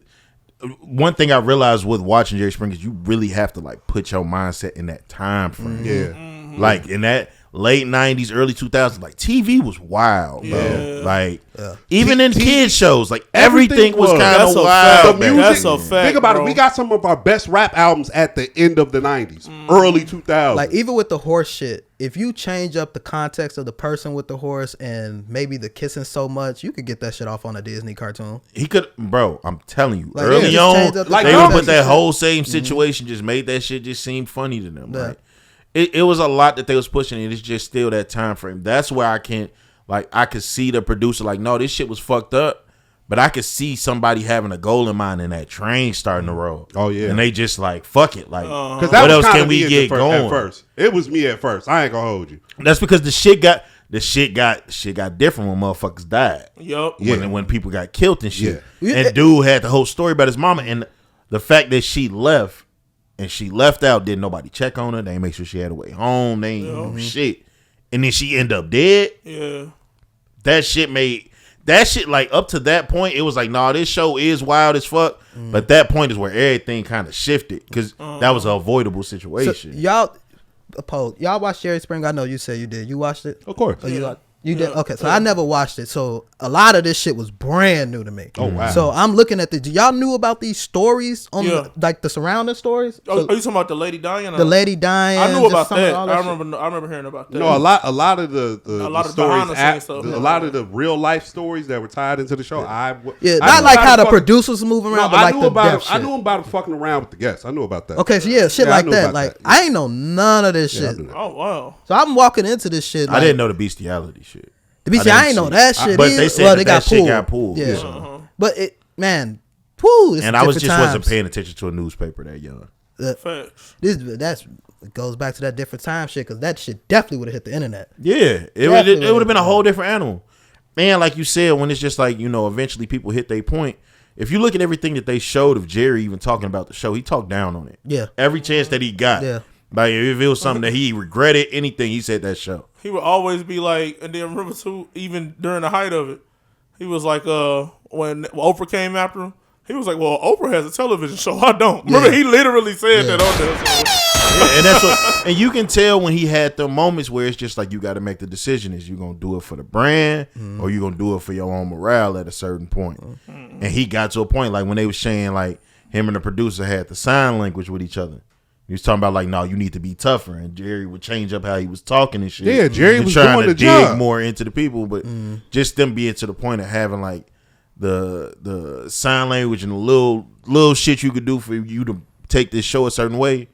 one thing I realized with watching Jerry Springer is you really have to, like, put your mindset in that time frame. Yeah. Like, in that late 90s, early 2000s, like, TV was wild, bro. Like, even in kids shows, like, everything was kind of wild. The music, that's a fact, think about bro. it. We got some of our best rap albums at the end of the 90s, early 2000s. Like, even with the horse shit, if you change up the context of the person with the horse and maybe the kissing so much, you could get that shit off on a Disney cartoon. He could, bro, I'm telling you, Like, early yeah, on, like, they would put that shit. whole same situation, just made that shit just seem funny to them. Like, it was a lot that they was pushing, and it's just still that time frame. That's where I can't, like, I could see the producer like, no, this shit was fucked up, but I could see somebody having a goal in mind and that train starting to roll. Oh, yeah. And they just like, fuck it. Like, Because what else can we get going? At first. It was me at first. I ain't gonna hold you. That's because the shit got different when motherfuckers died. Yup. When people got killed and shit. Yeah. And dude had the whole story about his mama, and the fact that she left out, didn't nobody check on her. They ain't make sure she had a way home. They ain't do shit. And then she ended up dead. Yeah. That shit like up to that point, it was like, nah, this show is wild as fuck. But that point is where everything kind of shifted because that was an avoidable situation. So y'all watched Jerry Springer? I know you said you did. You watched it? Of course. You did? Okay, so I never watched it. So a lot of this shit was brand new to me. Oh, wow. So I'm looking at do y'all knew about these stories on like the surrounding stories? Are you talking about the lady dying? The lady dying. I knew about that. I remember hearing about that. No, a lot of the stories, a lot of the real life stories that were tied into the show. Not like how the producers move around, but like the death shit. I knew about fucking around with the guests. I knew about that. Okay, so shit like that. Like I ain't know none of this shit. Oh wow. So I'm walking into this shit. I didn't know the bestiality shit. I ain't know that shit. But they said that shit got pulled. Yeah. But it, man, whoo. And I wasn't paying attention to a newspaper that young. Facts. That's it goes back to that different time shit because that shit definitely would have hit the internet. Yeah, it would have been a whole different animal. Man, like you said, when it's just like, eventually people hit their point. If you look at everything that they showed of Jerry even talking about the show, he talked down on it. Yeah. Every chance that he got. Yeah. Like if it was something that he regretted, anything, he said that show. He would always be like, and then remember too, even during the height of it, he was like, when Oprah came after him, he was like, well, Oprah has a television show, I don't. Remember, he literally said that on there. So. Yeah, and that's what, and you can tell when he had the moments where it's just like you got to make the decision: is you gonna do it for the brand or you gonna do it for your own morale at a certain point? And he got to a point like when they was saying like him and the producer had the sign language with each other. He was talking about like, no, you need to be tougher, and Jerry would change up how he was talking and shit. Yeah, Jerry was trying doing to the dig job more into the people, but just them being to the point of having like the sign language and the little shit you could do for you to take this show a certain way.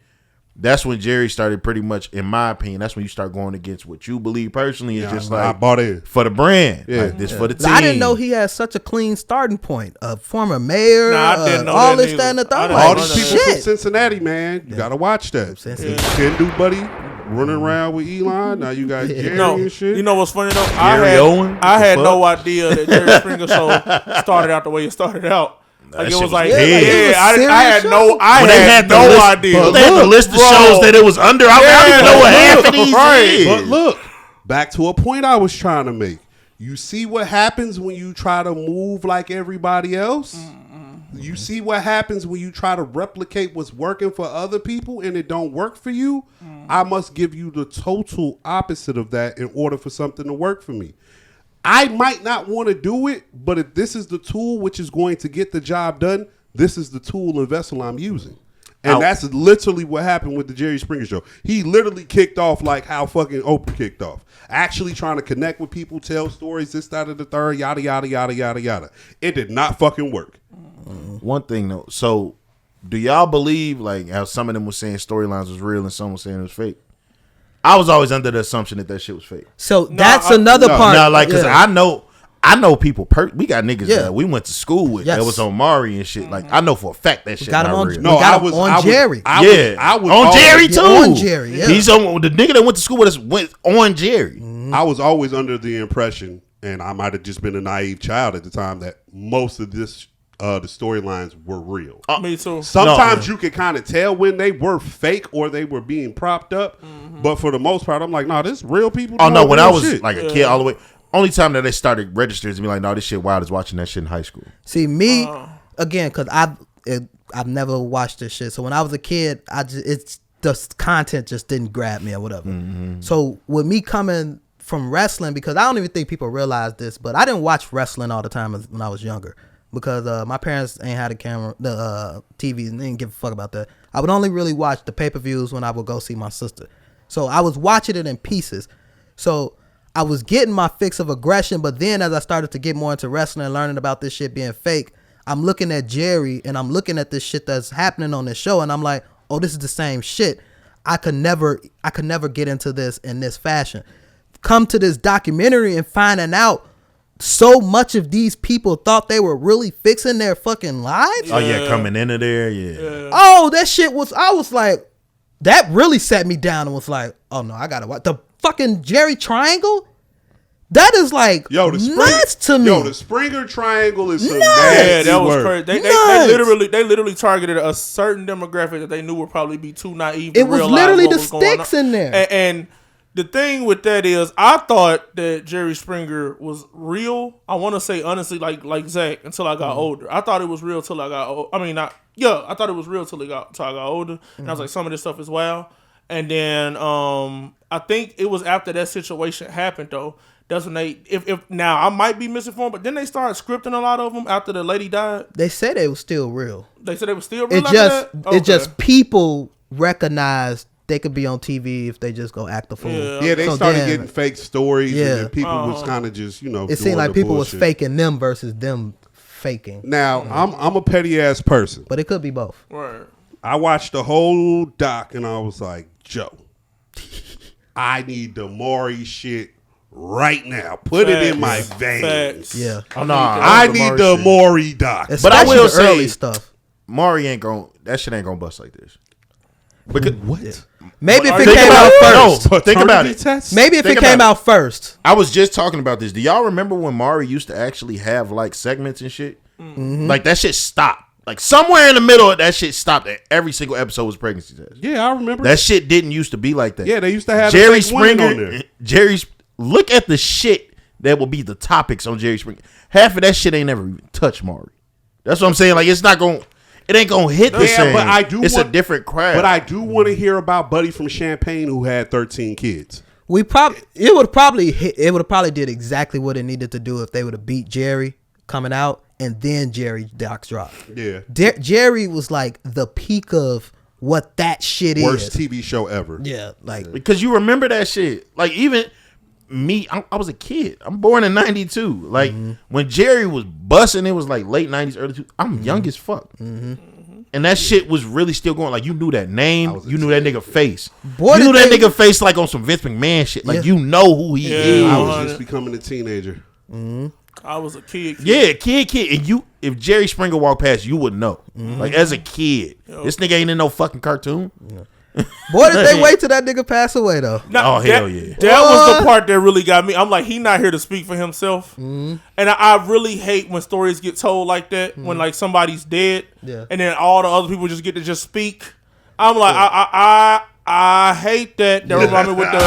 That's when Jerry started pretty much, in my opinion, that's when you start going against what you believe personally. It's just like I bought in for the brand, Yeah. like this for the team. I didn't know he had such a clean starting point. A former mayor, I didn't know all that this, neither. that, and the third. all Like, these people from shit. Cincinnati, man. You gotta watch that. Ken Do Buddy running around with Elon. Now you got Jerry and shit. You know what's funny though? Gary Owen? I had What the no fuck? idea that Jerry Springer show started out the way it started out. Like That it shit was like, was big. It was a I had serious no, show. I When they had the no list, idea. They had the list of Bro. shows that it was under. I don't even know what half of these Right. is. But look, back to a point I was trying to make. You see what happens when you try to move like everybody else? You see what happens when you try to replicate what's working for other people and it don't work for you? I must give you the total opposite of that in order for something to work for me. I might not want to do it, but if this is the tool which is going to get the job done, this is the tool and vessel I'm using. And that's literally what happened with the Jerry Springer show. He literally kicked off like how fucking Oprah kicked off. Actually trying to connect with people, tell stories, this, that, and the third, yada, yada, yada, yada, yada. It did not fucking work. One thing though, so do y'all believe like how some of them were saying storylines was real and some were saying it was fake? I was always under the assumption that shit was fake. So that's another part. No, like, cause Yeah. I know people. We got niggas that we went to school with Yes. that was on Maury and shit. Like I know for a fact that shit got him not on- real. we got him on Jerry. I was on always- Jerry too. on Jerry, yeah. He's on the nigga that went to school with us went on Jerry. I was always under the impression, and I might have just been a naive child at the time, that most of this the storylines were real. Me too. Sometimes you could kind of tell when they were fake or they were being propped up, but for the most part, I'm like, nah, this real people. Oh no, doing when I real was shit. like a kid, all the way. Only time that they started registers to be like, no, this shit wild is watching that shit in high school. See me again because I've never watched this shit. So when I was a kid, it's the content just didn't grab me or whatever. So with me coming from wrestling, because I don't even think people realize this, but I didn't watch wrestling all the time when I was younger because my parents ain't had a camera, the TVs, and they didn't give a fuck about that. I would only really watch the pay-per-views when I would go see my sister. So I was watching it in pieces. So I was getting my fix of aggression, but then as I started to get more into wrestling and learning about this shit being fake, I'm looking at Jerry and I'm looking at this shit that's happening on this show, and I'm like, oh, this is the same shit. I could never get into this in this fashion. Come to this documentary and finding out so much of these people thought they were really fixing their fucking lives. Oh yeah, coming into there, yeah. Oh, that shit was, I was like, that really set me down and was like, oh no, I gotta watch the fucking Jerry Triangle. That is like nuts to me. Yo, the Springer Triangle is some Yeah, nasty that was work. crazy. They literally targeted a certain demographic that they knew would probably be too naive to It was realize literally what the was going on. sticks in there. And the thing with that is, I thought that Jerry Springer was real. I want to say honestly, like Zach, until I got older. I thought it was real till I got old. I mean, I thought it was real till I got older. And I was like, some of this stuff is wild. And then I think it was after that situation happened though. That's when they, if now I might be misinformed, but then they started scripting a lot of them after the lady died. They said it was still real. They said it was still real. It just people recognized they could be on TV if they just go act the fool. Yeah, they started getting fake stories, and then people was Uh-huh. kind of just It seemed like people was faking them versus them faking. Now I'm a petty ass person, but it could be both. Right. I watched the whole doc and I was like, Joe, I need the Maury shit right now. Put it in my veins. Yeah. Oh no, I need the Maury doc. But I will say, early stuff. Maury ain't going. That shit ain't gonna bust like this. Because What? Maybe if it Think came about out it. first. No, think about Paternity it. tests? Maybe if Think it came about out first. I was just talking about this. Do y'all remember when Maury used to actually have like segments and shit? Like that shit stopped. Like somewhere in the middle of that shit stopped. And every single episode was pregnancy test. Yeah, I remember. That shit didn't used to be like that. Yeah, they used to have Jerry the fake women on Springer. there. Look at the shit that will be the topics on Jerry Springer. Half of that shit ain't never even touched Maury. That's what I'm saying. Like it ain't gonna hit the same. But I do. It's a different crowd. But I do want to hear about Buddy from Champaign who had 13 kids. It would probably did exactly what it needed to do if they would have beat Jerry coming out and then Jerry Docs dropped. Yeah. Jerry was like the peak of what that shit Worst is. TV show ever. Yeah, like because you remember that shit. Like even me, I was a kid. I'm born in '92. Like when Jerry was busting, it was like late '90s, early 2000s. I'm young as fuck. And that shit was really still going. Like you knew that name, you knew that nigga face. Boy, you knew that nigga face like on some Vince McMahon shit. Like you know who he is. I was just becoming a teenager. I was a kid. Yeah, kid. And if Jerry Springer walked past, you would know. Like as a kid, this nigga ain't in no fucking cartoon. Boy, did they wait till that nigga pass away though? Oh hell yeah! That was the part that really got me. I'm like, he not here to speak for himself, and I really hate when stories get told like that. When like somebody's dead, and then all the other people just get to just speak. I'm like, I hate that. That remind me with the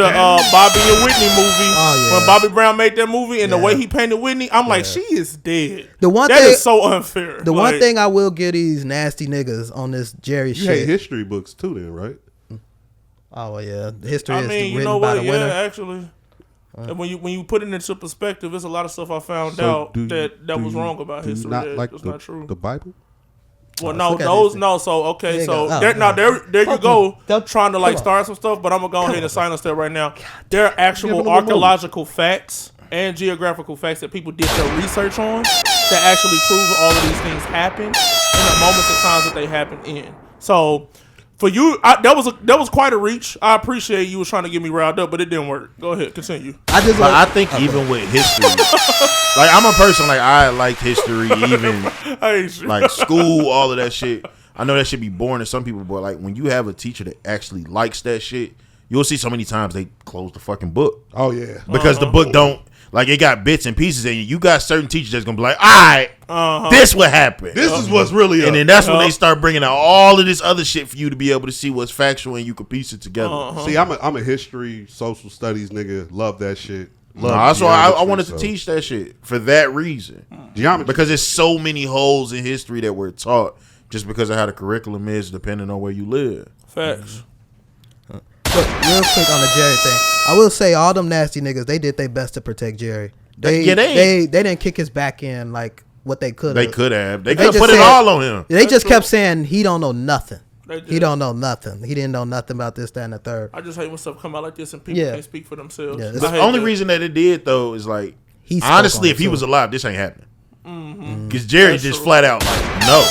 Bobby and Whitney movie. Oh, yeah. When Bobby Brown made that movie and the way he painted Whitney, I'm like, she is dead. The one that thing is so unfair. The one thing I will give these nasty niggas on this Jerry You shit. hate history books too, then, right? Oh yeah, the history I is mean, you written know by what? the winner. Yeah, actually. And when you put it into perspective, there's a lot of stuff I found So out that was wrong about do you history. not like That's the, not true. the Bible? Well, Let's look at those history. no. So okay, There you so go. there, now there you go. Don't- Trying to like come on. start some stuff, but I'm gonna go ahead and silence that right now. There are Give actual it a moment. archaeological facts and geographical facts that people did their research on that actually prove all of these things happened in the moments and times that they happened in. So for you, that was quite a reach. I appreciate you was trying to get me riled up, but it didn't work. Go ahead, continue. I think even with history, like I'm a person like I like history, even like school, all of that shit. I know that should be boring to some people, but like when you have a teacher that actually likes that shit, you'll see so many times they close the fucking book. Oh yeah, because the book don't like it got bits and pieces, and you got certain teachers that's gonna be like, all right, this what happened. This is what's really up. And then that's when they start bringing out all of this other shit for you to be able to see what's factual and you can piece it together. See, I'm a history, social studies nigga. Love that shit. Love That's why I geometry, wanted to teach that shit for that reason. Geometry. Because there's so many holes in history that we're taught just because of how the curriculum is depending on where you live. Facts. Look, real quick on the Jerry thing, I will say all them nasty niggas, they did their best to protect Jerry. They didn't kick his back in like what they could have. They could have. They They could have just put it said- all on him. They just kept saying he don't know nothing. They did. He don't know nothing. He didn't know nothing about this, that, and the third. I just hate when stuff come out like this and people Yeah. can't speak for themselves. Yeah, The only reason that it did though is like He spoke honestly, on if it, he too. was alive, this ain't happening. Because Jerry That's just true. flat out like no.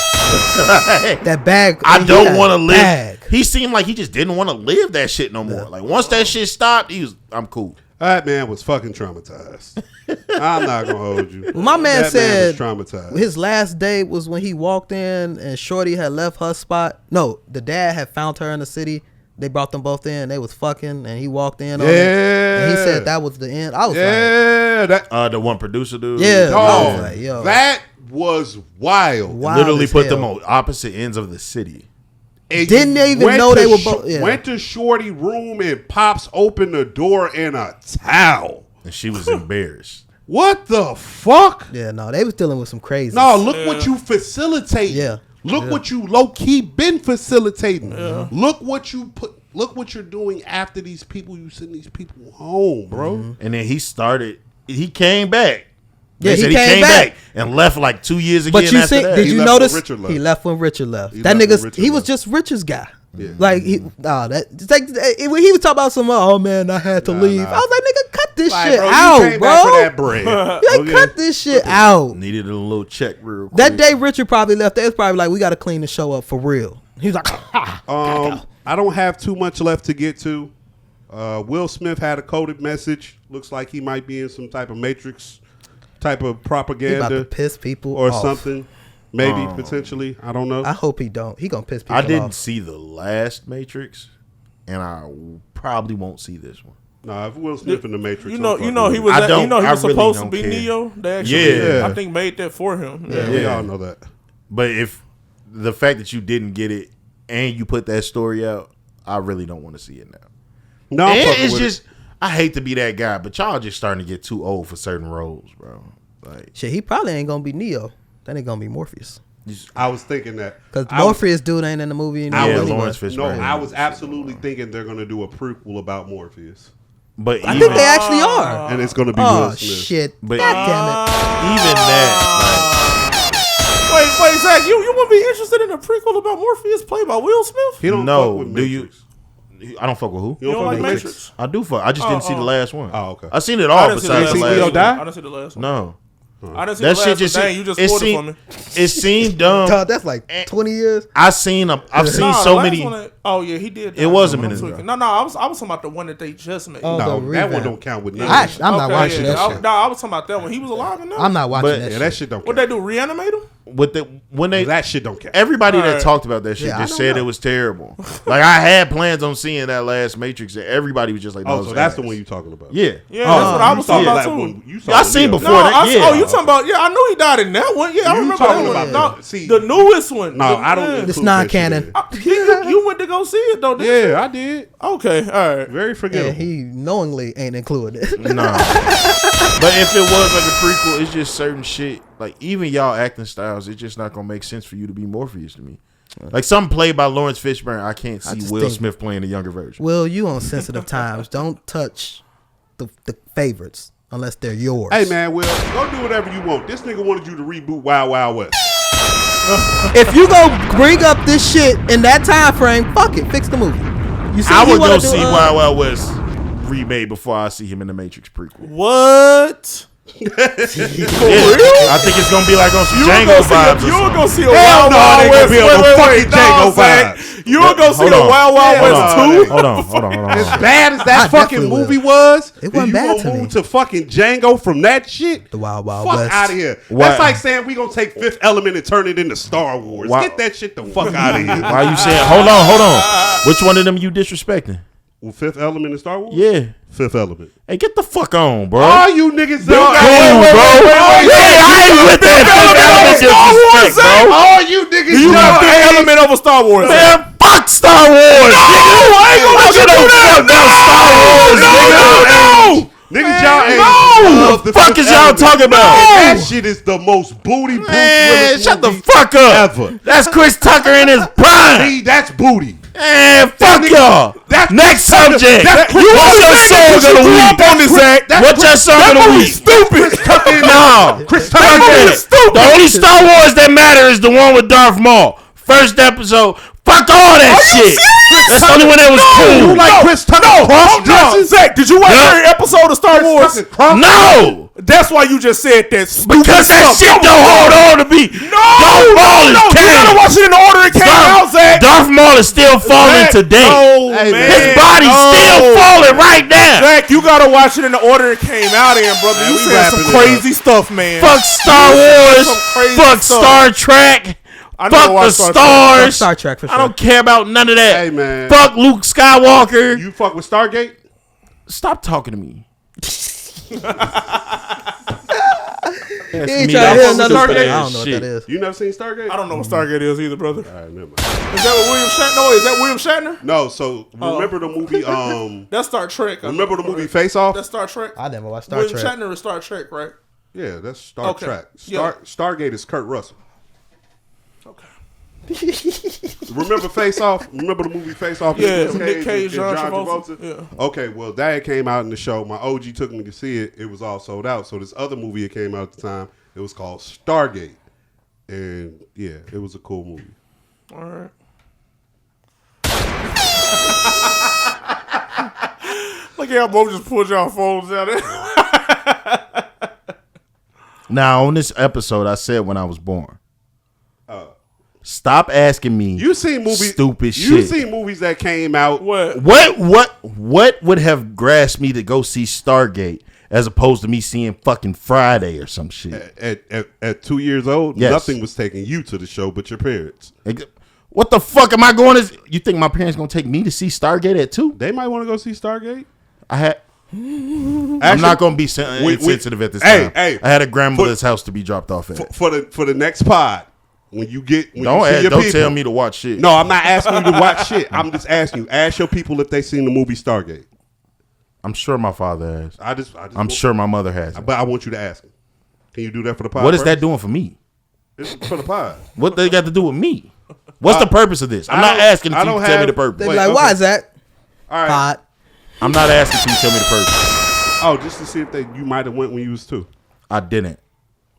That bag. I he don't had want to a live. bag. He seemed like he just didn't want to live that shit no more. Like once that shit stopped, I'm cool. That man was fucking traumatized. I'm not gonna hold you. Well, my man That said man was traumatized. his last day was when he walked in and Shorty had left her spot. No, the dad had found her in the city. They brought them both in. They was fucking, and he walked in on it. And he said that was the end. I was like, the one producer dude. Yeah, Dog, I was like, yo. that was wild. Literally as put hell. them on opposite ends of the city. And Didn't they even went know to they were both? Yeah. Went to Shorty room and Pops opened the door in a towel. And she was embarrassed. What the fuck? Yeah, no, they was dealing with some crazy. No, look what you facilitate. Yeah. Look what you low key been facilitating. Look what you put. Look what you're doing after these people. You send these people home, bro. And then he came back. Yeah, They said he came back. and left like 2 years again But you after see, that. did He you left when notice Richard left. he left when Richard left? He That left when nigga, Richard he was left. just Richard's guy. Yeah. Like he was talking about some. Oh man, I had to leave. nah. I was like, nigga, cut this Like, shit bro, you out, came bro. back for that bread. You Okay? cut this shit out. Needed a little check real quick. That day, Richard probably left. They was probably like, we got to clean the show up for real. He was like, I don't have too much left to get to. Will Smith had a coded message. Looks like he might be in some type of Matrix type of he propaganda about to piss people or off. something. Maybe potentially. I don't know. I hope he don't. He gonna piss people I off. didn't see the last Matrix, and I probably won't see this one. Nah, if Will Smith in the Matrix, he was. I he was really supposed to don't be care. Neo. They actually, Yeah. I think, made that for him. Yeah, we all know that. But if the fact that you didn't get it and you put that story out, I really don't want to see it now. No, I'm And fucking it's with just I hate to be that guy, but y'all just starting to get too old for certain roles, bro. Like, Shit, he probably ain't gonna be Neo. That ain't gonna be Morpheus. I was thinking that Because Morpheus dude ain't in the movie anymore. Yeah, anyway. Lawrence Fishburne. No, I was absolutely thinking they're gonna do a prequel about Morpheus, but I think they actually are. and it's gonna be Oh Will Smith. shit! But God damn even that, Wait, Zach, you wouldn't be interested in a prequel about Morpheus played by Will Smith? He don't No, fuck with do you- Matrix. I don't fuck with who. You don't You don't fuck like with Matrix? Matrix? I do fuck. I just didn't see the last one. Oh, okay. I seen it I all didn't see besides the the last last one. one. die? I didn't see the last one. No, I didn't see that the shit last just one. Dang, you just it spoiled it for seemed me. it seemed dumb. Dog, that's like 20 years. I've seen Nah, so the last many. one oh yeah, he did. It was a I'm minute tweaking. ago. No, I was talking about the one that they just made. Oh, No, the that one revamp. don't count with Yeah. nothing. I'm not watching that I, shit. No, I was talking about that one. He was alive in that. I'm not watching But- that Yeah, shit. that shit don't What count. they do? Reanimate him? With the when they That shit don't count. everybody that Alright. talked about that shit Yeah, I just don't said know. it was terrible. Like I had plans on seeing that last Matrix, and everybody was just like, Oh, "No, so it's that's ass." the one you talking about? Yeah, Yeah, that's what I You was saw talking about that too. one. You saw I the seen Neo. before No, that. Yeah, oh, you talking about? Yeah, I knew he died in that one. Yeah, I You remember talking that one. about No, see- the newest one. No, The- I don't. yeah. include It's that non-canon. shit in. You went to go see it though, didn't you? Yeah, I did. Okay, all right. Very Yeah, forgettable. he knowingly ain't included it. no. But if it was like a prequel, it's just certain shit. Like even y'all acting styles, it's just not gonna make sense for you to be Morpheus to me. Like something played by Lawrence Fishburne, I can't see just Will think- Smith playing a younger version. Will, you on sensitive times. Don't touch the favorites unless they're yours. Hey man, Will, go do whatever you want. This nigga wanted you to reboot Wild Wild West. If you go bring up this shit in that time frame, fuck it, fix the movie. You see, I he would wanna go do, see Wild Wild West remade before I see him in the Matrix prequel. What? Yeah, I think it's gonna be like on some Django vibes. You were gonna see a Hell Wild no, Wild it ain't West. gonna be on no fucking Django vibes. You were gonna see Hold a on. Wild Wild Hell West no. too. Hold on. As bad as that I fucking definitely movie will. was, It wasn't you bad gonna to me. move to fucking Django from that shit? The Wild Wild Fuck West. out of here. Why- That's like saying we gonna take Fifth Element and turn it into Star Wars. Why- Get that shit the fuck out of here. Why you saying? Hold on. Which one of them you disrespecting? Well, Fifth Element in Star Wars? Yeah. Fifth Element. Hey, get the fuck on, bro. All you niggas Cool, bro. Yeah, I ain't with that disrespect, bro. All you niggas You got y'all Fifth ain't- Element over Star Wars. Man, fuck Star Wars, nigga. I ain't gonna let you do that. About Star Wars, nigga. Niggas y'all ain't No. love the Fuck Fifth is y'all Element. talking about? That shit is the most booty Bruce Man, Willis shut the movie fuck up. ever. That's Chris Tucker in his prime. See, that's booty. Man, fuck y'all. That's Next subject. that's What's your song of the week? on this act. What's your song of the week? Stupid. No. Chris Fuck Tucker that. is stupid. The only Star Wars that matter is the one with Darth Maul. First episode. Fuck all that shit. That's the only one that was cool. You like Chris Tucker cross-dressing? Zach, did you watch every episode of Star Wars? No. That's why you just said that. Because that shit don't hold on to be. Darth Maul is You gotta canon. watch it in the order it came out, Zach. Darth Maul is still falling today. Oh, Hey, man. His body's still falling right now. Zach, you gotta watch it in the order it came out in, brother. Man, You we said some wrapping it crazy stuff, man. Fuck Star Wars. some crazy Fuck stuff. Star Trek. I never Fuck the watched Star Trek. stars. Fuck Star Trek for sure. I don't care about none of that. Hey, man. Fuck Luke Skywalker. You fuck with Stargate? Stop talking to me. He ain't trying to hear another Stargate. thing. I don't know what that is. You never seen Stargate? I don't know what Stargate is either, brother. All right, never mind. Is that what William Shatner? No, is that William Shatner? No, so remember the movie? That's Star Trek. Remember the movie Face Off? That's Star Trek. I never watched Star William Trek. Shatner is Star Trek, right? Yeah, that's Star Okay. Trek. Yeah. Stargate is Kurt Russell. Okay. Remember Face Off? Remember the movie Face Off? Yeah, With Nick Cage, and John Travolta. Yeah. Okay, well, that came out in the show. My OG took me to see it. It was all sold out. So this other movie that came out at the time, it was called Stargate. And yeah, it was a cool movie. All right. Look at y'all both just pulled y'all phones out there. Now, on this episode, I said when I was born. Stop asking me. You seen movies? Stupid You shit. seen movies that came out? What? What would have grasped me to go see Stargate as opposed to me seeing fucking Friday or some shit. At 2 years old, Yes. nothing was taking you to the show but your parents. What the fuck am I going to? You think my parents gonna take me to see Stargate at 2? They might want to go see Stargate. I'm not gonna be insensitive at this time. Hey, I had a grandmother's house to be dropped off at. For the next pod. Don't tell me to watch shit. No, I'm not asking you to watch shit. I'm just asking you. Ask your people if they seen the movie Stargate. I'm sure my father has. I'm sure sure my mother has. But I want you to ask him. Can you do that for the pod? What is that doing for me? It's for the pod. What they got to do with me? What's the purpose of this? I'm not asking if you tell me the purpose. They be like, why is that? All right. Pod. I'm not asking if you tell me the purpose. Oh, just to see if you might have went when you was 2. I didn't.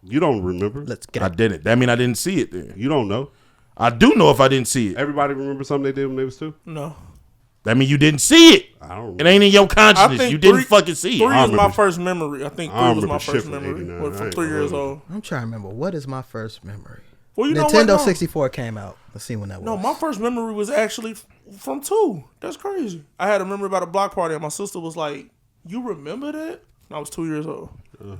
You don't remember? Let's get it. I didn't. That mean I didn't see it then. You don't know. I do know if I didn't see it. Everybody remember something they did when they was 2? No. That mean you didn't see it. I don't remember. It ain't in your consciousness. think You didn't fucking see it. 3 is my first memory. I think 3 I was my remember shit first from memory. 89. From 3 years old. I'm trying to remember. What is my first memory? Well, you know what, Nintendo no. 64 came out. Let's see when that was. No, my first memory was actually from 2. That's crazy. I had a memory about a block party, and my sister was like, "You remember that?" And I was 2 years old.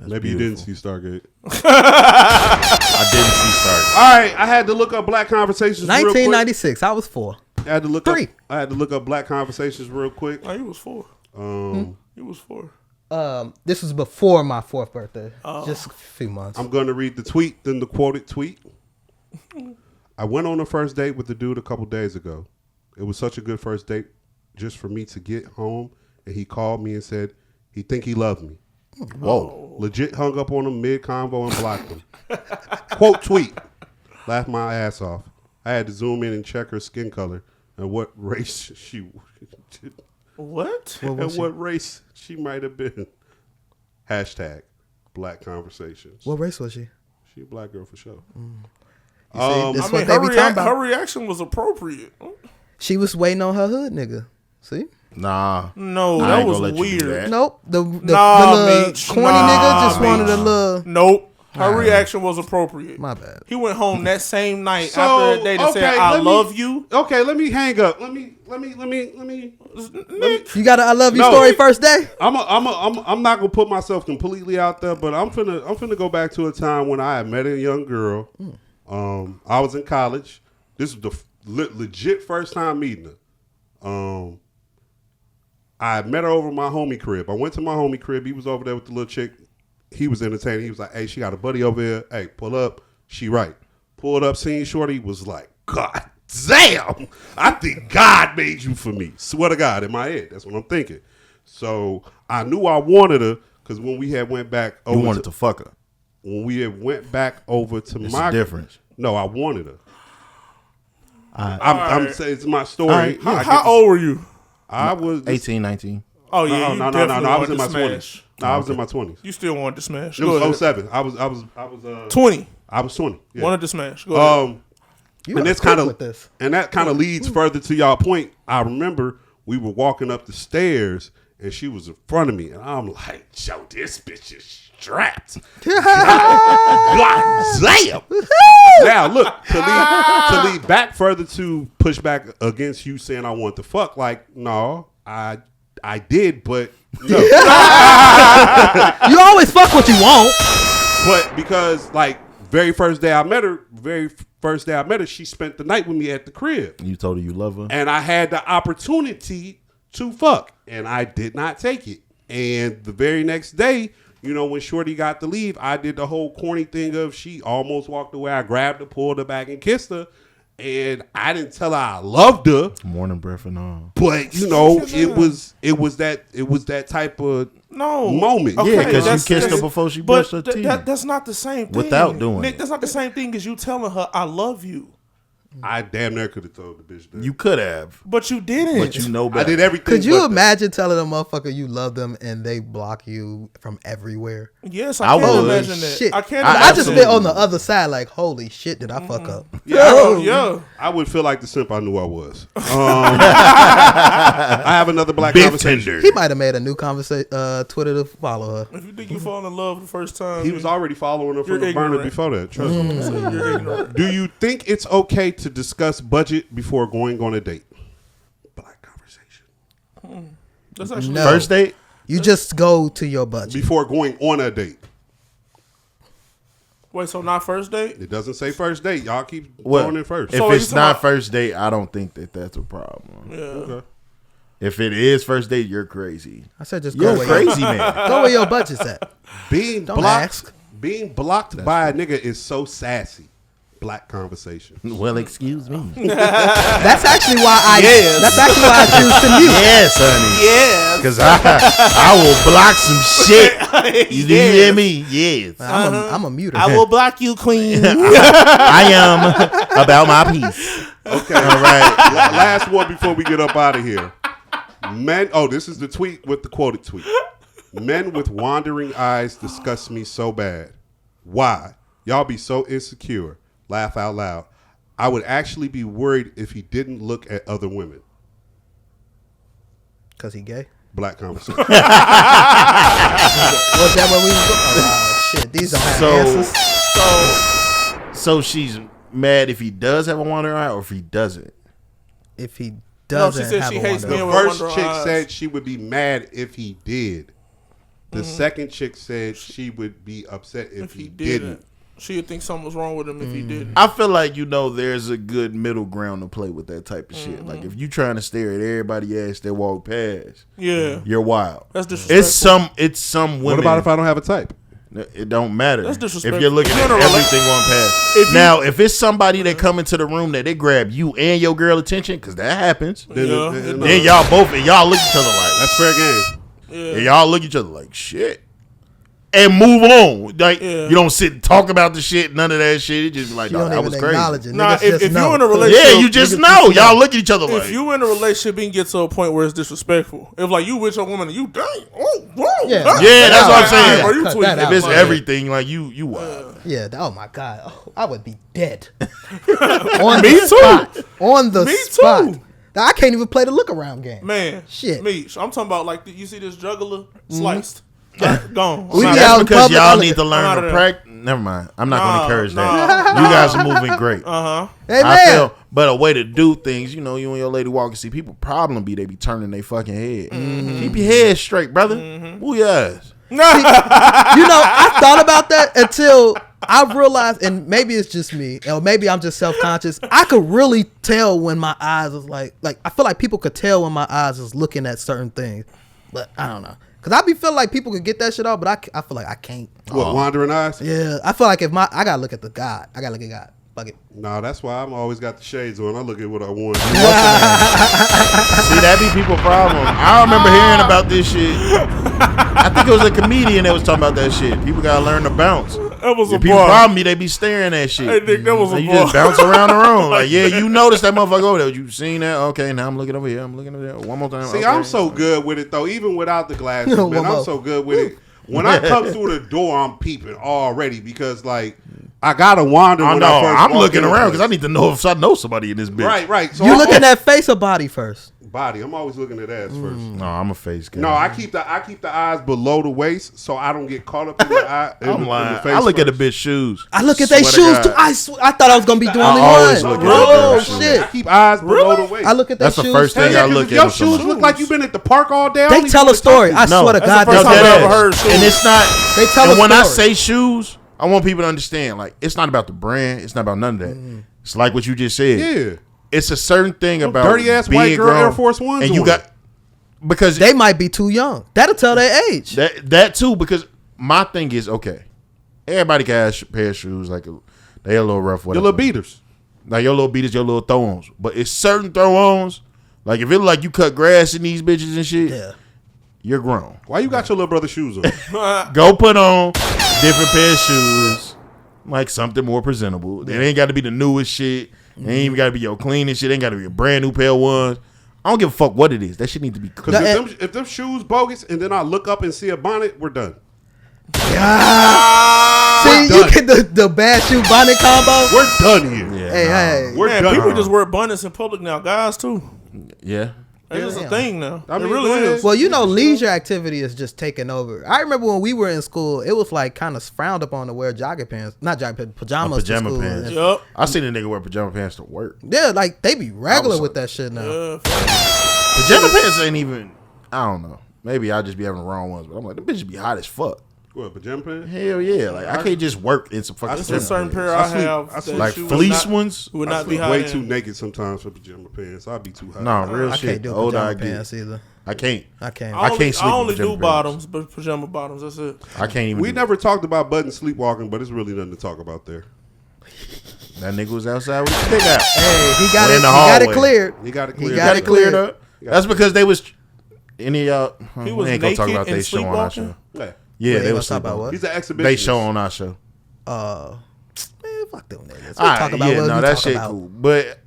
Maybe you didn't see Stargate. I didn't see Stargate. All right, I had to look up Black Conversations. 1996. I was 4. I had to look 3. up. I had to look up Black Conversations real quick. Oh, you was 4. You was 4. This was before my 4th birthday. Just a few months. I'm going to read the tweet, then the quoted tweet. I went on a first date with the dude a couple days ago. It was such a good first date just for me to get home, and he called me and said he think he loved me. Whoa. Legit hung up on him mid-convo and blocked him. Quote tweet. Laughed my ass off. I had to zoom in and check her skin color and what race she What? and what race she might have been. Hashtag Black Conversations. What race was she? She a black girl for sure. This is what they be talking about. Her reaction was appropriate. She was waiting on her hood nigga. See? Nah. No, I that ain't was gonna let you do weird. that. Nope. The Nah, little Meech. corny Nah, nigga just wanted Meech. a little. Nope. Her reaction was appropriate. My bad. He went home that same night after a day and said, I love you. Okay, let me hang up. Let me. You got a I love you No. story first day? I'm not gonna put myself completely out there, but I'm finna go back to a time when I had met a young girl. I was in college. This was the legit first time meeting her. I met her over my homie crib. I went to my homie crib. He was over there with the little chick. He was entertaining. He was like, "Hey, she got a buddy over here. Hey, pull up." She right. Pulled up, seen Shorty, was like, "God damn, I think God made you for me." Swear to God, in my head, that's what I'm thinking. So I knew I wanted her because when we had went back over, You wanted to fuck her. When we had went back over to It's my a difference. No, I wanted her. I'm saying it's my story. Right. How old were you? I was 18, 19. Oh yeah, no. I was in my 20s. No, I was in my 20s. You still wanted to smash? It was 07. I was 20. I was 20. Yeah. Wanted to smash. Go ahead. And that's kind of that kind of leads further to y'all point. I remember we were walking up the stairs and she was in front of me, and I'm like, "Yo, this bitch is strapped." God damn. Now look, to lead back further to push back against you saying I want to fuck. Like, no, I did, but no. You always fuck what you want. But because like very first day I met her, she spent the night with me at the crib. You told her you love her? And I had the opportunity to fuck, and I did not take it. And the very next day, you know, when Shorty got to leave, I did the whole corny thing of she almost walked away. I grabbed her, pulled her back, and kissed her. And I didn't tell her I loved her. Morning breath and all. But you know, it was that type of moment. Okay, yeah, because you kissed her before she brushed her teeth. That's not the same thing. Without doing Nick, it. that's not the same thing as you telling her I love you. I damn near could have told the bitch that. You could have. But you didn't. But you know better. I did everything. Could you imagine telling a motherfucker you love them and they block you from everywhere? Yes, I can imagine that. Shit. I can't I just imagine been that. on the other side like, holy shit, did I fuck up? Yeah. I would feel like the simp I knew I was. I have another black conversation. He might have made a new Twitter to follow her. If you think you fall in love the first time, He was already following her from the ignorant. burner before that. Trust me. You're ignorant. Do you think it's okay to discuss budget before going on a date? Black conversation. That's actually No. First date? You just go to your budget. Before going on a date. Wait, so not first date? It doesn't say first date. Y'all keep Well, going in first. If So it's you not talking- first date, I don't think that's a problem. Yeah. Okay. If it is first date, you're crazy. I said just You're go a where crazy man. Go where your budget's at. Being Don't blocked, ask. being blocked by a nigga is so sassy. Black conversation. Well, excuse me. That's actually why I. Yes. That's actually why I choose to mute. Yes, honey. Yes. Because I will block some shit. You do you hear me? Yes. I'm a muter. I will block you, queen. I am about my peace. Okay, all right. Last one before we get up out of here. Men. Oh, this is the tweet with the quoted tweet. Men with wandering eyes disgust me so bad. Why? Y'all be so insecure. Laugh out loud. I would actually be worried if he didn't look at other women. Because he gay? Black conversation. Was that what we was oh, shit. These are answers. So she's mad if he does have a wandering eye or if he doesn't. If he No, doesn't she said have she a hates wandering men The with first wandering chick eyes. said she would be mad if he did. The second chick said she would be upset if he didn't. She would think something was wrong with him if he didn't. I feel like, there's a good middle ground to play with that type of shit. Like, if you trying to stare at everybody ass that walk past, Yeah. you're wild. That's disrespectful. It's some women. What about if I don't have a type? It don't matter. That's disrespectful. If you're looking If at you're in a everything on past. Now, if it's somebody that come into the room that they grab you and your girl attention, because that happens, then y'all both, and y'all look at each other like, that's fair game. Yeah. And y'all look at each other like, shit. And move on. Like, you don't sit and talk about the shit, none of that shit. It just be like, You no, don't that even was crazy. acknowledge it. Nah, Niggas if just you're know. in a relationship, Yeah, you just know. Y'all look at each other like. If you in a relationship and get to a point where it's disrespectful, if like you with your woman and you dang, whoa, Yeah. dang. Yeah, that's what I'm saying. Bro, you Cut tweaking. that out. If it's Like, everything, like you wild. Yeah. Oh my God. Oh, I would be dead. On Me the too. spot. On the Me spot. too. Now, I can't even play the look around game. Man, Shit. Meech, I'm talking about like you see this juggler sliced. Gone. We I'm be out out of in Because public, y'all look need at- to I'm learn out to of there. practice. Never mind. I'm not going to encourage nah. that. You guys are moving great. Hey, I man. feel, but a way to do things, you and your lady walk and see people problem be they be turning their fucking head. Keep your head straight, brother. Ooh, yes. I thought about that until I realized, and maybe it's just me, or maybe I'm just self-conscious. I could really tell when my eyes is like I feel like people could tell when my eyes is looking at certain things, but I don't know. Cause I be feeling like people could get that shit off, but I feel like I can't. What, wandering eyes? Yeah, I feel like I gotta look at the God. I gotta look at God. Fuck it. No, that's why I'm always got the shades on. I look at what I want. See, that be people's problem. I remember hearing about this shit. I think it was a comedian that was talking about that shit. People gotta learn to bounce. That was a If people bar. problem me, they be staring at shit. Hey, Nick, that was Like, a you bar. just bounce around the room. Like, yeah, you noticed that motherfucker over there. You seen that? Okay, now I'm looking over here. I'm looking over there. One more time. See, okay. I'm so good with it though. Even without the glasses, One man, I'm more. so good with it. When I come through the door, I'm peeping already because like I gotta wander. I when know. I first I'm walk looking in the around because place. I need to know if I know somebody in this bitch. Right. So You I'm looking at face or body first? body. I'm always looking at ass first. No, I'm a face guy. No, I keep the eyes below the waist so I don't get caught up in the eye. I'm lying. The face I look at a first. bitch shoes. I look at their Swear to shoes God. too. I thought I was gonna be the only always one. look at Oh their shoes. I shit! keep eyes below the waist. I look at their That's the shoes. first Hell thing yeah, I 'cause look if at. your with shoes somebody. look like you've been at the park all day. I don't They even tell a wanna talk story. to you. I swear to that's God, the they first tell time a I story. ever heard shoes. And it's not. They tell and a when I story. say shoes, I want people to understand. Like, it's not about the brand. It's not about none of that. It's like what you just said. Yeah. It's a certain thing about dirty ass being white girl grown, Air Force Ones and you on. got because They might be too young. That'll tell their age. that too. Because my thing is okay. Everybody can have a pair of shoes like they a little rough. Your Whatever. little beaters. Like your little beaters, your little throw-ons. But it's certain throw-ons. Like if it look like you cut grass in these bitches and shit, Yeah. you're grown. Why you got your little brother's shoes on? Go put on different pair of shoes, like something more presentable. It ain't got to be the newest shit. It ain't even got to be your cleanest shit. It ain't got to be a brand new pair of ones. I don't give a fuck what it is. That shit need to be Because clean. if them shoes bogus and then I look up and see a bonnet, we're done. See, you get the bad shoe bonnet combo. We're done here. Yeah, Hey, hey. We're Man, done. people just wear abundance in public now. Guys too. yeah. It's just a thing now. I mean, it really go ahead. is. Well, leisure activity is just taking over. I remember when we were in school, it was like kind of frowned upon to wear jogging pants, not jogging pants, pajamas. Pajama to school. pants. And- Yup. I seen a nigga wear pajama pants to work. Yeah, like they be regular was- with that shit now. Pajama pants ain't even. I don't know. maybe I just be having the wrong ones, but I'm like, them bitches be hot as fuck. What, pajama pants? Hell yeah. Like, I can't just work in some fucking There's a certain pair I have. Like fleece ones? Would not be hot. Way too naked sometimes for pajama pants. I'd be too hot. No, real I shit. can't do Older I pajama get. pants either. I can't. I can't. I can't sleep I only with pajama do pants. bottoms, but pajama bottoms. That's it. I can't even. We never talked about button sleepwalking, but it's really nothing to talk about there. That nigga was outside with his dick out. Hey, he got it. In the He got it hallway. cleared. He got it He cleared. got it cleared up. That's because they was any of y'all. He was we ain't gonna talk naked about they and show on our sleepwalking? show. Yeah. Yeah, Wait, they you was gonna talk about sleepwalking. what? He's an exhibitionist. They show on our show. Man, fuck them niggas. We Alright, talk about yeah, what no, we that talk shit about. cool. But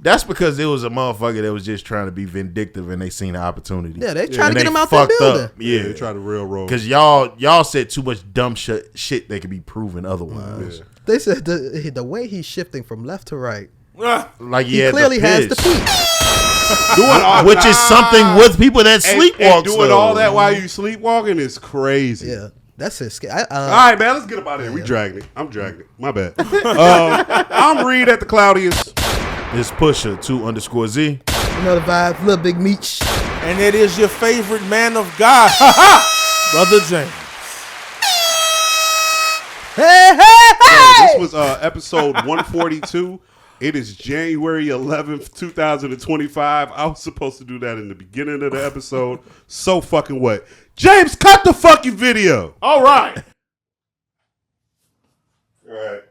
that's because it was a motherfucker that was just trying to be vindictive and they seen the opportunity. Yeah, they trying to And get they him out that fucked building. up. Yeah, They try to railroad. because y'all said too much dumb shit that could be proven otherwise. Yeah. They said the way he's shifting from left to right, Like he clearly has the feet. which is something with people that sleepwalk. And doing all that while you sleepwalking is crazy. Yeah, that's his. All right, man, let's get up out of here. We dragging it. I'm dragging it. My bad. I'm Reed at the Cloudiest. It's Pusher 2_Z. You know the vibes, little big Meech. And it is your favorite man of God, Brother James. Hey, hey, This was episode 142. It is January 11th, 2025. I was supposed to do that in the beginning of the episode. So fucking what? James, cut the fucking video. All right. All right.